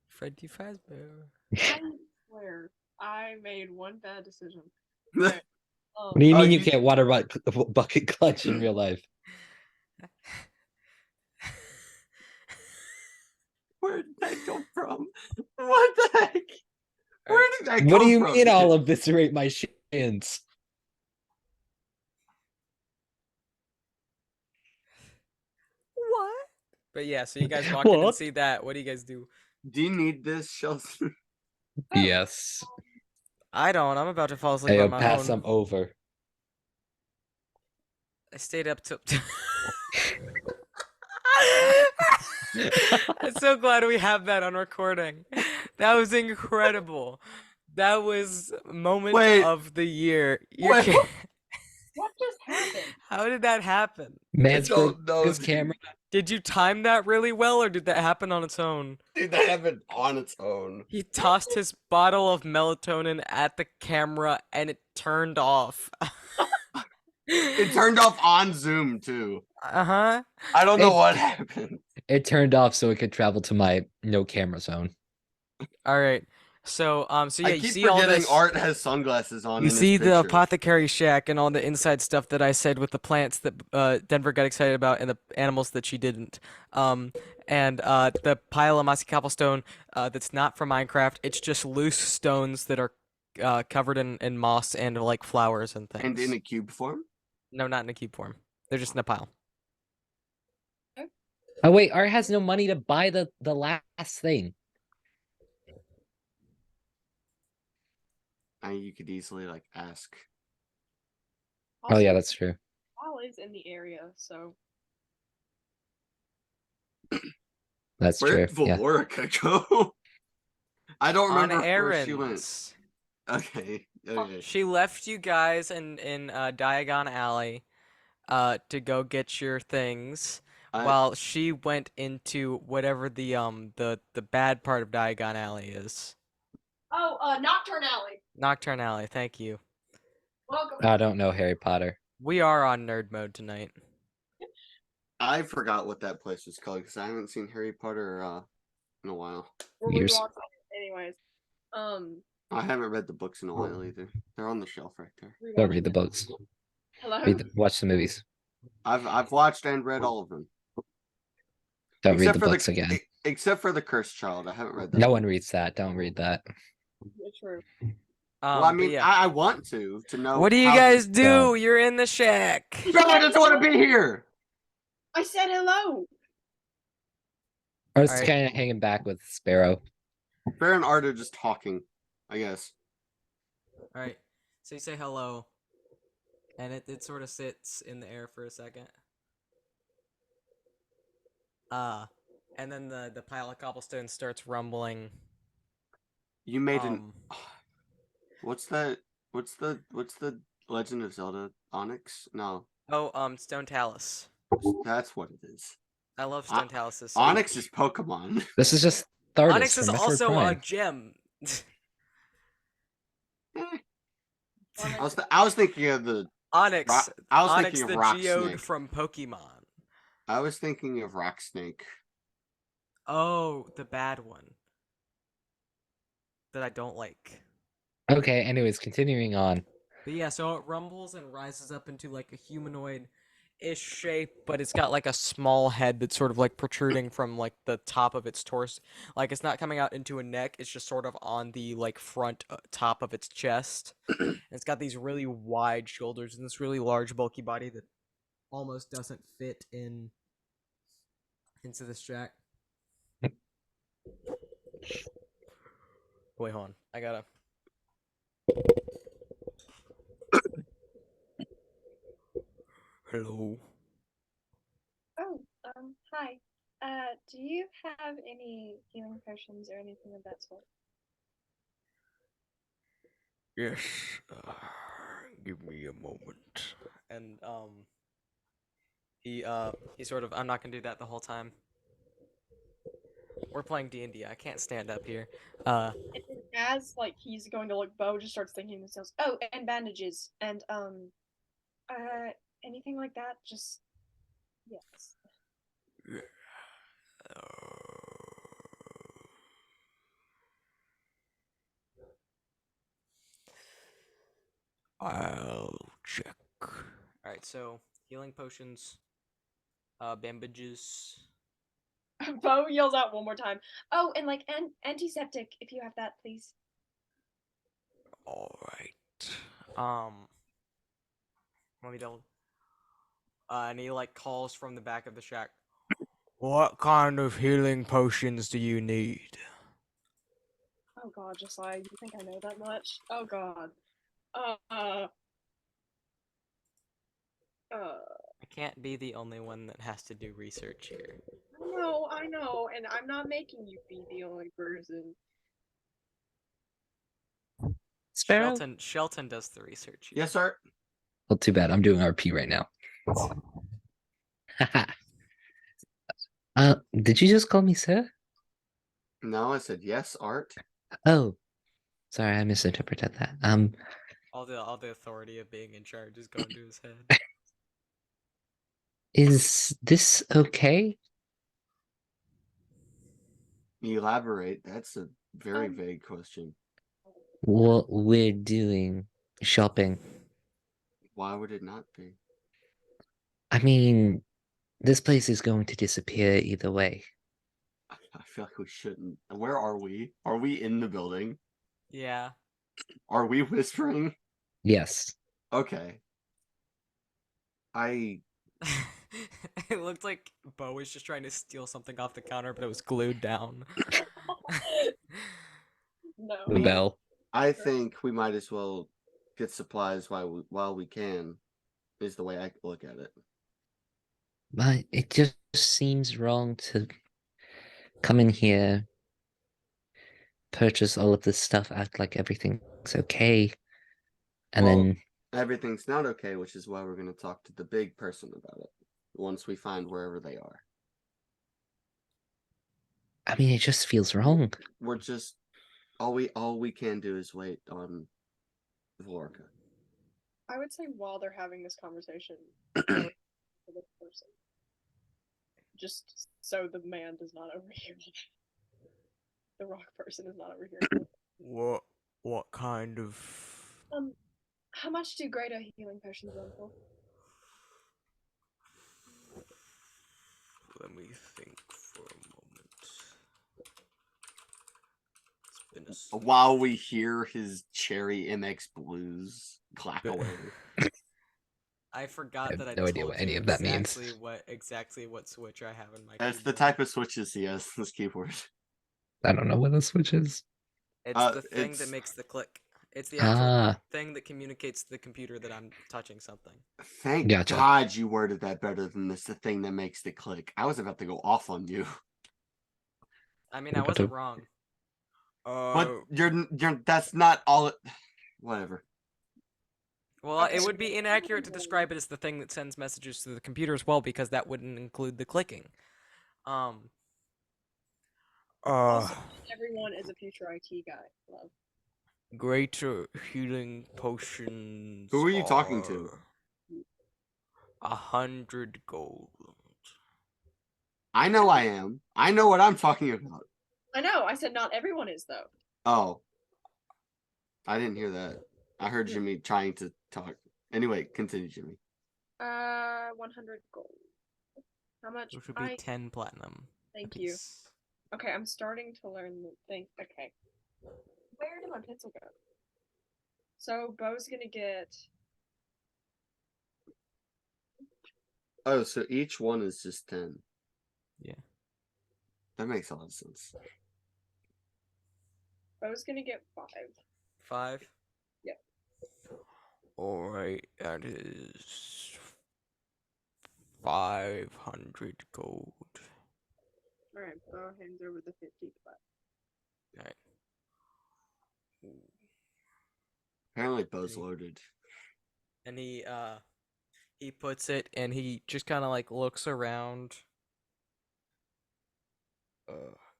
Freddy Fazbear. I swear, I made one bad decision. What do you Oh, mean you you- can't water bucket clutch in real life? Where did that come from? What the heck? Where Alright. did that come What do you from? mean I'll eviscerate my shins? What? But yeah, so you guys walk in and What? see that. What do you guys do? Do you need this, Shelton? Yes. I don't. I'm about to fall asleep Hey, on I'll my pass own. some over. I stayed up till. I'm so glad we have that on recording. That was incredible. That was moment Wait. of the year. Wait. What just happened? How did that happen? Man's don't know, his dude. camera. Did you time that really well, or did that happen on its own? Dude, that happened on its own. He tossed his bottle of melatonin at the camera and it turned off. It turned off on Zoom too. Uh-huh. I don't know It- what happened. It turned off so it could travel to my no camera zone. All right. So yeah, I you keep see all forgetting this. Art has sunglasses on. You in see his the picture. apothecary shack and all the inside stuff that I said with the plants that Denver got excited about and the animals that she didn't. And the pile of mossy cobblestone that's not from Minecraft. It's just loose stones that are covered in moss and like flowers and things. And in a cube form. No, not in a cube form. They're just in a pile. Oh wait, Art has no money to buy the last thing. You could easily like ask. Oh yeah, that's true. Paul is in the area, so That's Where true. did Yeah. Valorica go? I don't On remember where she went. errands. Okay. Okay. She left you guys in Diagon Alley to go get your things while she went into whatever the bad part of Diagon Alley is. Nocturne Alley. Nocturne Alley, thank you. Welcome. I don't know Harry Potter. We are on nerd mode tonight. I forgot what that place was called because I haven't seen Harry Potter in a while. We're Years. rewatching it anyways. I haven't read the books in a while either. They're on the shelf right there. Don't read the books. Hello. Watch the movies. I've watched and read all of them. Don't read Except the for books again. Except for the Cursed Child, I haven't read that. No one reads that. Don't read that. Yeah, true. Well, I But mean, yeah. I want to know. What do you how guys do? go. You're in the shack. Bro, I just want to be here. I said hello. I was Alright. kind of hanging back with Sparrow. Bear and Art are just talking, I guess. All right. So you say hello, and it sort of sits in the air for a second. And then the pile of cobblestone starts rumbling. You made an. What's that? What's the Legend of Zelda Onyx? No, Stone Talus. that's what it is. I love Stone Taluses. So Onyx much. is Pokemon. This is just Thardus Onyx is from Metroid also a Prime. gem. I was thinking of the. Onyx. I was Onyx thinking the of Rock geode Snake. from Pokemon. I was thinking of Rock Snake. Oh, the bad one. That I don't like. Okay, anyways, continuing on. But yeah, so it rumbles and rises up into like a humanoid-ish shape, but it's got like a small head that's sort of like protruding from like the top of its torso. Like it's not coming out into a neck, it's just sort of on the like front top of its chest. And it's got these really wide shoulders and this really large bulky body that almost doesn't fit into this jack. Wait, hold on. I gotta. Hello. Oh, hi. Do you have any healing potions or anything of that sort? Yes. Give me a moment. And he sort of. I'm not gonna do that the whole time. We're playing D&D. I can't stand up here. As like he's going to look, Bo just starts thinking to himself, "Oh, and bandages and Anything like that? Just yes. I'll check. Alright, so healing potions, bandages, Bo yells out one more time. Oh, and like antiseptic, if you have that, please. All right. Let me double. And he like calls from the back of the shack. What kind of healing potions do you need? Oh God, Josiah, you think I know that much? Oh God. I can't be the only one that has to do research here. I know, and I'm not making you be the only person. Sparrow? Shelton does the research here. Yes, sir. Well, too bad. I'm doing RP right now. Did you just call me sir? No, I said yes, Art. Oh, sorry, I misinterpreted that. All the authority of being in charge is going to his head. Is this okay? Elaborate. That's a very vague question. What we're doing shopping. Why would it not be? I mean, this place is going to disappear either way. I feel like we shouldn't. Where are we? Are we in the building? Yeah. Are we whispering? Yes. Okay. It looked like Bo was just trying to steal something off the counter, but it was glued down. No. The bell. I think we might as well get supplies while we can, is the way I look at it. But it just seems wrong to come in here, purchase all of this stuff, act like everything's okay, and Well, then everything's not okay, which is why we're going to talk to the big person about it once we find wherever they are. I mean, it just feels wrong. We're just all we can do is wait on Vorka. I would say while they're having this conversation, go to the person. Just so the man does not overhear it. The rock person is not overhearing it. What kind of How much do greater healing potions run for? Let me think for a moment. It's been a While we hear his cherry MX blues clack away. I forgot that I no idea told what any you of that means. exactly what switch I have in my That's the keyboard. type of switches he has in this keyboard. I don't know what the switch is. It's the thing that makes the click. It's the actual thing that communicates to the computer that I'm touching something. Thank Gotcha. God you worded that better than this. The thing that makes the click. I was about to go off on you. I mean, I wasn't wrong. But you're that's not all. Whatever. Well, it would be inaccurate to describe it as the thing that sends messages to the computer as well, because that wouldn't include the clicking. Also, everyone is a future IT guy. Love. Greater healing potions. Who are you talking to? 100 gold. I know I am. I know what I'm talking about. I know. I said not everyone is though. Oh. I didn't hear that. I heard Jimmy trying to talk. Anyway, continue, Jimmy. 100 gold. How much? Which would be 10 platinum. Thank you. Okay, I'm starting to learn the thing. Okay. Where did my pencil go? So Bo's gonna get. Oh, so each one is just 10. Yeah. That makes a lot of sense. Bo's gonna get 5. 5? Yep. Alright, that is 500 gold. Alright, Bo hands over the 50 back. Alright. Apparently Bo's loaded. And he puts it, and he just kind of like looks around.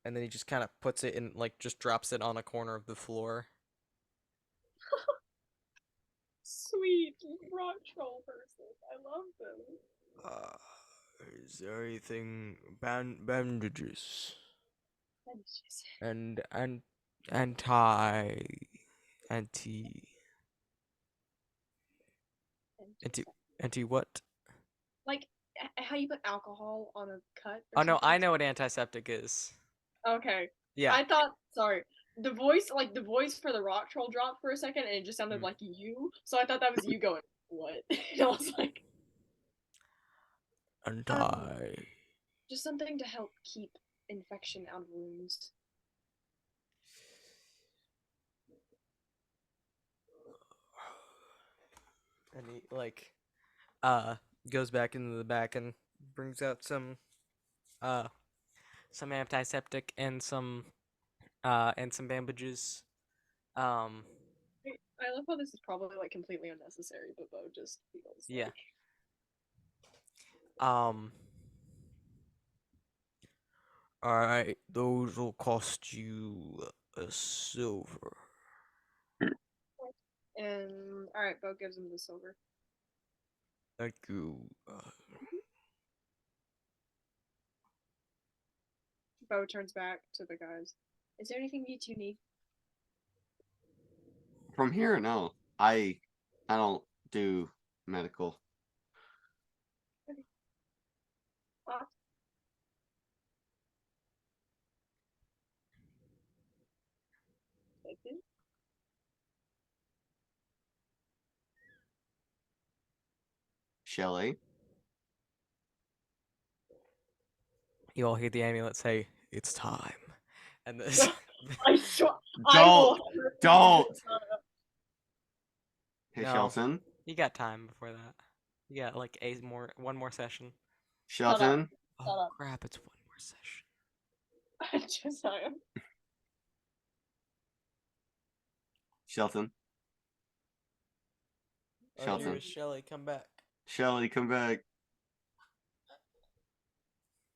And then he just kind of puts it in, like, just drops it on a corner of the floor. Sweet rock troll person. I love them. Is there anything bandages? And anti what? Like how you put alcohol on a cut? Oh Or no, I something? know what antiseptic is. Okay. Yeah. I thought. Sorry. The voice for the rock troll dropped for a second, and it just sounded Mm. like you. So I thought that was you going, "What?" And I was like, just something to help keep infection out of wounds. And he goes back into the back and brings out some antiseptic and some bandages. I love how this is probably like completely unnecessary, but Bo just feels Yeah. like... Alright, those will cost you a silver. And alright, Bo gives him the silver. Thank you. Bo turns back to the guys. Is there anything you two need? From here, no. I don't do medical. Fox? Nathan? Shelly. You all hear the amulet say, "It's time," and this. I swear. Don't. Hey, No. Shelton. You got time before that. You got like one more session. Shelton. Shut Oh up. crap! It's one more session. Josiah. Shelton. Shelton. Shelly, come back. Shelly, come back.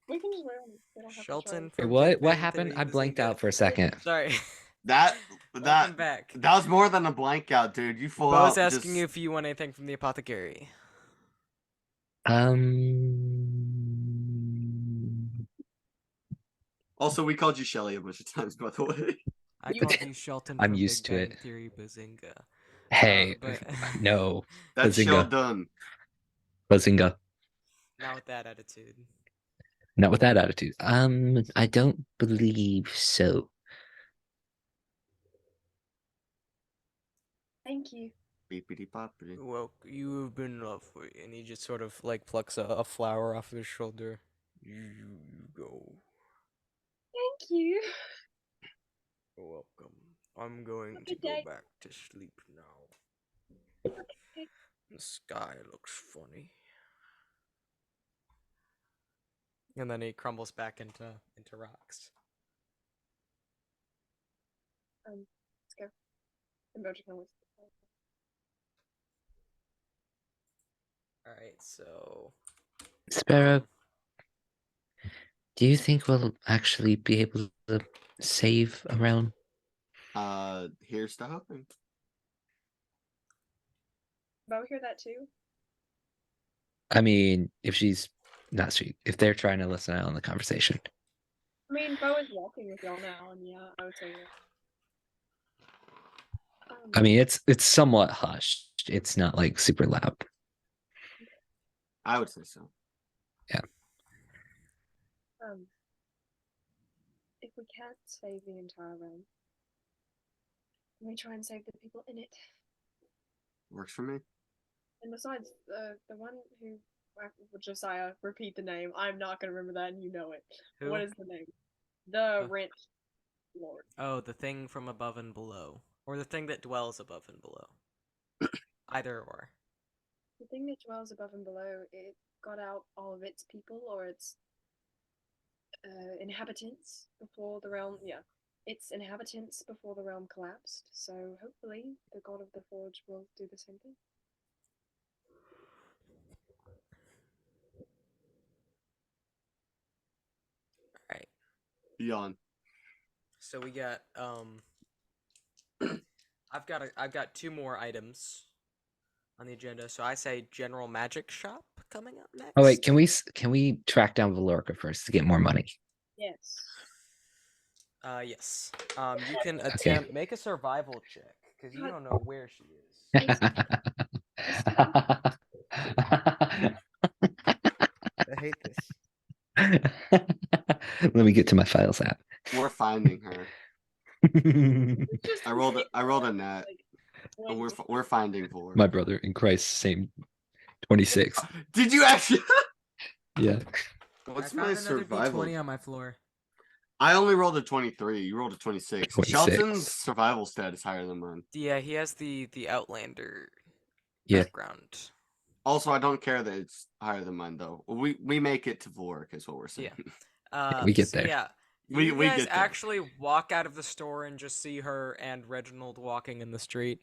We can just wait on. We don't have Shelton. to try. From What? Big What Bang happened? Theory I blanked out Bazinga. for a second. Sorry. That Welcome back. that was more than a blank out, dude. You full Bo's out asking just... you if you want anything from the apothecary. Also, we called you Shelly a bunch of times, by the way. I called you Shelton I'm from used Big to Bang it. Theory Bazinga. Hey, But no. That's Bazinga. Sheldon. Bazinga. not with that attitude. Not with that attitude. I don't believe so. Thank you. Beepity boppity. Well, you have been lovely. And he just sort of like plucks a flower off his shoulder. You go. Thank you. You're welcome. I'm going to Good go day. back to sleep now. Okay. The sky looks funny. And then he crumbles back into rocks. Let's go. And Bo can whisper. Alright, so Sparrow, do you think we'll actually be able to save around? Here's to hoping. Bo hear that too? I mean, if she's not sweet, if they're trying to listen out on the conversation. I mean, Bo is walking with y'all now, and yeah, I would say that. I mean, it's somewhat hushed. It's not like super loud. I would say so. Yeah. If we can't save the entire realm, let me try and save the people in it. Works for me. And besides, the one who Josiah, repeat the name. I'm not gonna remember that, and you know it. Who? What is the name? The rent lord. Oh, the thing from above and below. Or the thing that dwells above and below. Either or. The thing that dwells above and below, it got out all of its people, or its inhabitants before the realm. Yeah, its inhabitants before the realm collapsed. So hopefully, the god of the forge will do the same thing. Alright. Yawn. So we got I've got two more items on the agenda. So I say General Magic Shop coming up next. Oh wait, can we track down Valorica first to get more money? Yes. Yes. You can attempt make a survival check because you don't know where she is. Let me get to my files app. We're finding her. Just I rolled a net. like, And when we're finding Vor. My brother in Christ, same 26. Did you actually? Yeah. What's I my found another survival? D20 on my floor. I only rolled a 23. You rolled a 26. 26. Shelton's survival stat is higher than mine. Yeah, he has the Outlander Yeah. background. Also, I don't care that it's higher than mine though. We make it to Vork is what we're saying. We get so there. Yeah. We You guys get there. actually walk out of the store and just see her and Reginald walking in the street.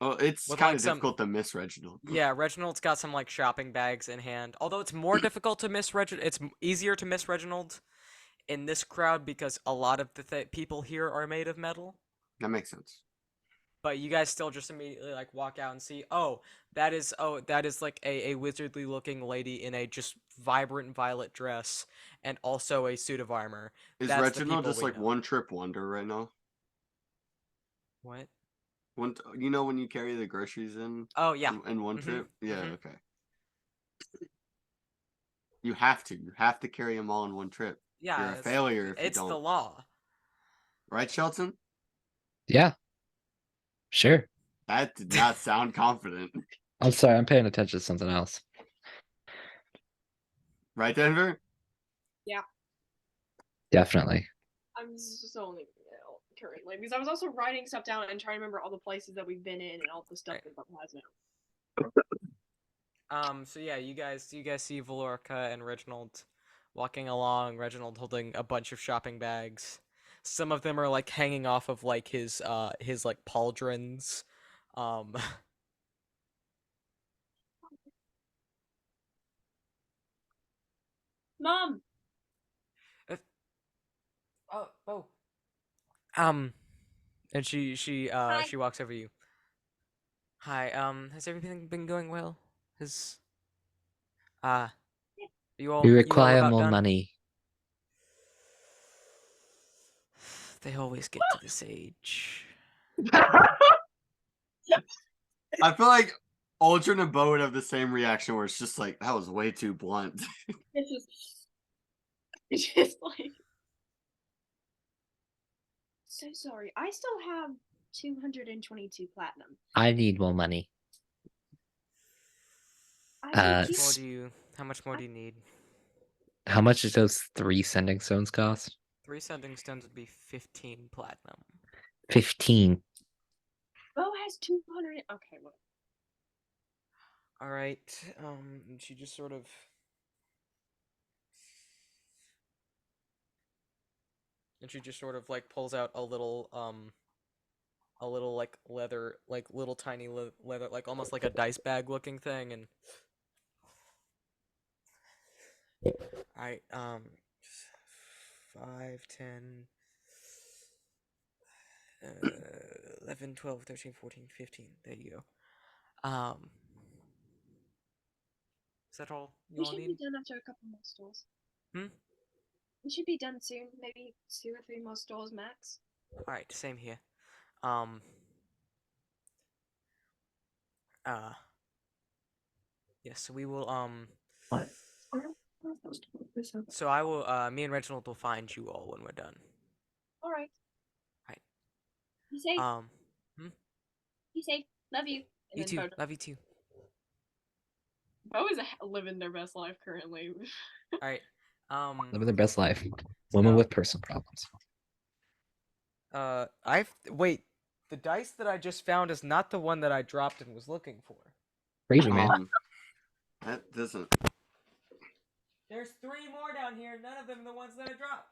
Well, it's With, kind like, of some- difficult to miss Reginald. Yeah, Reginald's got some like shopping bags in hand. Although it's more difficult to miss Reginald, it's easier to miss Reginald in this crowd because a lot of the people here are made of metal. That makes sense. But you guys still just immediately like walk out and see, that is like a wizardly looking lady in a just vibrant violet dress and also a suit of armor. Is That's the Reginald people just we like know. one trip wonder right now? What? You know when you carry the groceries in? Oh yeah. In one Mhm, trip? Yeah, mhm. okay. You have to carry them all in one trip. Yeah. You're a failure if you It's don't. the law. Right, Shelton? Yeah. Sure. That did not sound confident. I'm sorry, I'm paying attention to something else. Right, Denver? Definitely. I'm just only currently because I was also writing stuff down and trying to remember all the places that we've been in and all the stuff that Bob has now. So yeah, you guys see Valorca and Reginald walking along. Reginald holding a bunch of shopping bags. Some of them are like hanging off of like his like pauldrons. Mom. Oh. And she walks over to you. Hi. Has everything been going well? You all We you all require about more done? money. They always get to this age. I feel like Aldrin and Bo would have the same reaction where it's just like, that was way too blunt. It's just like, so sorry. I still have 222 platinum. I need more money. I do How much more do you need? How much does those 3 sending stones cost? 3 sending stones would be 15 platinum. 15. Bo has 200. Okay, well. All right. And she just sort of. And she just sort of like pulls out a little like leather, like little tiny leather, like almost like a dice bag looking thing, and. Alright, 5, 10, 11, 12, 13, 14, 15. There you go. Is that all you We all should need? be done after a couple more stores. Hmm? We should be done soon. Maybe 2 or 3 more stores max. Alright, same here. Yes, so we will, What? So I will, me and Reginald will find you all when we're done. Alright. Right. Be safe. Be safe. Love you. And You then too. Bo, Love you too. Bo is living their best life currently. Alright. Living their best life. Women So- with personal problems. Wait. The dice that I just found is not the one that I dropped and was looking for. Crazy, man. That doesn't. There's 3 more down here. None of them are the ones that I dropped.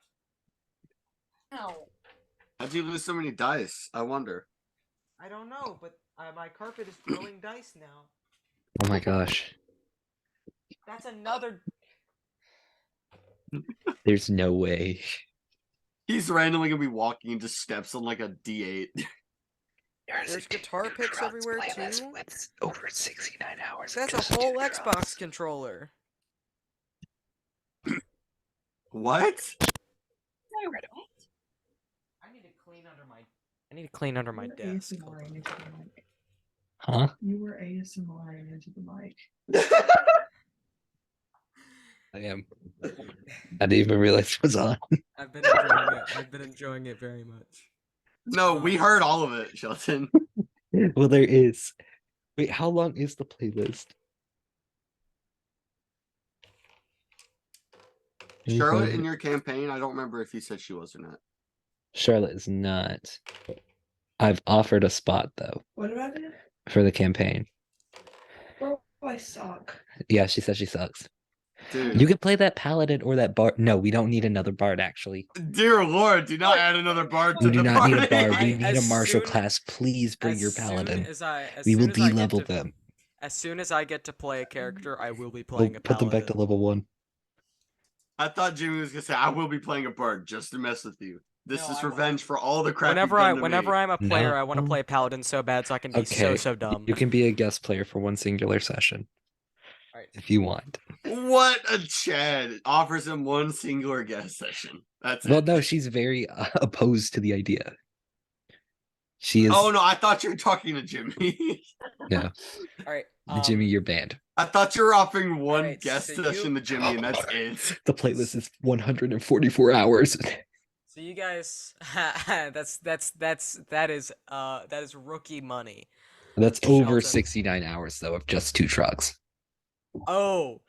No. How'd you lose so many dice? I wonder. I don't know, but my carpet is throwing dice now. Oh my gosh. That's another. There's no way. He's randomly gonna be walking and just steps on like a D8. There's guitar picks everywhere too. With over 69 hours. That's a whole Xbox controller. What? No, what? I need to clean under my desk. ASMR into the mic. Huh? You were ASMR into the mic. I am. I didn't even realize it was on. I've been enjoying it. I've been enjoying it very much. No, we heard all of it, Shelton. Well, there is. Wait, how long is the playlist? Charlotte, in your campaign, I don't remember if you said she was or not. Charlotte is not. I've offered a spot though What about it? for the campaign. Bro, I suck. Yeah, she says she sucks. Dude. You could play that paladin or that bard. No, we don't need another bard actually. Dear Lord, do not add another bard to We do the not need a party. bard. We need a As martial soon- class. Please bring your As soon paladin. as I, as We will soon as I get de-level to- them. As soon as I get to play a character, I will be We'll playing a put them back to paladin. level 1. I thought Jimmy was gonna say I will be playing a bard just to mess with you. This No, is I revenge for all the crap Whenever you've I, done to whenever me. I'm a player, I want to No. play paladin so bad so I can be Okay. so dumb. You can be a guest player for one singular session. Alright. If you want. What a Chad offers him one singular guest session. That's Well, it. no, she's very opposed to the idea. She is. Oh no, I thought you were talking to Jimmy. Yeah. All right, Jimmy, you're banned. I thought you were offering one Alright, guest so session to Jimmy, and that's it. The playlist is 144 hours. So you guys, that is rookie money. That's over Shelton. 69 hours though of just 2 trucks. Oh,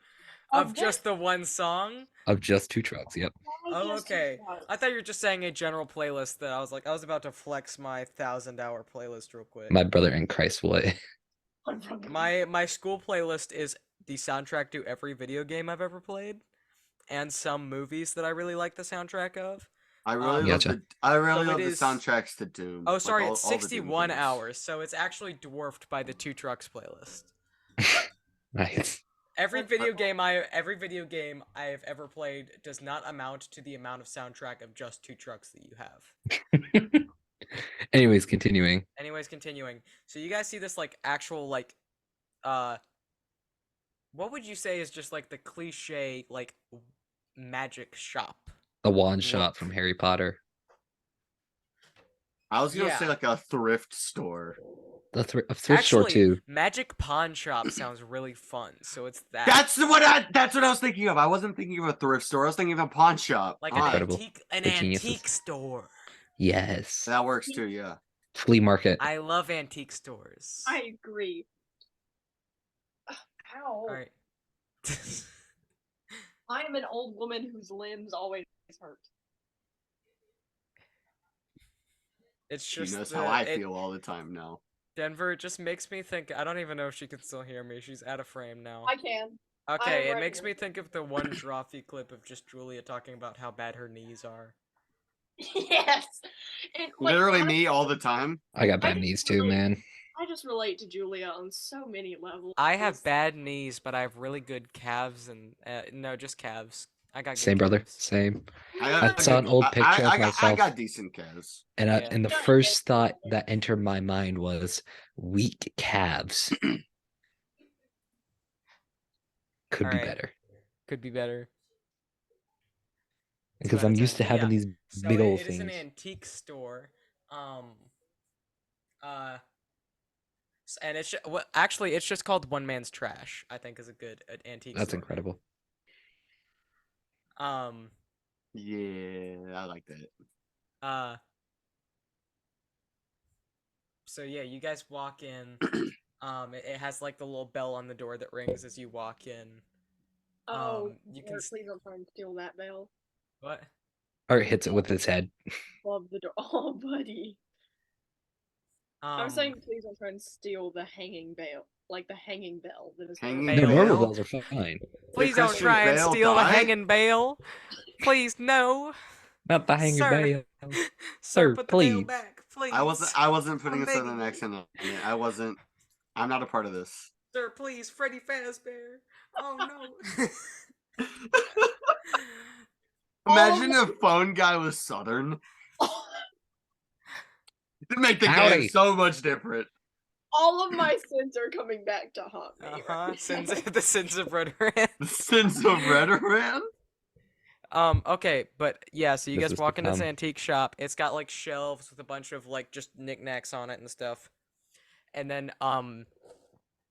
Of of just the one song. Of just 2 trucks. Yep. Oh, okay. I thought you were just saying a general playlist. That I was about to flex my 1,000-hour playlist real quick. My brother in Christ way. My school playlist is the soundtrack to every video game I've ever played, and some movies that I really like the soundtrack of. I really love Gotcha. the is- soundtracks to Doom. Oh, like sorry, all- it's all the Doom 61 games. hours, so it's actually dwarfed by the 2 Trucks playlist. Nice. Every video game I have ever played does not amount to the amount of soundtrack of just 2 Trucks that you have. Anyways, continuing. Anyways, continuing. So you guys see this like actual like what would you say is just like the cliche like magic shop? The wand shop from Harry Potter. I was gonna Yeah. say like a thrift store. A thrift store too. Magic pawn shop sounds really fun. So it's that. That's what I was thinking of. I wasn't thinking of a thrift store. I was thinking of a pawn shop. like Ah, Incredible. an They're geniuses. antique store. Yes. that works too. Yeah. Flea market. I love antique stores. I agree. Ow. All right. I am an old woman whose limbs always hurt. It's She just knows the- how I it- feel all the time now. Denver, it just makes me think. I don't even know if she can still hear me. She's out of frame now. I can. Okay, it right makes here. me think of the one Drawfee clip of just Julia talking about how bad her knees are. Yes. And, like, Literally I- me all the time. I got bad I knees just too, really- man. I just relate to Julia on so many levels. I have bad knees, but I have really good calves and no, just calves. I got good Same, brother. calves. Same. I saw an old picture of I myself. got decent calves. And Yeah. and the first thought that entered my mind was weak calves. Could be Alright. better. Could be better. Because what I'm it's used to like, having yeah. these So big old it is an things. antique store. And it's well, actually it's just called One Man's Trash. I think is a good antique. That's store name. incredible. Yeah, I like that. So yeah, you guys walk in. It has like the little bell on the door that rings as you walk in. Oh, you Lord, can please don't try and steal that bell. What? Or it hits it with his head. Love the door. Oh, buddy. I'm saying please don't try and steal the hanging bell. Like the hanging bell that is Hanging No, Bale. normal bells are fine. Please don't Christian try and Bale steal the die? hanging bale. Please no. Not the hanging Sir. bell. Sir, Sir, put the bale please. back, please. I wasn't putting I'm a southern begging you. accent on it. I wasn't. I'm not a part of this. Sir, please, Freddy Fazbear. Oh no. Imagine if phone guy was southern. It'd make the Howdy. game so much different. All of my sins are coming back to haunt me. right Sins now. the sins of Red Ran. The sins of Redoran? Okay, but yeah, so you This guys is to walk into this come. antique shop. It's got like shelves with a bunch of like just knickknacks on it and stuff. And then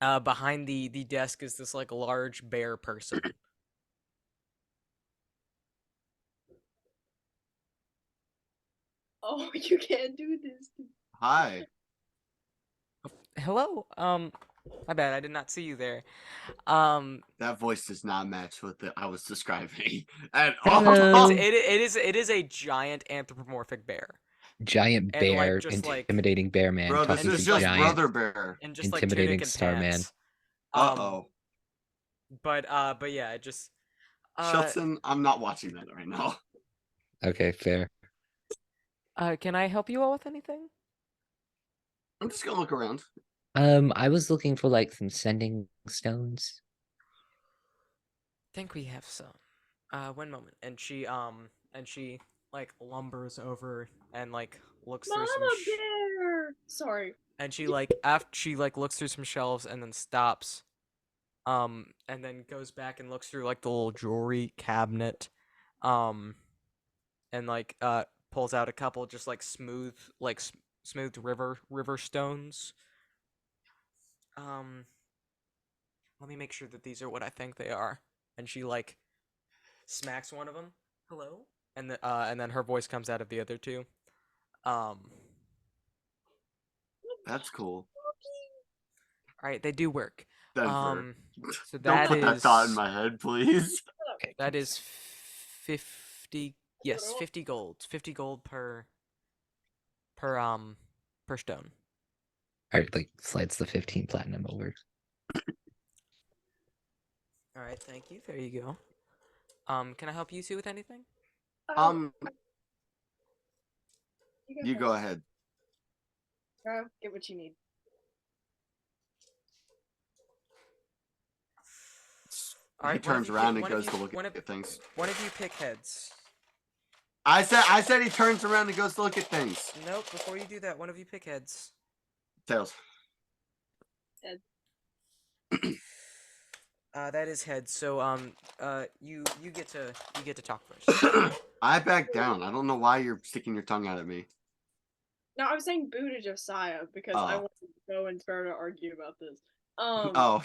behind the desk is this like large bear person. You can't do this. Hi. Hello. My bad. I did not see you there. That voice does not match what I was describing at Hello. all. It is a giant anthropomorphic bear. Giant And, like, bear, just, like- intimidating bear man. Bro, this talking is to just giant, Brother Bear. And just like intimidating tunic and Starman. pants. Uh-oh. But yeah, it just Shelton, I'm not watching that right now. Okay, fair. Can I help you all with anything? I'm just gonna look around. I was looking for like some sending stones. Think we have some. One moment. And she like lumbers over and like looks through some Mama bear. Sorry. and she like after she like looks through some shelves and then stops. And then goes back and looks through like the little jewelry cabinet. And like pulls out a couple just like smooth smooth river stones. Let me make sure that these are what I think they are. And she like smacks one of them. Hello? And then her voice comes out of the other two. That's cool. All right, they do work. Denver. So Don't that put that is thought in my head, please. that is 50. Yes, 50 gold. 50 gold per stone. Alright, like slides the 15 platinum over. All right, thank you. There you go. Can I help you two with anything? You go ahead. Bro, get what you need. All He right, one of turns you around pick- and one of goes to you- look one at things. One of you pick heads. I said he turns around and goes to look at things. Nope. Before you do that, one of you pick heads. Tails. That is heads. So you get to talk first. I back down. I don't know why you're sticking your tongue out at me. No, I was saying boo to Josiah because I Oh. wanted to go and start to argue about this. Oh.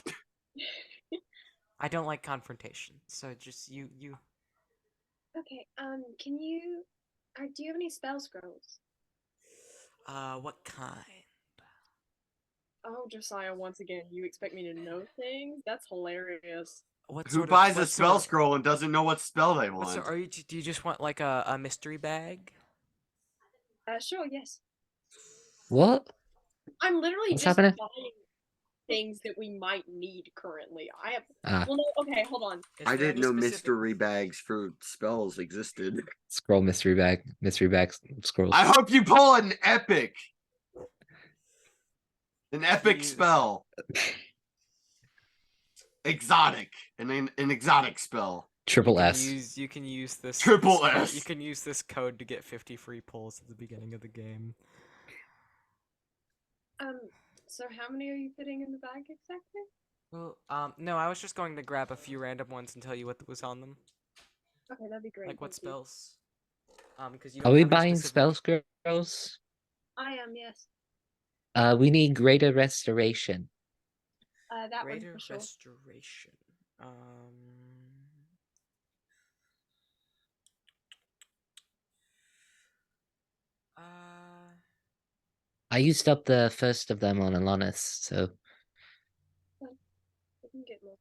I don't like confrontation, so just you. Okay, can you, do you have any spell scrolls? What kind? Oh, Josiah, once again, you expect me to know things? That's hilarious. What Who sort of- buys a what spell sort of- scroll and doesn't know what spell they what want? sort- do you just want like a mystery bag? Sure, yes. What? I'm literally What's just happening? buying things that we might need currently. I have. Ah, Well, no, okay, hold on. Is I there didn't any know specific- mystery bags for spells existed. scroll mystery bag scrolls. I hope you pull an epic. An epic Jeez. spell. Exotic. An exotic spell. Triple S. You can use this. Triple this code- S. You can use this code to get 50 free pulls at the beginning of the game. So how many are you fitting in the bag exactly? Well, no, I was just going to grab a few random ones and tell you what was on them. Okay, that'd be great. Like what thank you. spells. Because you Are don't we have any buying specific- spell scrolls? I am, yes. We need greater restoration. That one Greater for sure. restoration. I used up the first of them on Alanis, so I can get more.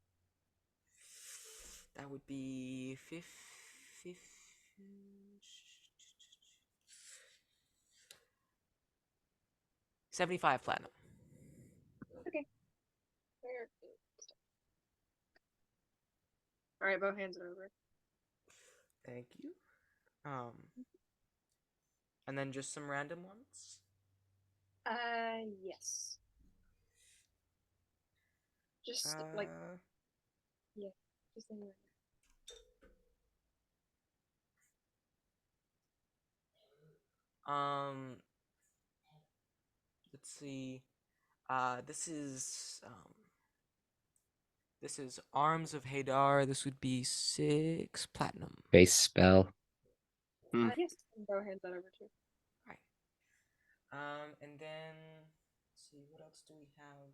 That would be 75 platinum. Okay. Alright, Bo, hands it over. Thank you. And then just some random ones. Yes. Just like, yeah, just anywhere. Let's see. This is Arms of Hadar. This would be 6 platinum. base spell. Yes, Bo, hands that over too. And then let's see, what else do we have?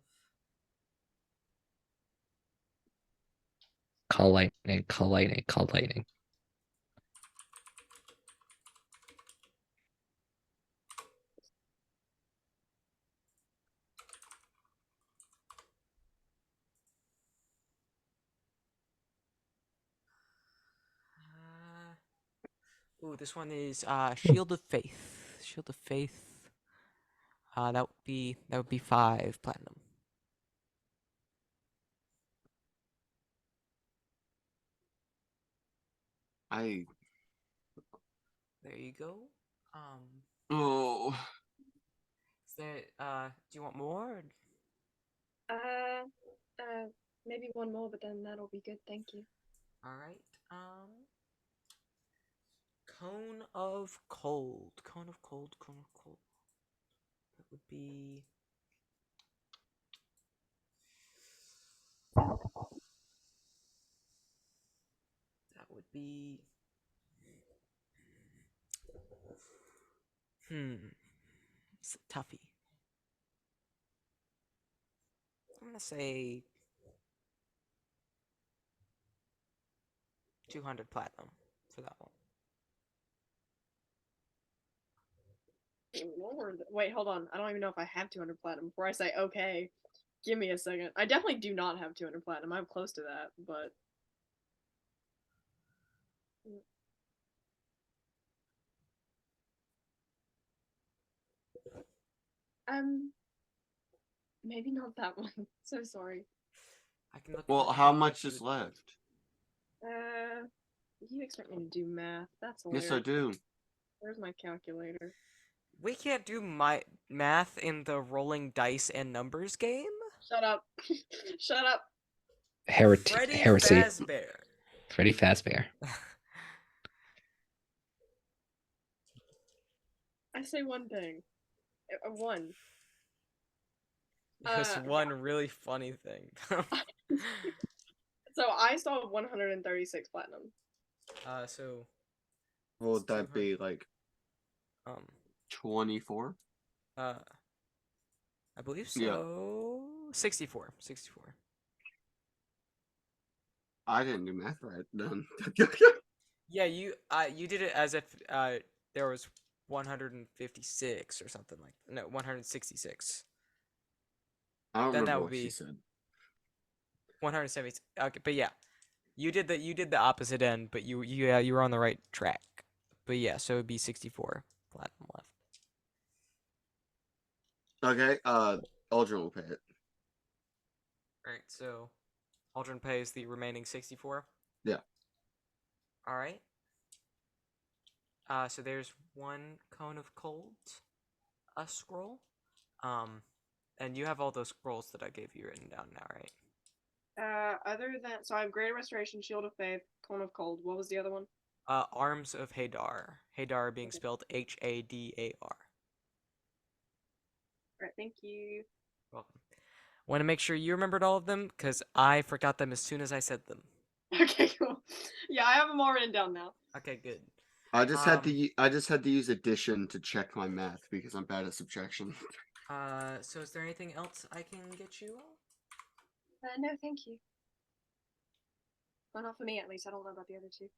Call lightning, call lightning, call lightning. Ooh, this one is Shield of Faith. Shield of Faith. That would be 5 platinum. There you go. Oh. Is there, do you want more? Or... Maybe one more, but then that'll be good. Thank you. All right. Cone of Cold. Cone of Cold. Cone of Cold. That would be. That would be. It's a toughie. I'm gonna say 200 platinum for that one. Lord. Wait, hold on. I don't even know if I have 200 platinum. Before I say okay, give me a second. I definitely do not have 200 platinum. I'm close to that, but. Maybe not that one. So sorry. I can look. Well, how much is left? You expect me to do math? That's Yes, hilarious. I do. Where's my calculator? We can't do my math in the rolling dice and numbers game. Shut up. Shut up. Freddy Heresy. Fazbear. Freddy Fazbear. I say one thing. One. Just one really funny thing. So I saw 136 platinum. So. Would that be like 24? I believe so. Yeah. 64. 64. I didn't do math right then. Yeah, you did it as if there was 156 or something like that. No, 166. I don't Then remember that would what she be said. 170. Okay, but yeah, you did the opposite end, but you were on the right track. But yeah, so it'd be 64 platinum left. Okay, Aldrin will pay it. Alright, so Aldrin pays the remaining 64. Yeah. Alright. So there's one cone of cold, a scroll. And you have all those scrolls that I gave you written down now, right? Other than so I have Greater Restoration, Shield of Faith, Cone of Cold. What was the other one? Arms of Hadar. Hadar being spelled Hadar. Alright, thank you. Welcome. Want to make sure you remembered all of them, because I forgot them as soon as I said them. Okay, cool. Yeah, I have them all written down now. Okay, good. I just had to use addition to check my math because I'm bad at subtraction. So is there anything else I can get you? No, thank you. Well, not for me, at least. I don't know about the other two.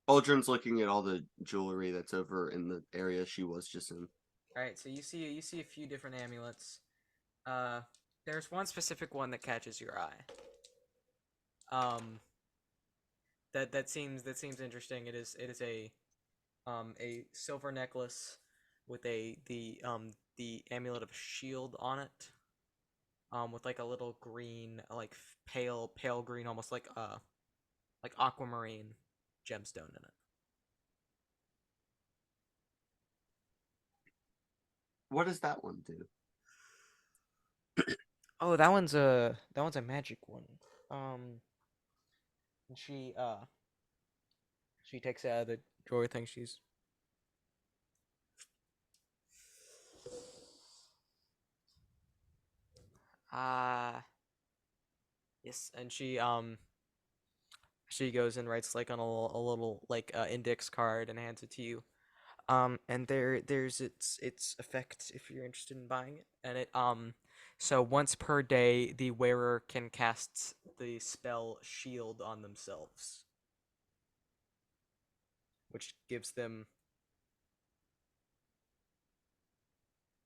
Aldrin's looking at all the jewelry that's over in the area she was just in. Alright, so you see a few different amulets. There's one specific one that catches your eye. That seems interesting. It is a silver necklace with the amulet of shield on it. With like a little green, like pale green, almost like aquamarine gemstone in it. What does that one do? Oh, that one's a magic one. She takes out the drawer thing she's. Yes, and she goes and writes like on a little like index card and hands it to you. And there's its effect if you're interested in buying it. And it so once per day the wearer can cast the spell shield on themselves, which gives them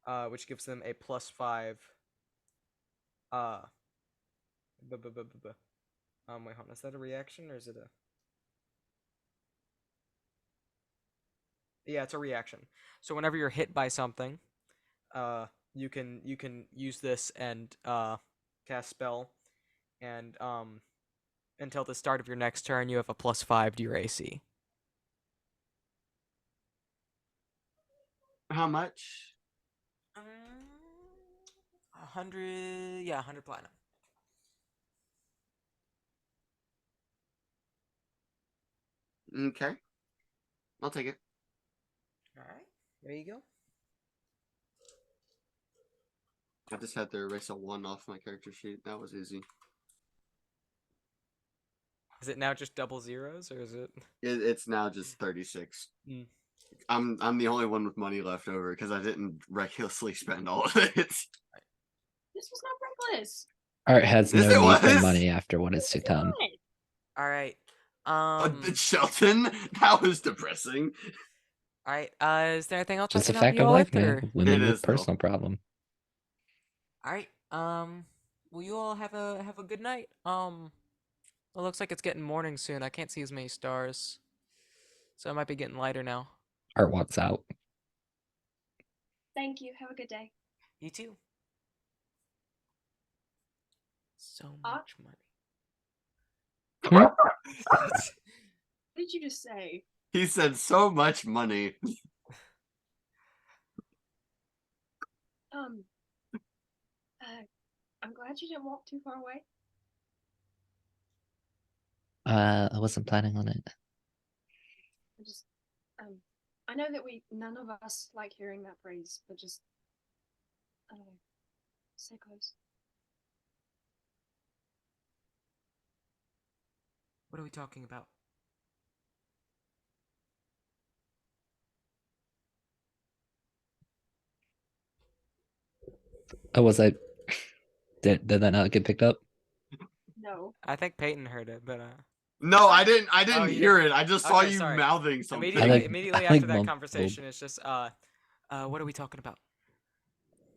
a +5 wait, hold on, is that a reaction or is it a Yeah, it's a reaction. So whenever you're hit by something, you can use this and cast spell, and until the start of your next turn, you have a +5 to your AC. How much? 100, yeah, 100 platinum. Okay. I'll take it. All right, there you go. I just had to erase a 1 off my character sheet. That was easy. Is it now just double zeros, or is it? It's now just 36. Mm. I'm the only one with money left over because I didn't recklessly spend all of it. This was not reckless. Art has Yes, no it need for was. money after what is to come. All right. Shelton, that was depressing. All right. Is there anything else Just I a can help fact you of all life, with, man. or? Women It with is, though. personal problem. All right. Will you all have a good night? It looks like it's getting morning soon. I can't see as many stars, so it might be getting lighter now. Art walks out. Thank you. Have a good day. You too. So Uh, much money. What did you just say? He said so much money. I'm glad you didn't walk too far away. I wasn't planning on it. I just, I know that none of us like hearing that phrase, but just, I don't know, stay close. What are we talking about? Oh, was I? Did that not get picked up? No. I think Peyton heard it, but No, I didn't. I Oh, didn't you hear didn't. it. I just saw Okay, you sorry. mouthing something. Immediately I after that mumbled. conversation, it's just what are we talking about?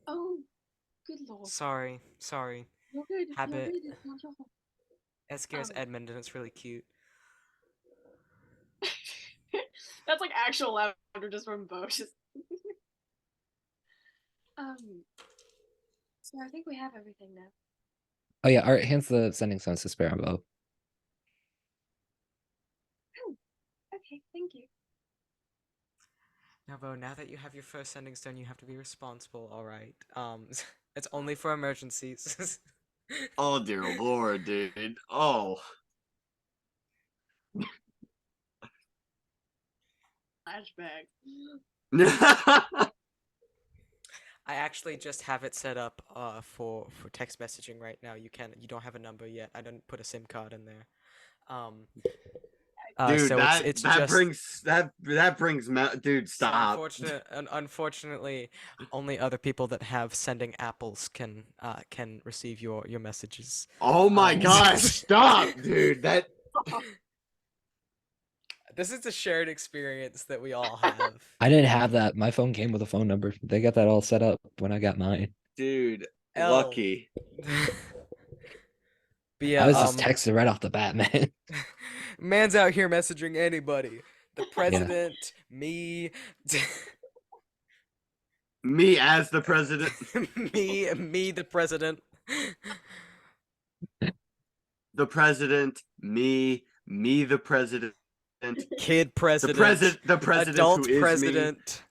Oh, good lord. Sorry. You're good. Habit. You're good. It's not your fault. It scares Edmund, and it's really cute. That's like actual laughter just from Bo. So I think we have everything now. Oh yeah, Art hands the sending stones to Sparrow. Oh, okay, thank you. Now, Bo, now that you have your first sending stone, you have to be responsible. All right. It's only for emergencies. Oh dear lord, dude. Oh. Flashback. I actually just have it set up for text messaging right now. You don't have a number yet. I didn't put a SIM card in there. Dude, so it's that just brings dude, stop. Unfortunately, only other people that have sending apples can receive your messages. Oh my gosh, stop, dude. That This is a shared experience that we all have. I didn't have that. My phone came with a phone number. They got that all set up when I got mine. dude, L. lucky. But yeah, I was just texting right off the bat, man. Man's out here messaging anybody. The president, me, Me as the president. me, the president. The president, me, the president. Kid president. The president adult who is president.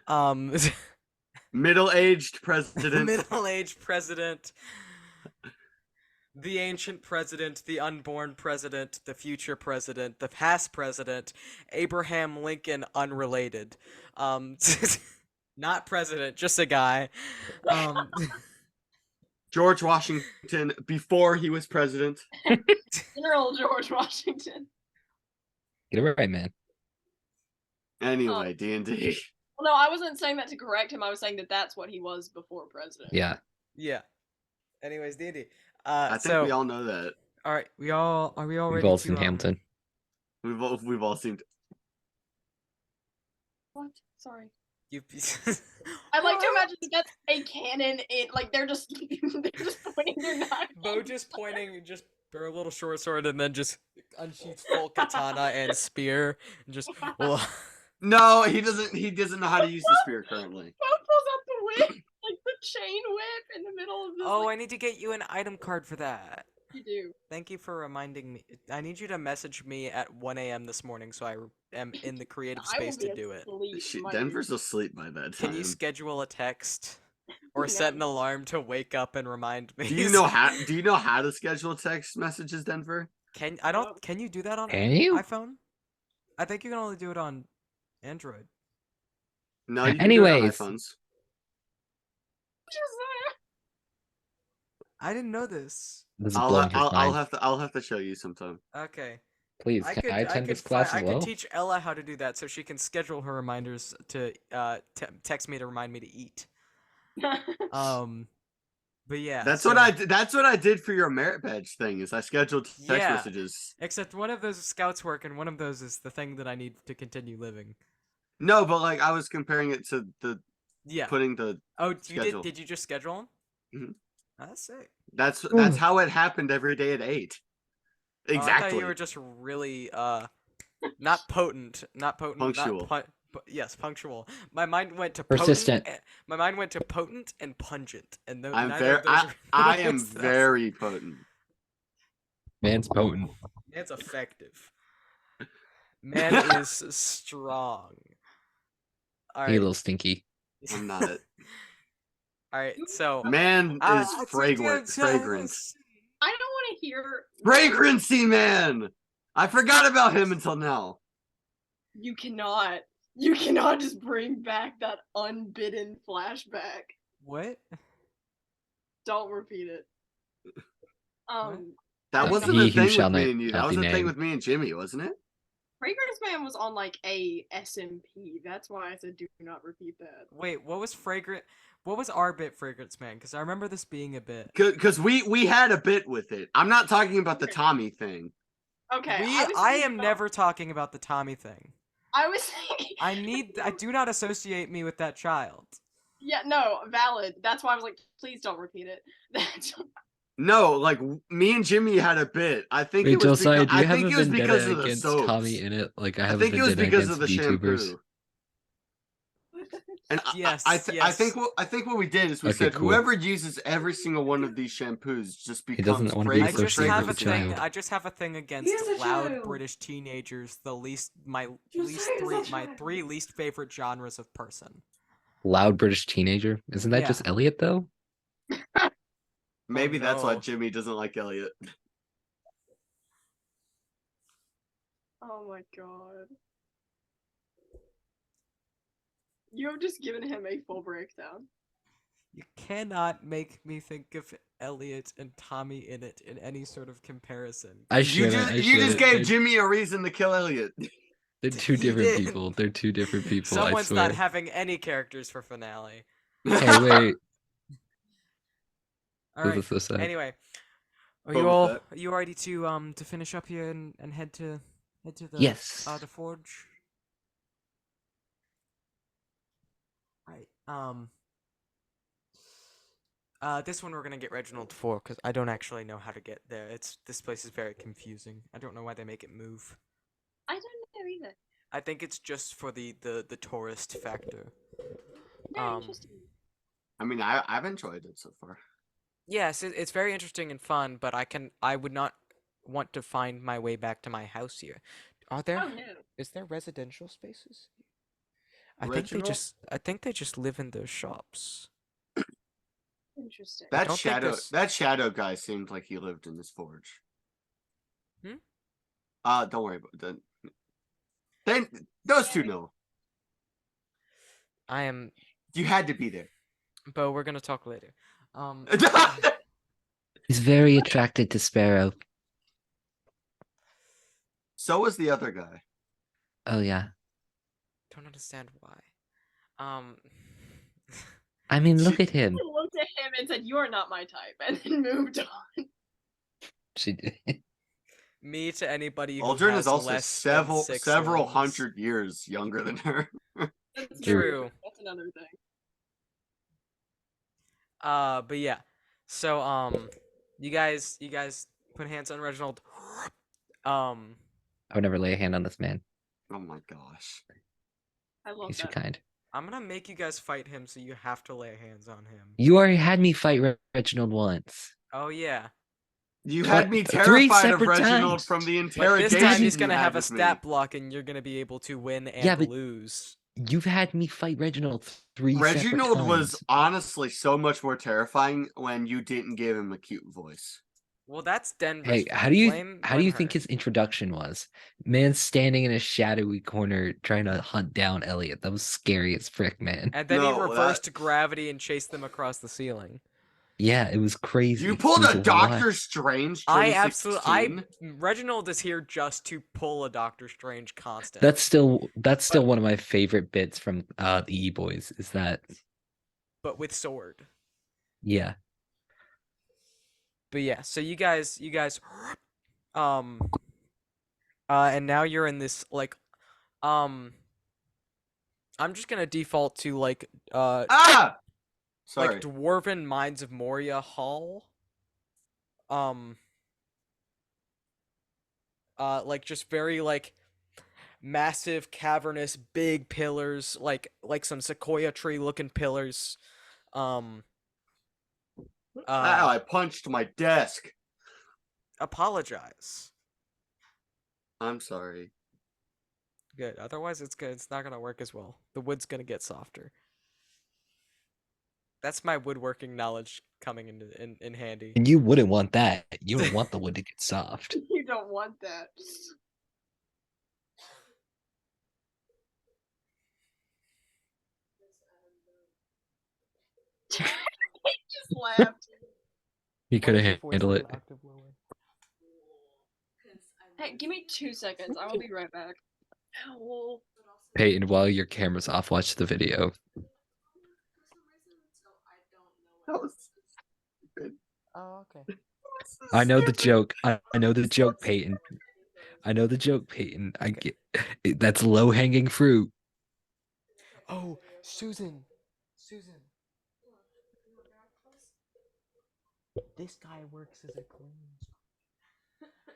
me. Middle-aged president. Middle-aged president. The ancient president, the unborn president, the future president, the past president, Abraham Lincoln unrelated. Not president, just a guy. George Washington before he was president. General George Washington. Get it right, man. Anyway, D&D. Well, no, I wasn't saying that to correct him. I was saying that that's what he was before president. Yeah. Yeah. Anyways, D&D. I think we all know that. All right, are we all We've ready all to seen Hamilton. We've all seen. What? Sorry. You. I like to imagine that that's a cannon. Like they're just pointing their knife. Bo just pointing, just bare a little short sword, and then just unsheaths full katana and spear, and just. No, he doesn't. He doesn't know how to use the spear currently. Bo pulls out the whip, like the chain whip in the middle of this. Oh, like, I need to get you an item card for that. you do. Thank you for reminding me. I need you to message me at 1 a.m. this morning so I am in the creative I will space be to do it. asleep, my Denver's asleep by that time. Can you schedule a text or No. set an alarm to wake up and remind me? Do you know how? Do you know how to schedule text messages, Denver? Can No. Can you do that on Can you? iPhone? I think you can only do it on Android. No, you can do it on Anyways. iPhones. I didn't know this. This is blowing his mind. I'll have to show you sometime. Okay. Please, can I attend this class as I well? could teach Ella how to do that so she can schedule her reminders to text me to remind me to eat. But yeah. That's what I did. That's what I did for your merit badge thing. Is I scheduled text Yeah. messages. Except one of those is Scouts work, and one of those is the thing that I need to continue living. No, but like I was comparing it to the Yeah. putting the. Oh, you schedule. did? Did you just schedule them? Mhm. That's sick. That's how it happened every day at 8. Oh, I Exactly. thought you were just really not potent, Punctual. yes, punctual. My mind went to Persistent. My mind went to potent and pungent, and I'm neither very. of those I are am words that- very potent. Man's potent. It's effective. Man is strong. All Hey, right. little stinky. I'm not. All right. So Man is it's fragrant. against- Fragrant. I don't want to hear. Fragrancy man. I forgot about him until now. You cannot. You cannot just bring back that unbidden flashback. What? Don't repeat it. That He wasn't who the thing shall with me not- and you. not That was be the thing named. with me and Jimmy, wasn't it? Fragrance Man was on like a SMP. That's why I said do not repeat that. Wait, what was fragrant? What was our bit, Fragrance Man? Because I remember this being a bit. Because we had a bit with it. I'm not talking about the Tommy thing. Okay. I am never talking about the Tommy thing. I was thinking. I do not associate me with that child. Yeah, no, valid. That's why I was like, please don't repeat it. That's No, like me and Jimmy had a bit. I think Wait, it was Josiah, because, do you I have think a it was because vendetta of the against soaps. Tommy in it? Like I I have think a it was vendetta because of against the VTubers. shampoo. And Yes, I yes. think what we did is we Okay, said cool. whoever uses every single one of these shampoos just He becomes doesn't wanna be I fragrant. just have a associated with a thing. child. I just have a thing against He is a loud child. British teenagers. The least, my Josiah is a my child. 3 least favorite genres of person. Loud British teenager. Isn't that Yeah. just Elliot though? Maybe that's why no. Jimmy doesn't like Elliot. Oh my god. You have just given him a full breakdown. You cannot make me think of Elliot and Tommy in it in any sort of comparison. I You should. just gave Jimmy a reason to kill Elliot. They're two He different did. people. They're two different people. I Someone's swear. not having any characters for finale. Hey, wait. All This right. is so sad. Anyway, are Boba you all Fett. are you ready to finish up here and head to the Yes. the forge? Right. This one we're gonna get Reginald for because I don't actually know how to get there. This place is very confusing. I don't know why they make it move. I don't know either. I think it's just for the tourist factor. No, interesting. I mean, I've enjoyed it so far. Yes, it's very interesting and fun, but I would not want to find my way back to my house here. Are there? Oh no. Is there residential spaces? I Reginald? think they just live in their shops. Interesting. That don't think shadow this- that shadow guy seemed like he lived in this forge. Hmm? Don't worry about that. Then those two know. I am, You had to be there. Bo. We're gonna talk later. He's very attracted to Sparrow. So was the other guy. Oh yeah. Don't understand why. I mean, look at him. I looked at him and said, "You are not my type," and then moved on. She did. Me to anybody who Aldrin has is also less than several 6 several limbs. hundred years younger than her. That's True. That's another thing. But yeah. So you guys put hands on Reginald. I would never lay a hand on this man. Oh my gosh. I love Thanks, you're that. kind. I'm gonna make you guys fight him, so you have to lay hands on him. You already had me fight Reginald once. Oh yeah. You had me Three terrified of separate Reginald times. from the But interrogation this time he's you gonna had have a with me. stat block, and you're gonna be able to win and Yeah, but- lose. You've had me fight Reginald 3 separate Reginald times. was honestly so much more terrifying when you didn't give him a cute voice. Well, that's Denver's Hey, fault. how do you Blame think her. his introduction was? Man standing in a shadowy corner trying to hunt down Elliot. That was scary as frick, man. And then he No, reversed gravity and chased them across the ceiling. Yeah, it was crazy. You pulled He was a Doctor Strange 2016? Reginald is here just to pull a Doctor Strange constant. That's still one of my favorite bits from the E-Boys. Is that? But with sword. Yeah. But yeah, so you guys, and now you're in this like, I'm just gonna default to like, Sorry. like Dwarven Mines of Moria Hall. Like just very like massive, cavernous, big pillars, like some sequoia tree looking pillars. Ow, I punched my desk. Apologize. I'm sorry. Good. Otherwise, it's good. It's not gonna work as well. The wood's gonna get softer. That's my woodworking knowledge coming in handy. And you wouldn't want that. You don't want the wood to get soft. You don't want that. He just laughed. He could have handled it. Hey, give me 2 seconds. I will be right back. Ow. Peyton, while your camera's off, watch the video. That was stupid. Oh, okay. I know the joke. I know the joke, Peyton. I know the joke, Peyton. I get that's low hanging fruit. Oh, Susan. This guy works as a cleaning.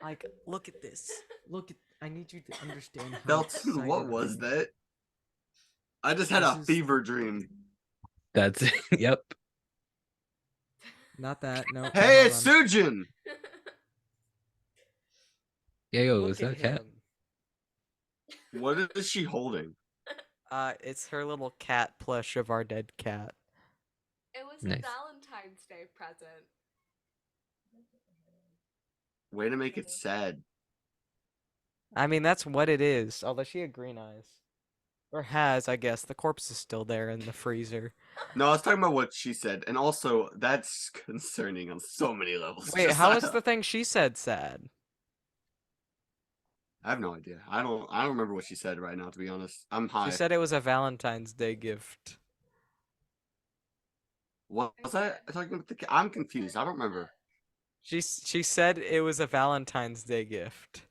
Like, look at this. I need you to understand how Belton, what excited was I am. that? I just had This a is- fever dream. That's yep. Not that. No. Hey, hold it's on. Sujin! Yo, Look is at that cat? him. What is she holding? It's her little cat plush of our dead cat. It was Nice. a Valentine's Day present. Way to make it sad. I mean, that's what it is. Although she had green eyes. Or has, I guess. The corpse is still there in the freezer. No, I was talking about what she said, and also that's concerning on so many levels. Wait, Just how like- is the thing she said sad? I have no idea. I don't remember what she said right now, to be honest. I'm high. She said it was a Valentine's Day gift. What was that? I'm confused. I don't remember. She said it was a Valentine's Day gift.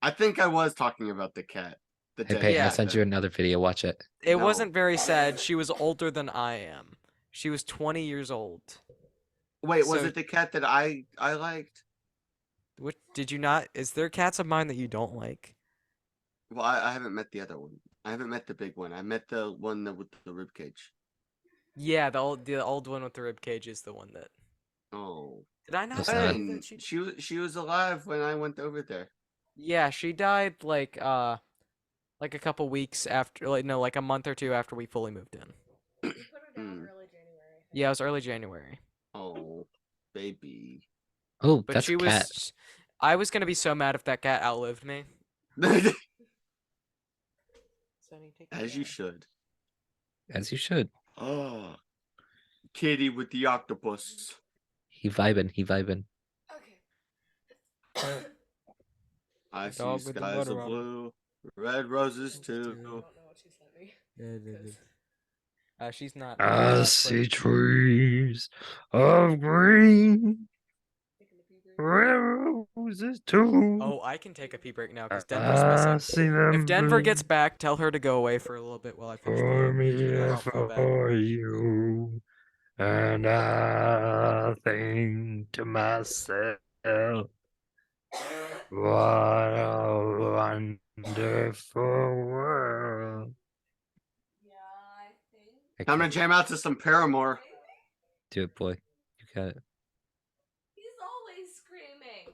I think I was talking about the cat. The Hey dead Peyton, I cat sent that- you another video. Watch it. It No. wasn't very sad. She was older than I am. She was 20 years old. Wait, was So- it the cat that I liked? What did you not? Is there cats of mine that you don't like? Well, I haven't met the other one. I haven't met the big one. I met the one with the rib cage. Yeah, the old one with the rib cage is the one that. Oh, Did I not That's tell not- you that she was alive when I went over there. Yeah, she died like a couple weeks after, like a month or two after we fully moved in. You put her down Hmm. early January. Yeah, it was early January. Oh, baby. Oh, But that's she a cat. was. I was gonna be so mad if that cat outlived me. As you should. As you should. Oh, kitty with the octopus. He vibing. Okay. I see dog with the skies butter of on 'em. blue, red roses Roses too. too. I don't know what she sent me. She's not. I see trees of green, Taking the pee break. red roses too. Oh, I can take a pee break now because Denver's missing. see them If Denver bloom gets back, tell her to go away for a little bit while I finish for playing. me and then and I'll feel bad. for you. And I think to myself, what a wonderful world. Time to Okay, jam out to some Paramore. do it, boy. You got it. He's always screaming.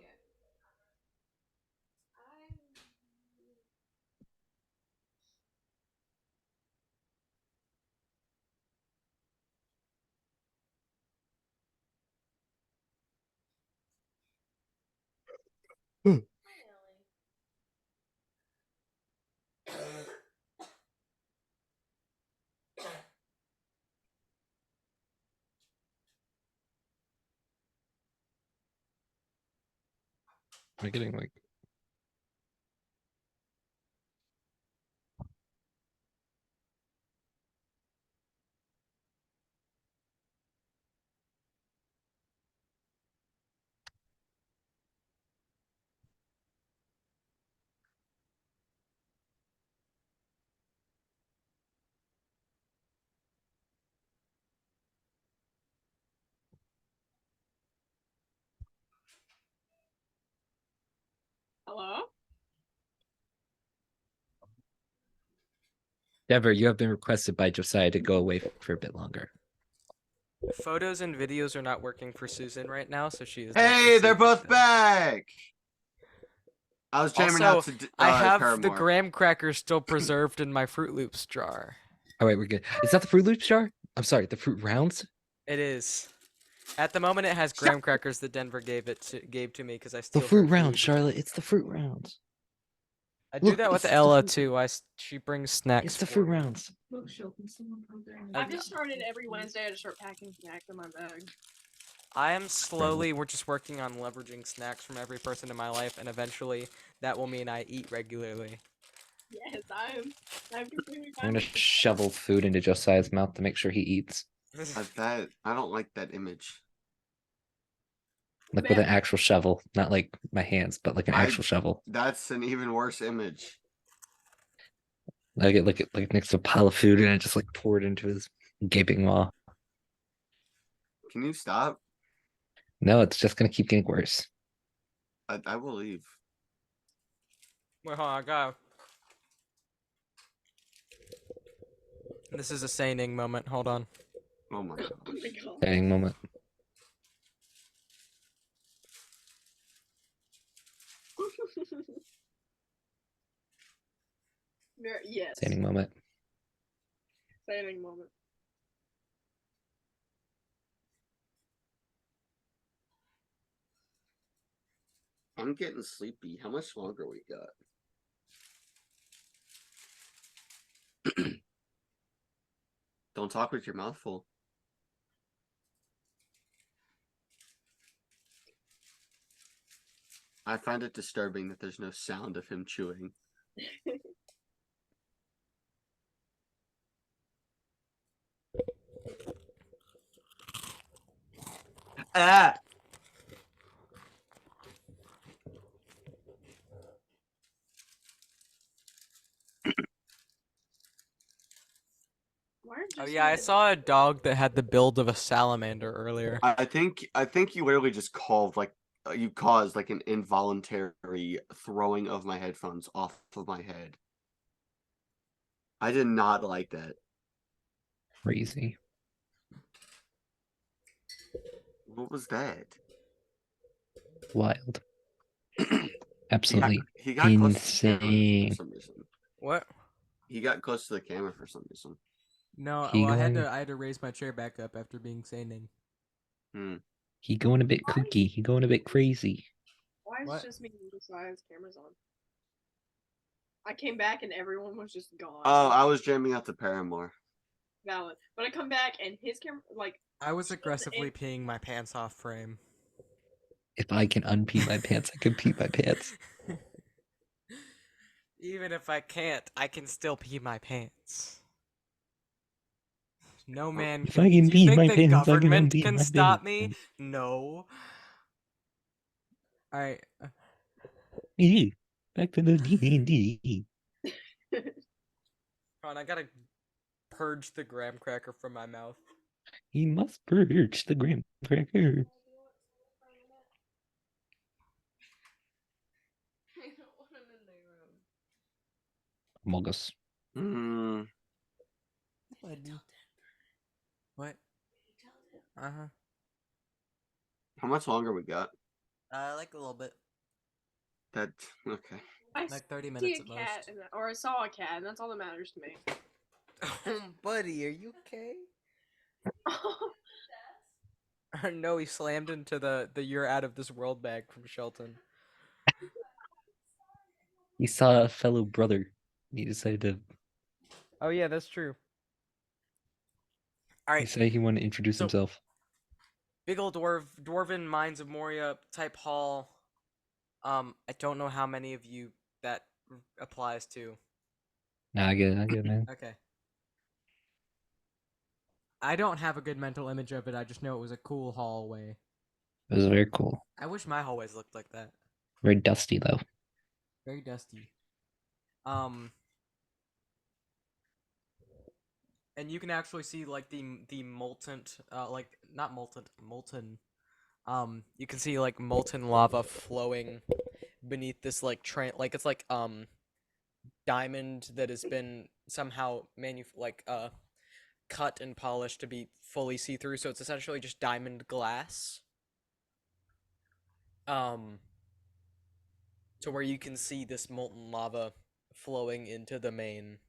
Am I getting like? Hello? Dever, you have been requested by Josiah to go away for a bit longer. Photos and videos are not working for Susan right now, so she is. Not Hey, they're receiving both them. back. I was jamming out Also, to I have the Paramore. graham crackers still preserved in my Fruit Loops jar. All right, we're good. Is that the Fruit Loops jar? I'm sorry, the Fruit Rounds. It is. At the moment, it has graham crackers that Denver gave to me because I The steal Fruit her Rounds, food. Charlotte. It's the Fruit Rounds. I do Look, that with it's the Ella fruit- too. She brings snacks. It's the for Fruit me. Rounds. Look, Shelton, someone programmed I- I've just started every Wednesday to start packing snacks in my bag. I am slowly. We're just working on leveraging snacks from every person in my life, and eventually that will mean I eat regularly. Yes, I'm completely I'm fine. gonna shovel food into Josiah's mouth to make sure he eats, I don't like that image. like with an actual shovel, not like my hands, but like an I- actual shovel. That's an even worse image. Like next to a pile of food, and I just like pour it into his gaping maw. Can you stop? No, it's just gonna keep getting worse. I will leave. Wait, hold on, I got. This is a saining moment. Hold on. Oh my god. Oh my god. Dying moment. Yes. Standing moment. Sailing moment. I'm getting sleepy. How much longer we got? Don't talk with your mouth full. I find it disturbing that there's no sound of him chewing. Ah! Why are Oh just yeah, I my- saw a dog that had the build of a salamander earlier. I think you literally just caused like an involuntary throwing of my headphones off of my head. I did not like that. Crazy. What was that? Wild. Absolutely He got close to the camera insane. for some reason. What? He got close to the camera for some reason. No, He well, I going- had to raise my chair back up after being saining. He going a bit kooky. He going a bit crazy. Why is What? it just me and Josiah's cameras on? I came back and everyone was just gone. Oh, I was jamming out to Paramore. Valid. But I come back and his camera, like, I was aggressively peeing my pants off frame. If I can unpee my pants, I can pee my pants. Even if I can't, I can still pee my pants. No man If can. I can Do you pee think my the pants, I can government unpee can my stop me? pants. No. Alright. Ew, back to the D&D. Hold on, I gotta purge the graham cracker from my mouth. He must purge the graham cracker. I don't want him in the room. Among Us. Mm, Uh-huh. How much longer we got? Like a little bit. That okay. I Like 30 see minutes a at cat, most. or I saw a cat, and that's all that matters to me. Buddy, are you okay? No, he slammed into the "you're out of this world" bag from Shelton. He saw a fellow brother. He decided to. Oh yeah, that's true. He Alright, said he wanted to introduce So- himself. big old dwarven Mines of Moria type hall. I don't know how many of you that applies to. Nah, I get it, man. Okay. I don't have a good mental image of it, I just know it was a cool hallway. It was very cool. I wish my hallways looked like that. Very dusty though. Very dusty. And you can actually see like the molten like not molten you can see like molten lava flowing beneath this like it's like diamond that has been somehow cut and polished to be fully see-through, so it's essentially just diamond glass. To where you can see this molten lava flowing into the main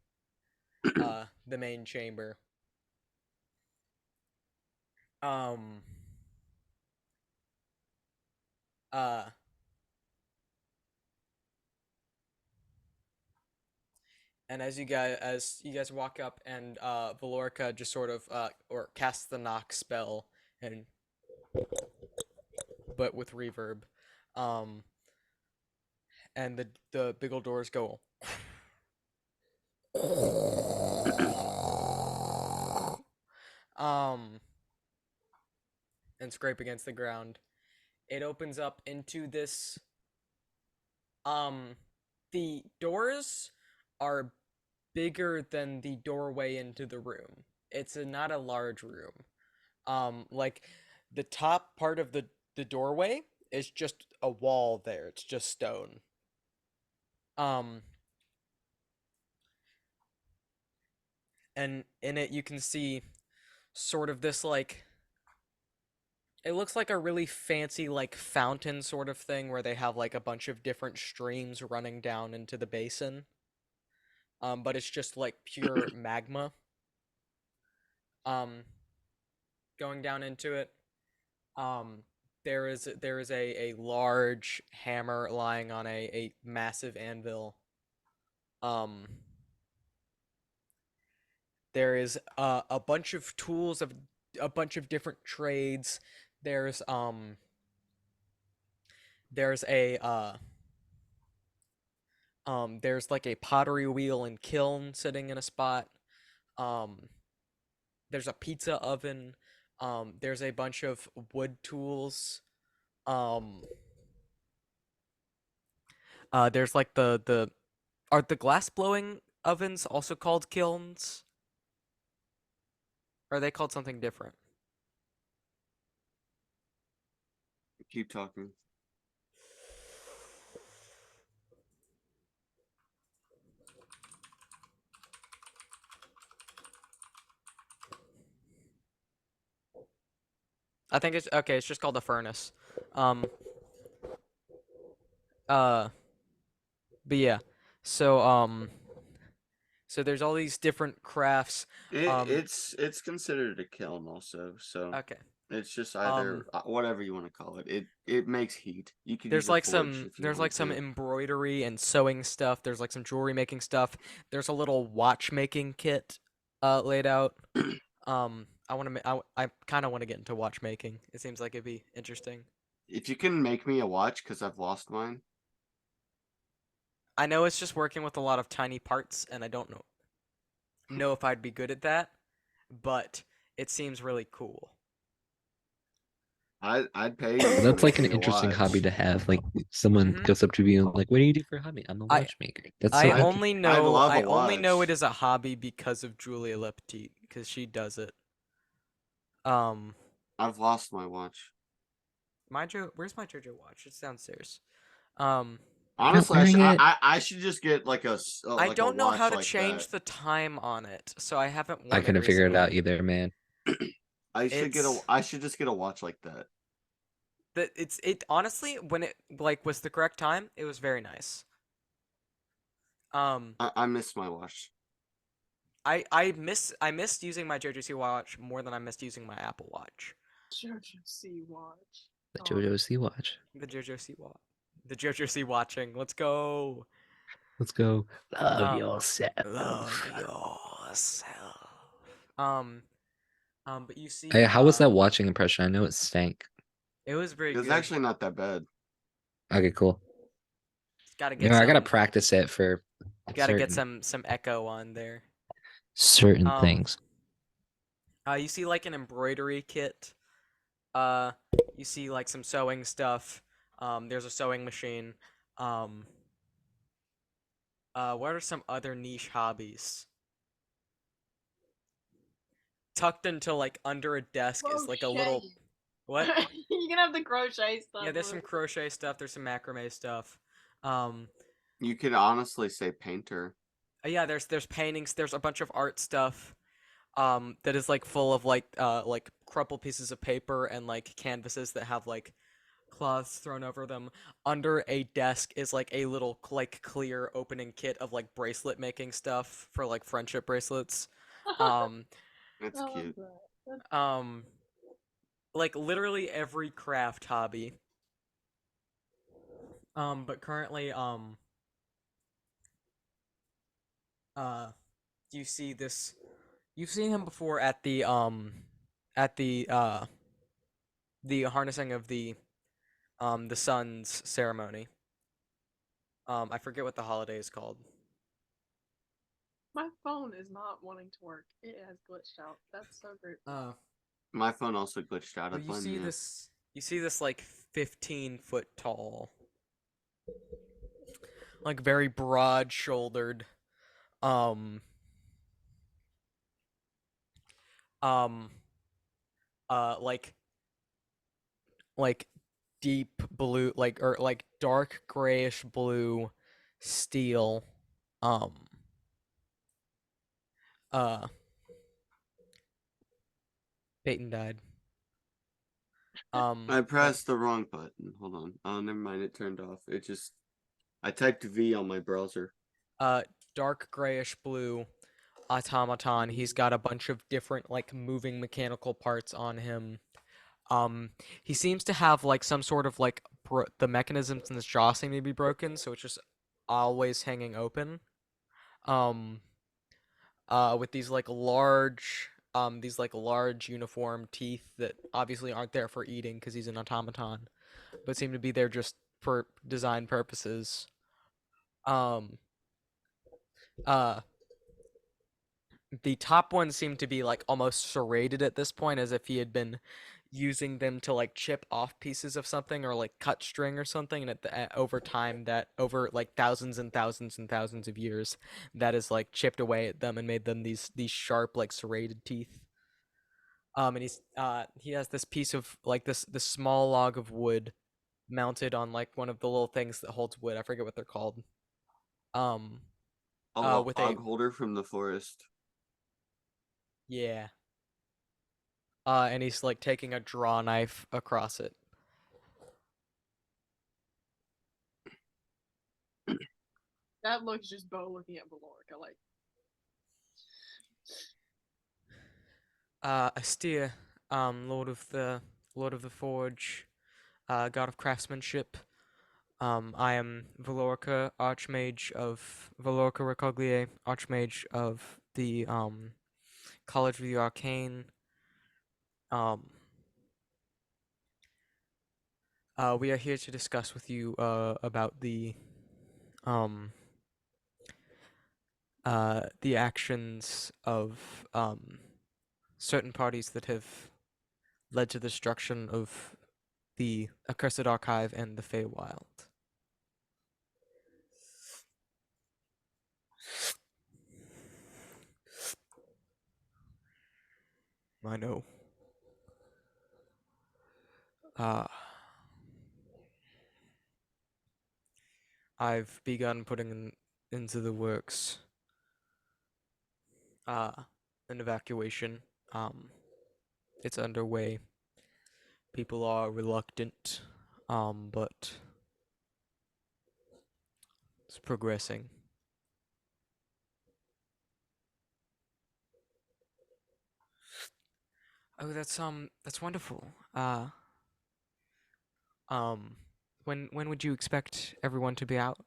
chamber. And as you guys walk up, and Valorca just sort of or casts the knock spell, and but with reverb, and the big old doors go and scrape against the ground. It opens up into this. The doors are bigger than the doorway into the room. It's not a large room. Like the top part of the doorway is just a wall there. It's just stone. And in it you can see sort of this like, it looks like a really fancy like fountain sort of thing where they have like a bunch of different streams running down into the basin. But it's just like pure magma. Going down into it. There is a large hammer lying on a massive anvil. There is a bunch of tools of a bunch of different trades. There's there's like a pottery wheel and kiln sitting in a spot. There's a pizza oven. There's a bunch of wood tools. There's like are the glass blowing ovens also called kilns? Or are they called something different? Keep talking. I think it's okay, it's just called a furnace. But yeah. So there's all these different crafts. It's considered a kiln also, so Okay. it's just either whatever you want to call it. It makes heat. You could There's use a like forge some if you there's like want some to. embroidery and sewing stuff. There's like some jewelry making stuff. There's a little watchmaking kit laid out. I kind of want to get into watchmaking. It seems like it'd be interesting. If you can make me a watch, because I've lost mine. I know it's just working with a lot of tiny parts, and I don't know if I'd be good at that, but it seems really cool. I'd pay you. Well, to that's like make an me a interesting watch. hobby to have. Like someone Mhm. goes up to you and like, "What do you do for a hobby?" I'm a watchmaker. That's so I epic. only I'd know love a I only know watch. it is a hobby because of Julia Leptite, because she does it. I've lost my watch. Where's my JoJo watch? It's downstairs. Honestly, wearing it. I should just get like a I don't know how to like change that. the time on it, so I haven't worn I it couldn't figure it recently. out either, man. I should just get a watch like that. It honestly, when it like was the correct time, it was very nice. I miss my watch. I missed using my JoJo C watch more than I missed using my Apple Watch. JoJo C watch. The JoJo C watch. The JoJo C watch. The JoJo C watching. Let's go. Let's go. Love Um, yourself. Love yourself. But you see, Hey, how was that watching impression? I know it stank. It was very It was good. actually not that bad. Okay, cool. Gotta You get know, some. I gotta practice it for. Gotta get certain- some echo on there. certain things. You see like an embroidery kit. You see like some sewing stuff. There's a sewing machine. What are some other niche hobbies? Tucked into like under a desk is like a little. Crochet. What? You can have the crochet stuff. Yeah, there's some crochet stuff. There's some macrame stuff. You could honestly say painter. Yeah, there's paintings. There's a bunch of art stuff. That is like full of like crumpled pieces of paper and like canvases that have like cloths thrown over them. Under a desk is like a little like clear opening kit of like bracelet making stuff for like friendship bracelets. That's cute. Like literally every craft hobby. But currently you see this. You've seen him before at the harnessing of the sun's ceremony. I forget what the holiday is called. My phone is not wanting to work. It has glitched out. That's so great. My phone also glitched out. I You blame see you. this. You see this like 15-foot tall, like very broad-shouldered, like deep blue, like or like dark grayish blue steel, Peyton died. I pressed the wrong button. Hold on. Oh, never mind. It turned off. I typed V on my browser. Dark grayish blue automaton. He's got a bunch of different like moving mechanical parts on him. He seems to have like some sort of like the mechanisms in his jaw seem to be broken, so it's just always hanging open. With these large uniform teeth that obviously aren't there for eating because he's an automaton, but seem to be there just for design purposes. The top ones seem to be like almost serrated at this point, as if he had been using them to like chip off pieces of something or like cut string or something, and over time, that over like thousands and thousands and thousands of years, that has like chipped away at them and made them these sharp like serrated teeth. And he has this piece of like this small log of wood mounted on like one of the little things that holds wood. I forget what they're called. A With log holder from the forest. Yeah. And he's like taking a draw knife across it. That looks just Bo looking at Valorca like. Astir, Lord of the Forge, God of Craftsmanship. I am Valorca, Archmage of Valorca Recoglie, Archmage of the College of the Arcane. We are here to discuss with you about the actions of certain parties that have led to the destruction of the Accursed Archive and the Feywild. I know. I've begun putting into the works an evacuation. it's underway. People are reluctant, but it's progressing. Oh, that's wonderful. Um, when would you expect everyone to be out?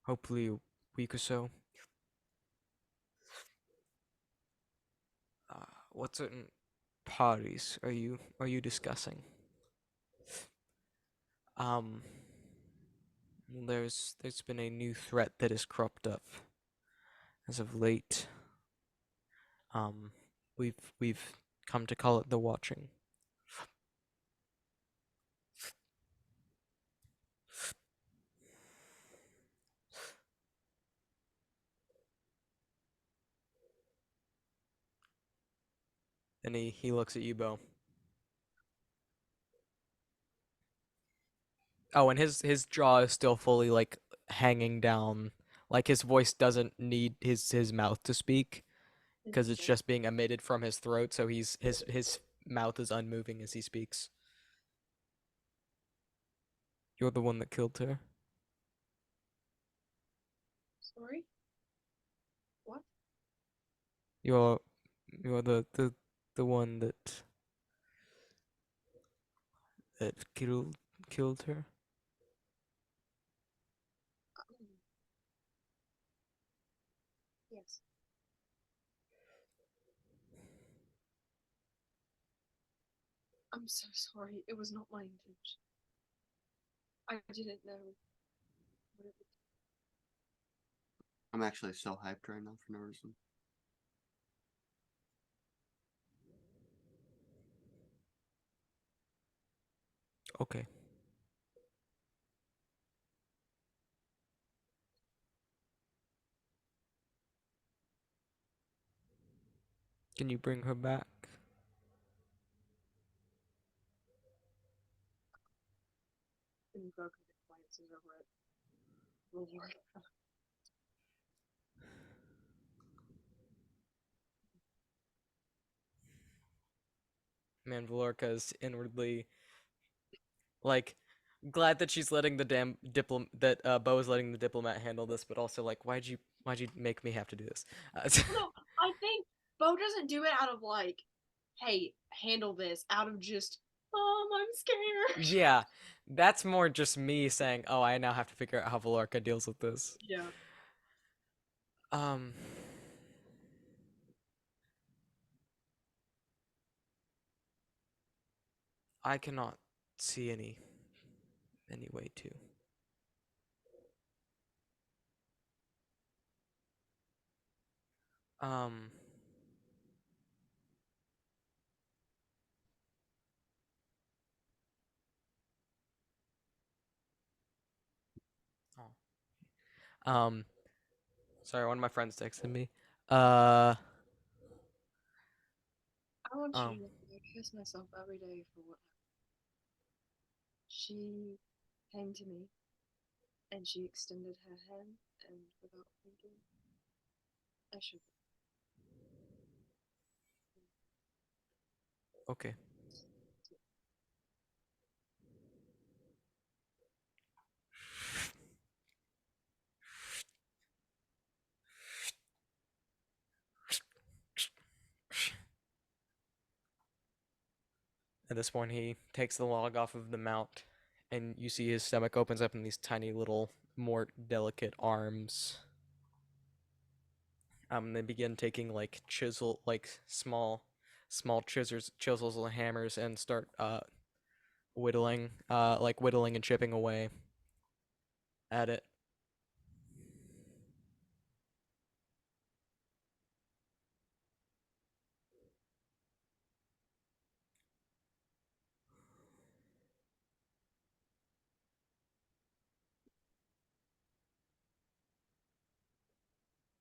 Hopefully a week or so. What certain parties are you discussing? Um, there's been a new threat that has cropped up as of late. Um, we've come to call it the watching. And he looks at you, Bo. Oh, and his jaw is still fully like hanging down. Like his voice doesn't need his mouth to speak because it's just being emitted from his throat, so his mouth is unmoving as he speaks. You're the one that killed her. Sorry? What? You're you're the one that killed her. Yes. I'm so sorry. It was not my intention. I didn't know what it would. I'm actually so hyped right now for no reason. Okay. Can you bring her back? And broken glances over at Lord. Man, Valorca is inwardly like glad that she's letting the damn Bo is letting the diplomat handle this, but also like why'd you make me have to do this? No, I think Bo doesn't do it out of like, hey, handle this, out of just, I'm scared. Yeah, that's more just me saying, oh, I now have to figure out how Valorca deals with this. Yeah. Um, I cannot see any way to. Um, oh. Sorry, one of my friends texted me. Uh, I want you to um, know that I curse myself every day for what happened. She came to me and she extended her hand, and without thinking, I shook it. okay. At this point, he takes the log off of the mount, and you see his stomach opens up in these tiny little, more delicate arms. They begin taking like small chisels and hammers, and start whittling and chipping away at it.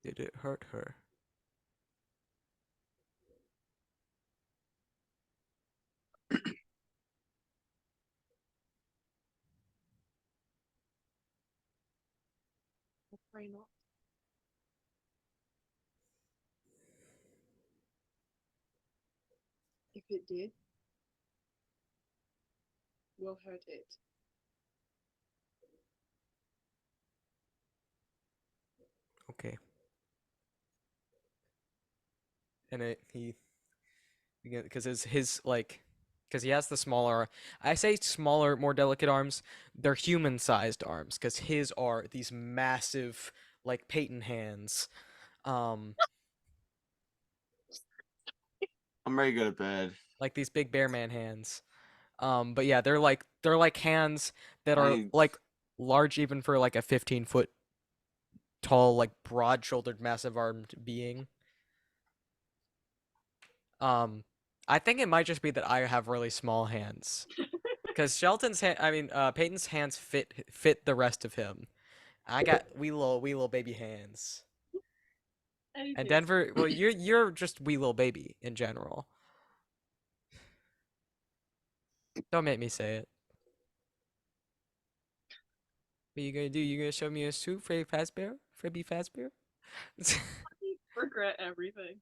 Did it hurt her? I pray not. it did, we'll hurt it. Okay. And because his like, because he has the smaller, I say smaller, more delicate arms. They're human-sized arms, because his are these massive, like Peyton hands. Um, I'm ready to go to bed. like these big bear man hands. But yeah, they're like hands that are I like large even for like a 15-foot tall, like broad-shouldered, massive-armed being. I think it might just be that I have really small hands. Because Peyton's hands fit the rest of him. I got wee little baby hands. And Anything. Denver, well, you're just wee little baby in general. Don't make me say it. What you gonna do? You gonna show me a suit, Freddy Fazbear? Freddy Fazbear? Regret everything.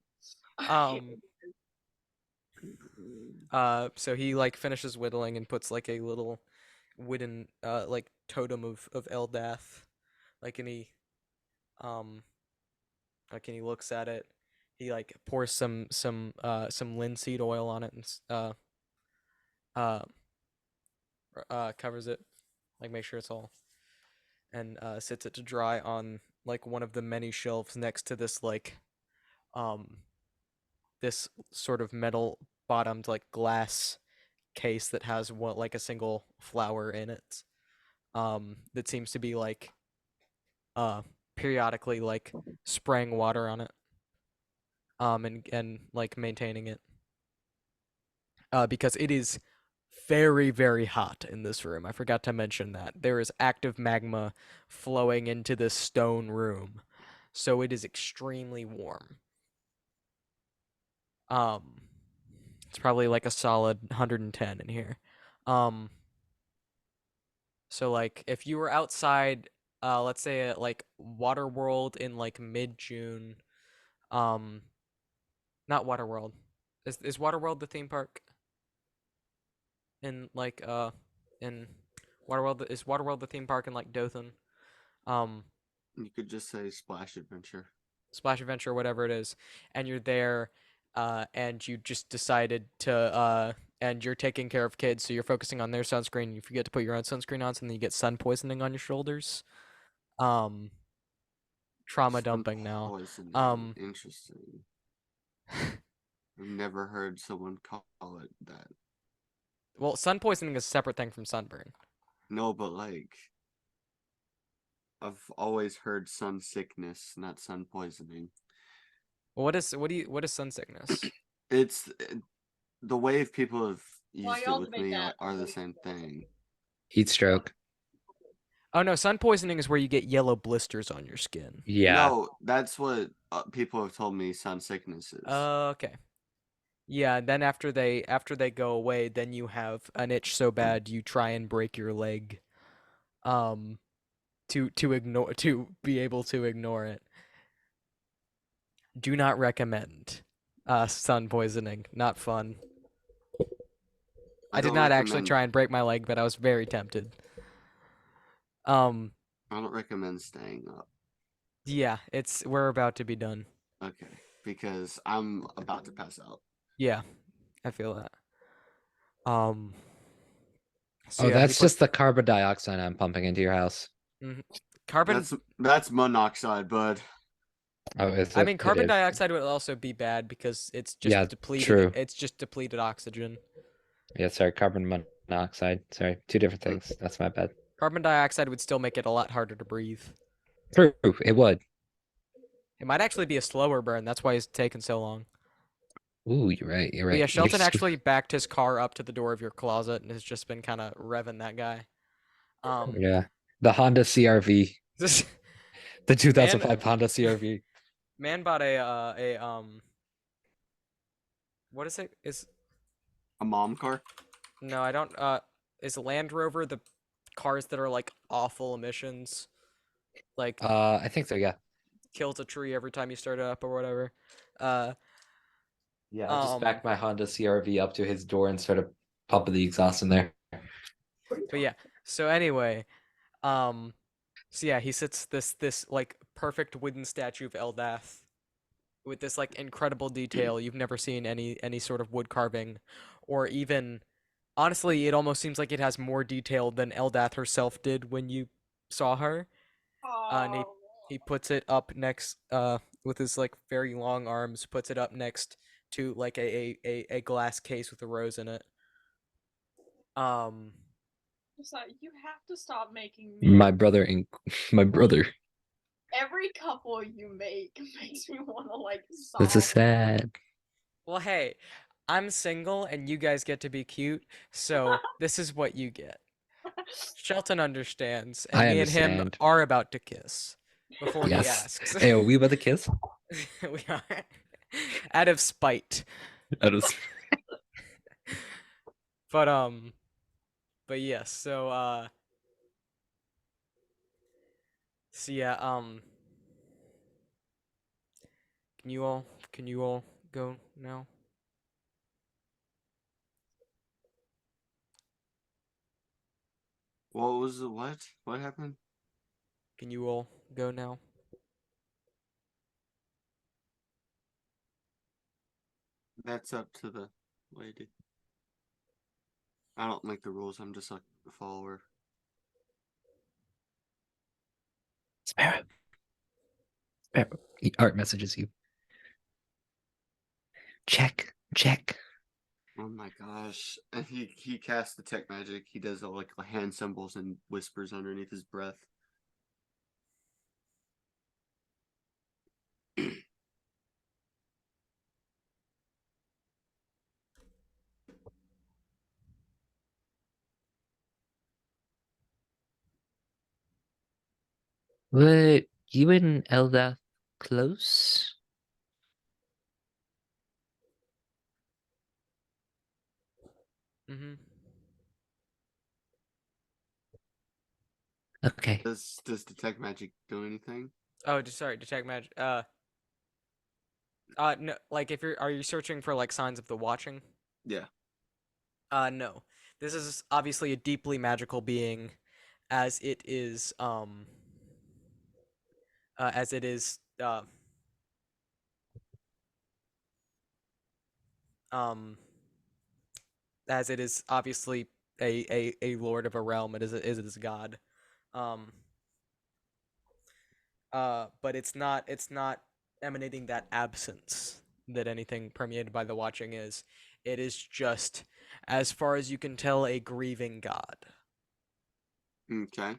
So he like finishes whittling and puts like a little wooden like totem of Eldath, like and he like and he looks at it. He like pours some linseed oil on it and uh covers it, like make sure it's all, and sits it to dry on like one of the many shelves next to this like this sort of metal bottomed like glass case that has what like a single flower in it, that seems to be like periodically like spraying water on it, and like maintaining it, because it is very, very hot in this room. I forgot to mention that there is active magma flowing into this stone room, so it is extremely warm. It's probably like a solid 110 in here. So like if you were outside, let's say at like Waterworld in like mid-June, not Waterworld. Is Waterworld the theme park? In like in Waterworld, is Waterworld the theme park in like Dothan? You could just say Splash Adventure. Splash Adventure, whatever it is, and you're there, and you just decided to and you're taking care of kids, so you're focusing on their sunscreen. You forget to put your own sunscreen on, so then you get sun poisoning on your shoulders. Trauma dumping now. Poisoning. Interesting. I've never heard someone call it that. Well, sun poisoning is a separate thing from sunburn. No, but like, I've always heard sun sickness, not sun poisoning. What is sun sickness? It's the wave people have Why used it y'all with debate me that? are the same thing. Heat stroke. Oh no, sun poisoning is where you get yellow blisters on your skin. Yeah. No, that's what people have told me sun sickness is. Okay. Yeah, and then after they go away, then you have an itch so bad you try and break your leg, to be able to ignore it. Do not recommend sun poisoning. Not fun. I did not actually try and break my leg, but I was very tempted. I don't recommend staying up. Yeah, we're about to be done. Okay, because I'm about to pass out. Yeah, I feel that. So that's just the carbon dioxide I'm pumping into your house. Carbon. That's monoxide, bud. Oh, is I it? mean, carbon dioxide would also be bad because it's just depleted. True. It's just depleted oxygen. Yeah, sorry, carbon monoxide. Sorry, two different things. That's my bad. Carbon dioxide would still make it a lot harder to breathe. True, it would. It might actually be a slower burn. That's why it's taken so long. Ooh, you're right. You're right. But yeah, Shelton actually backed his car up to the door of your closet and has just been kind of revving that guy. Yeah, the Honda CRV. The 2005 Honda CRV. Man bought a what is it? Is a mom car? No, I don't. Is Land Rover the cars that are like awful emissions? Like I think so. Yeah. Kills a tree every time you start it up or whatever. Yeah, I just Um, backed my Honda CRV up to his door and started pumping the exhaust in there. But yeah. So anyway, um, so yeah, he sits this like perfect wooden statue of Eldath with this like incredible detail. You've never seen any sort of wood carving, or even honestly, it almost seems like it has more detail than Eldath herself did when you saw her. And he puts it up next with his like very long arms, puts it up next to like a glass case with a rose in it. Um Just like, you have to stop making me. My brother and my brother. Every couple you make makes me want to like This is sob. sad. well, hey, I'm single and you guys get to be cute, so this is what you get. Shelton understands, and I me and him understand. are about to kiss before he Yes. asks. Hey, are we about to kiss? We are. Out of spite. That was But but yes, so yeah, can you all go now? What was the what? What happened? Can you all go now? That's up to the lady. I don't make the rules. I'm just like a follower. Sparrow. Sparrow. Art messages you. Check. Check. Oh my gosh! And he casts the tech magic. He does all like hand symbols and whispers underneath his breath. Were you and Elda close? Mm-hmm. Okay. Does detect magic do anything? Oh, sorry, detect magic. No, like if are you searching for like signs of the watching? Yeah. No. This is obviously a deeply magical being, as it is, as it is, um, as it is obviously a lord of a realm. It is God. Um, but it's not emanating that absence that anything permeated by the watching is. It is just, as far as you can tell, a grieving god. Okay.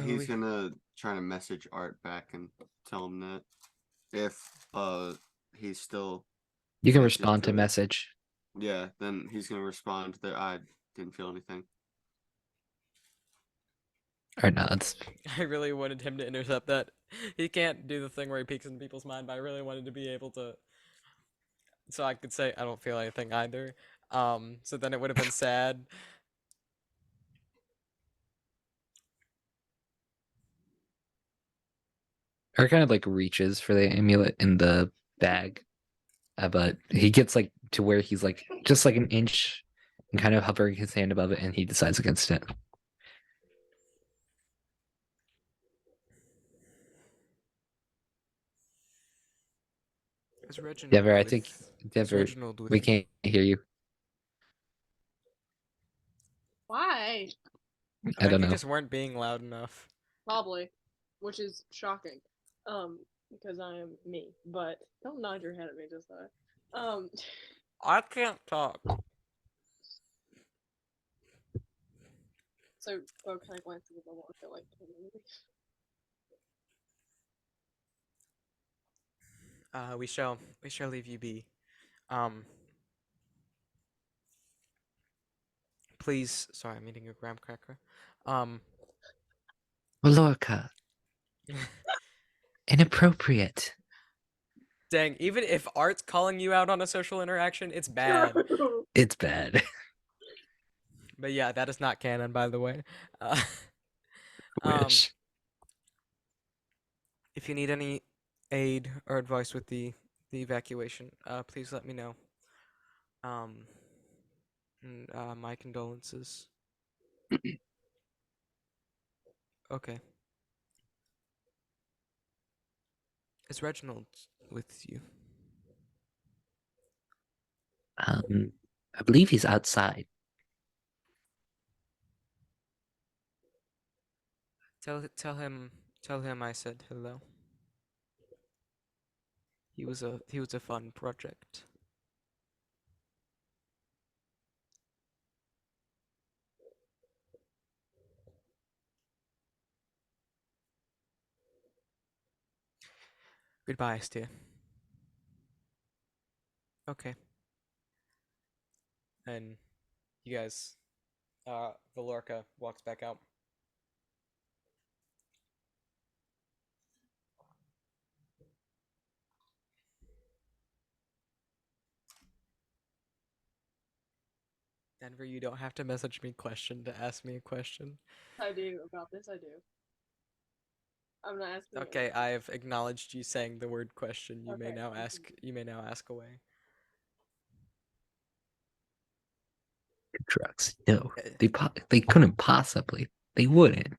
He's gonna try to message Art back and tell him that if he's still You can connected respond to it. message. Yeah, then he's gonna respond that I didn't feel anything. Or no, it's I really wanted him to intercept that. He can't do the thing where he peeks in people's mind, but I really wanted to be able to, so I could say I don't feel anything either. So then it would have been sad. Art kind of like reaches for the amulet in the bag. But he gets like to where he's like just like an inch and kind of hovering his hand above it, and he decides against it. Is Reginald Dever, I with, think is Dever, Reginald with we you? can't hear you. Why? I I think don't you know. just weren't being loud enough. Probably, which is shocking. Because I am me. But don't nod your head at me just that. I can't talk. So, Bo, can I glance at the bubble? I feel like We shall leave you be. Um, please. Sorry, I'm eating a graham cracker. Um, Lorca. Inappropriate. Dang, even if Art's calling you out on a social interaction, it's bad. It's bad. But yeah, that is not canon, by the way. Um, Wish. if you need any aid or advice with the evacuation, please let me know. My condolences. Okay. Is Reginald with you? I believe he's outside. Tell him I said hello. He was a fun project. Goodbye, Astia. Okay. And you guys, Valorca walks back out. Denver, you don't have to message me question to ask me a question. I do about this. I do. I'm not asking. Okay, I've acknowledged you saying the word question. You may Okay, now ask. You may now ask away. Drugs. No, they couldn't possibly. They wouldn't.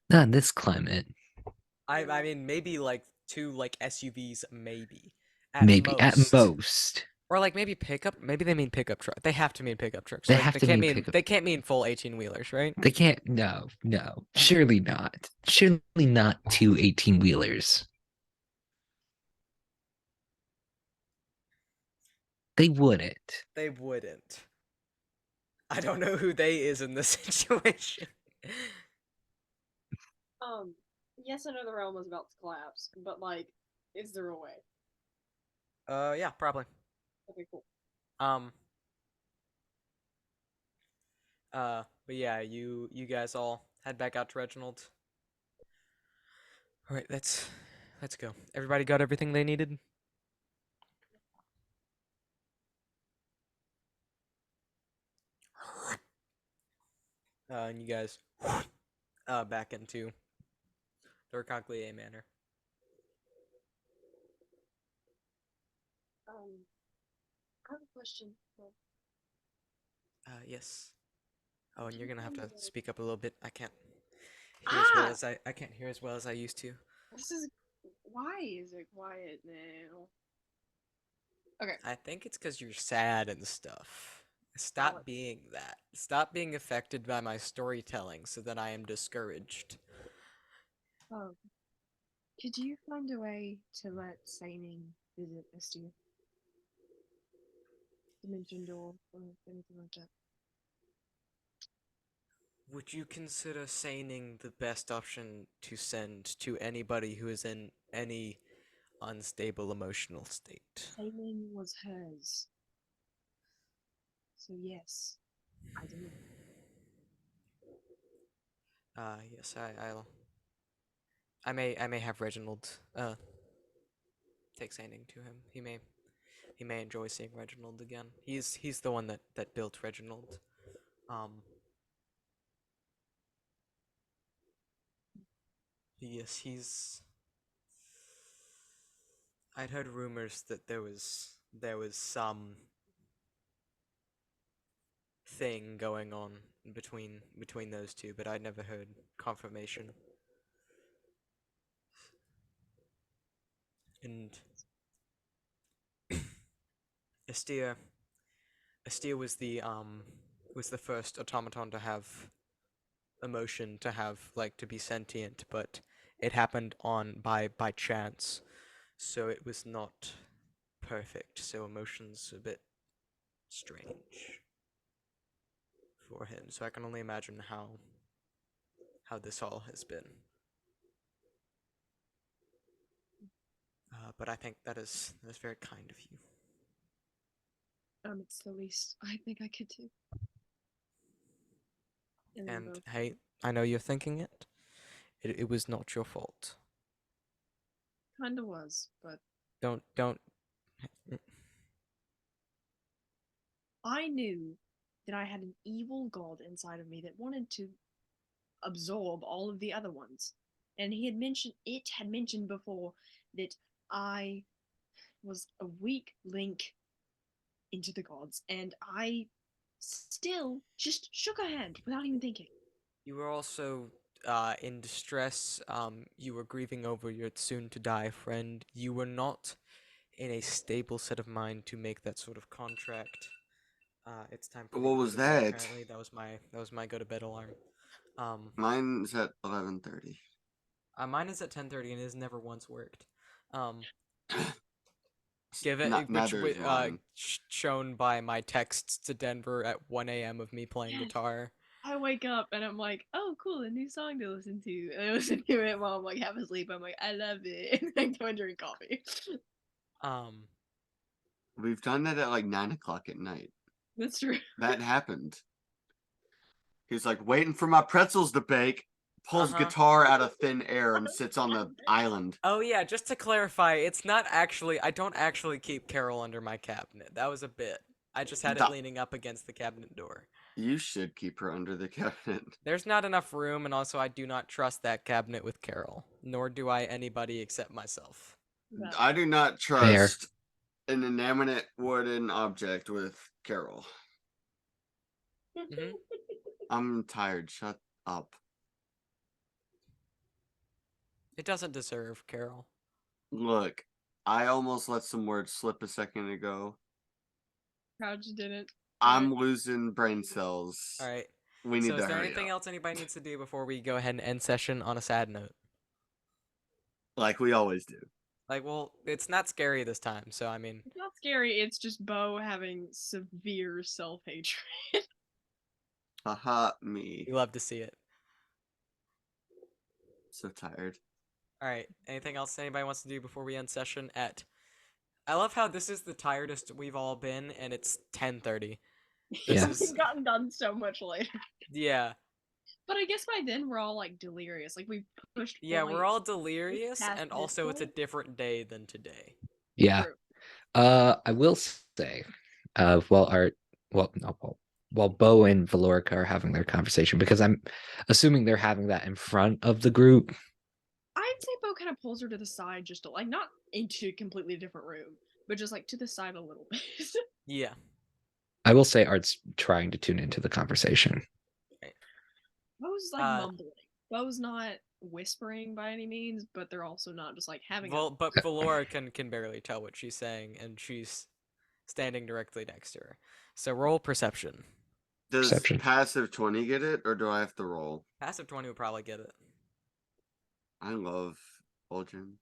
Not in this climate. I mean maybe like 2 like SUVs maybe. Maybe at most. Or like maybe pickup. Maybe they mean pickup truck. They have to mean pickup trucks. They Right? have to can't mean pickup. They can't mean full 18-wheelers, right? They can't. No. Surely not. Surely not 2 18-wheelers. They wouldn't. They wouldn't. I don't know who they is in this situation. Yes, I know the realm is about to collapse, but like, is there a way? Yeah, probably. Okay, cool. But yeah, you guys all head back out to Reginald. All right, let's go. Everybody got everything they needed? And you guys back into the Recoglier Manor. I have a question. Yes. Oh, and you're gonna have to speak up a little bit. I can't hear as well as I can't hear as well as I used to. Why is it quiet now? Okay. I think it's because you're sad and stuff. Stop being that. Stop being affected by my storytelling so that I am discouraged. Could you find a way to let Saining visit Estia? Dimension door or anything like that? Would you consider Saining the best option to send to anybody who is in any unstable emotional state? Saining was hers. So yes, I do. Yes, I may have Reginald take Saining to him. He may enjoy seeing Reginald again. He's the one that built Reginald. Yes, I'd heard rumors that there was some thing going on between those two, but I'd never heard confirmation. And Estia was the first automaton to have emotion, to have like to be sentient, but it happened by chance, so it was not perfect. So emotions a bit strange for him. So I can only imagine how this all has been. But I think that is very kind of you. It's the least I think I could do. And hey, I know you're thinking it. It was not your fault. Kinda was, but Don't. I knew that I had an evil god inside of me that wanted to absorb all of the other ones. And it had mentioned before that I was a weak link into the gods, and I still just shook a hand without even thinking. You were also in distress. You were grieving over your soon-to-die friend. You were not in a stable set of mind to make that sort of contract. It's time for me What to go was to bed. that? Apparently, that was my go-to-bed alarm. Mine's at 11:30. Mine is at 10:30 and it has never once worked. Um, Neither is mine. shown by my texts to Denver at 1 a.m. of me playing Yes. guitar. I wake up and I'm like, oh, cool, a new song to listen to. And I listen to it while I'm like half asleep. I'm like, I love it. And I go and drink coffee. We've done that at like 9 o'clock at night. That's true. That happened. He's like waiting for my pretzels to bake, pulls guitar out of thin air and sits on the island. Oh yeah, just to clarify, it's not actually. I don't actually keep Carol under my cabinet. That was a bit. I just had it leaning up against the cabinet door. You should keep her under the cabinet. There's not enough room, and also I do not trust that cabinet with Carol. Nor do I anybody except myself. I do not trust an inanimate wooden object with Carol. I'm tired. Shut up. It doesn't deserve Carol. Look, I almost let some words slip a second ago. Proud you didn't. I'm losing brain cells. All right. We need so to is there hurry anything up. else anybody needs to do before we go ahead and end session on a sad note? Like we always do. Like, well, it's not scary this time, so I mean... It's not scary, it's just Bo having severe self-hatred. Haha, me. We love to see it. So tired. Alright, anything else anybody wants to do before we end session at... I love how this is the tiredest we've all been, and it's 10:30. We've gotten done so much later. Yeah. But I guess by then we're all like delirious. Like we've pushed. Yeah, we're all delirious, and also it's a different day than today. Yeah. I will say, while Bo and Valorica are having their conversation, because I'm assuming they're having that in front of the group. I'd say Bo kind of pulls her to the side, just to, like, not into a completely different room, but just like to the side a little bit. Yeah. I will say Art's trying to tune into the conversation. Bo's like mumbling. Bo's not whispering by any means, but they're also not just like having. But Valora can barely tell what she's saying, and she's standing directly next to her. So roll perception. Does passive 20 get it, or do I have to roll? Passive 20 would probably get it. I love Ultron.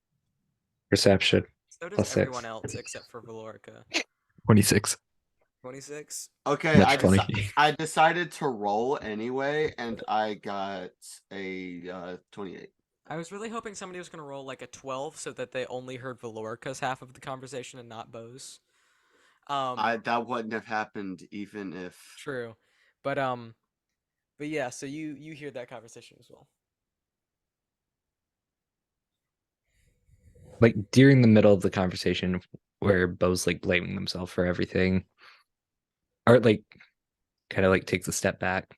Perception. So does everyone else except for Valorica. 26. 26? Okay, I decided to roll anyway, and I got a 28. I was really hoping somebody was going to roll like a 12 so that they only heard Valorica's half of the conversation and not Bo's. That wouldn't have happened even if... True. But yeah, so you hear that conversation as well. Like during the middle of the conversation where Bo's like blaming themselves for everything, Art like kind of like takes a step back,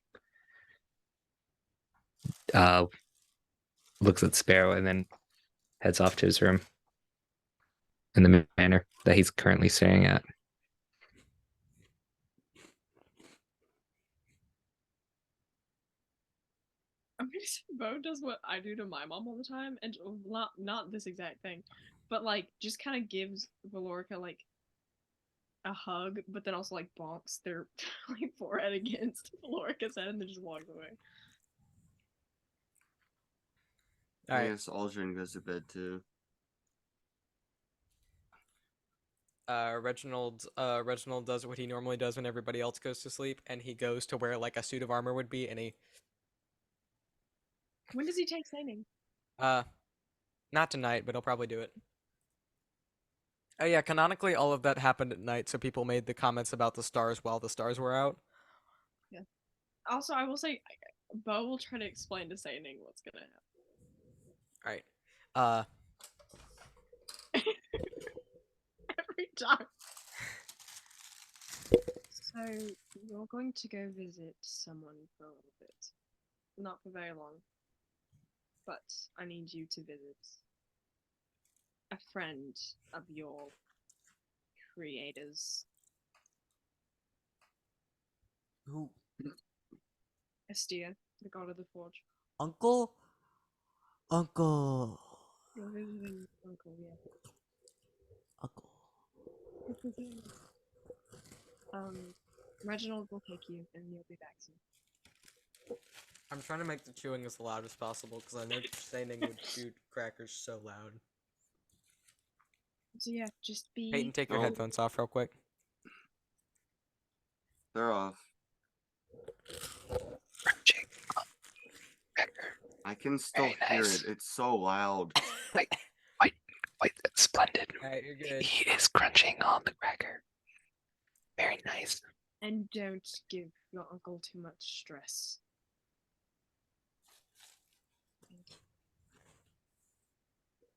looks at Sparrow, and then heads off to his room in the manner that he's currently staying at. I'm gonna say Bo does what I do to my mom all the time, and not this exact thing, but like just kind of gives Valorica like a hug, but then also like bonks their like forehead against Valorica's head, and then just walks away. I guess Aldrin goes to bed too. Reginald does what he normally does when everybody else goes to sleep, and he goes to where like a suit of armor would be, and he... When does he take training? Not tonight, but he'll probably do it. Oh yeah, canonically all of that happened at night, so people made the comments about the stars while the stars were out. Yeah. Also, I will say, Bo will try to explain to Saining what's gonna happen. Alright. every time. So you're going to go visit someone for a little bit. Not for very long. But I need you to visit a friend of your creators. Who? Estia, the god of the forge. Uncle? Uncle. You're visiting Uncle, yeah. Uncle. Reginald will take you and you'll be back soon. I'm trying to make the chewing as loud as possible because I know Saying would chew crackers so loud. So yeah, just be... Peyton, take your headphones off real quick. They're off. I can still hear nice. it. It's so loud. Wait, that's splendid. Alright, you're good. He is crunching on the cracker. Very nice. And don't give your uncle too much stress.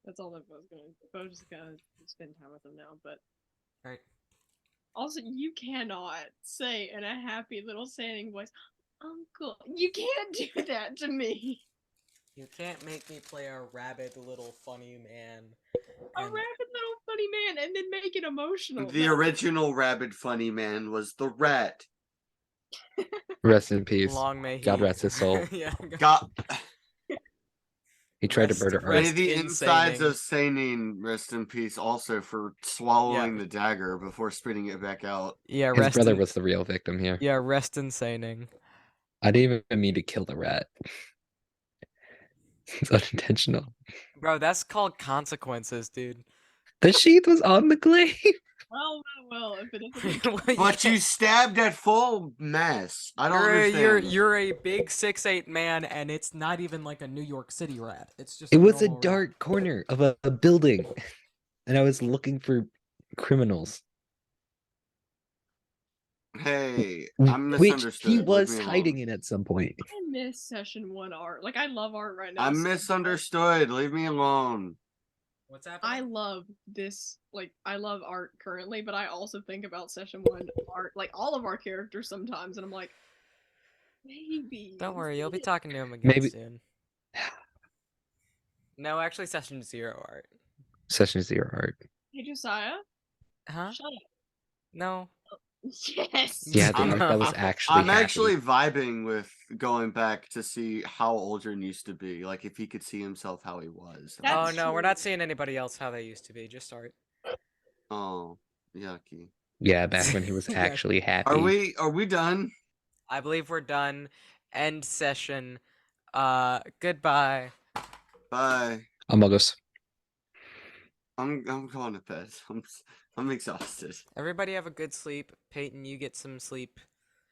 That's all I was gonna just gonna spend time with him now, but Right. also you cannot say in a happy little saying voice, Uncle. You can't do that to me. You can't make me play a rabid little funny man. A rabid little funny man and then make it emotional. The original Rabid Funny Man was the rat. Rest in peace. Long may God he- rest his soul. Yeah. God, He tried Rest- to murder may Earth. the in insides Saning. of Saning rest in peace also for swallowing the dagger before spitting it back out. Yeah, His rest brother in, was the real victim here. Yeah, rest in Saning. I didn't even mean to kill the rat. It's unintentional. Bro, that's called consequences, dude. The sheath was on the glaive. Well, if it isn't But you stabbed at full mass. I don't understand. You're a big 6'8" man, and it's not even like a New York City rat. It's just It was a normal rat. dark corner of a building, and I was looking for criminals. Hey, I'm Which misunderstood. he Leave was me alone. hiding in at some point. I miss session 1 art. Like, I love art right now. I'm so much. misunderstood. Leave me alone. What's happening? I love this. Like, I love art currently, but I also think about session 1 art, like all of our characters sometimes, and I'm like, maybe. Don't worry, you'll be talking to him again Maybe- soon. No, actually, session 0 art. Session 0 art. Hey, Josiah? Huh? Shut up. No. Yes! Yeah, the art that was actually I'm happy. actually vibing with going back to see how Aldrin used to be. Like, if he could see himself how he was. Oh, no, we're not seeing anybody else how they used to be. Just art. Oh, yucky. Yeah, back when he was Yeah. actually happy. Are we done? I believe we're done. End session. Goodbye. Bye. Among Us. I'm going to bed. I'm exhausted. Everybody have a good sleep. Peyton, you get some sleep.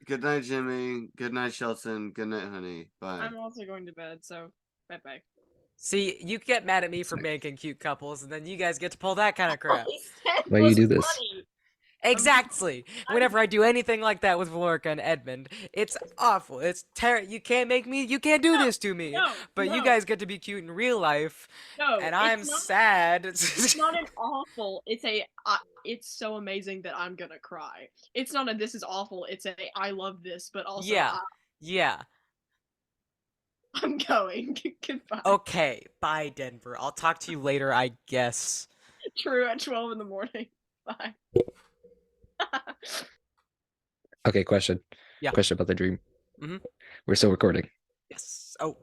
Good night, Jimmy. Good night, Shelton. Good night, honey. Bye. I'm also going to bed, so bye-bye. See, you get mad at me for making cute couples, and then you guys get to pull that kind of crap. Why you do this? Exactly. Whenever I do anything like that with Valorca and Edmund, it's awful. It's you can't make me. You can't do this to me. No, But you no. guys get to be cute in real life, No, and it's I'm not- sad. It's not an awful. It's a. It's so amazing that I'm gonna cry. It's not a. This is awful. It's a. I love this, but also. Yeah. Yeah. I'm going. Goodbye. Okay. Bye, Denver. I'll talk to you later, I guess. True at 12 in the morning. Bye. Okay, question. Yeah. Question about the dream. Mhm. We're still recording. Yes. Oh.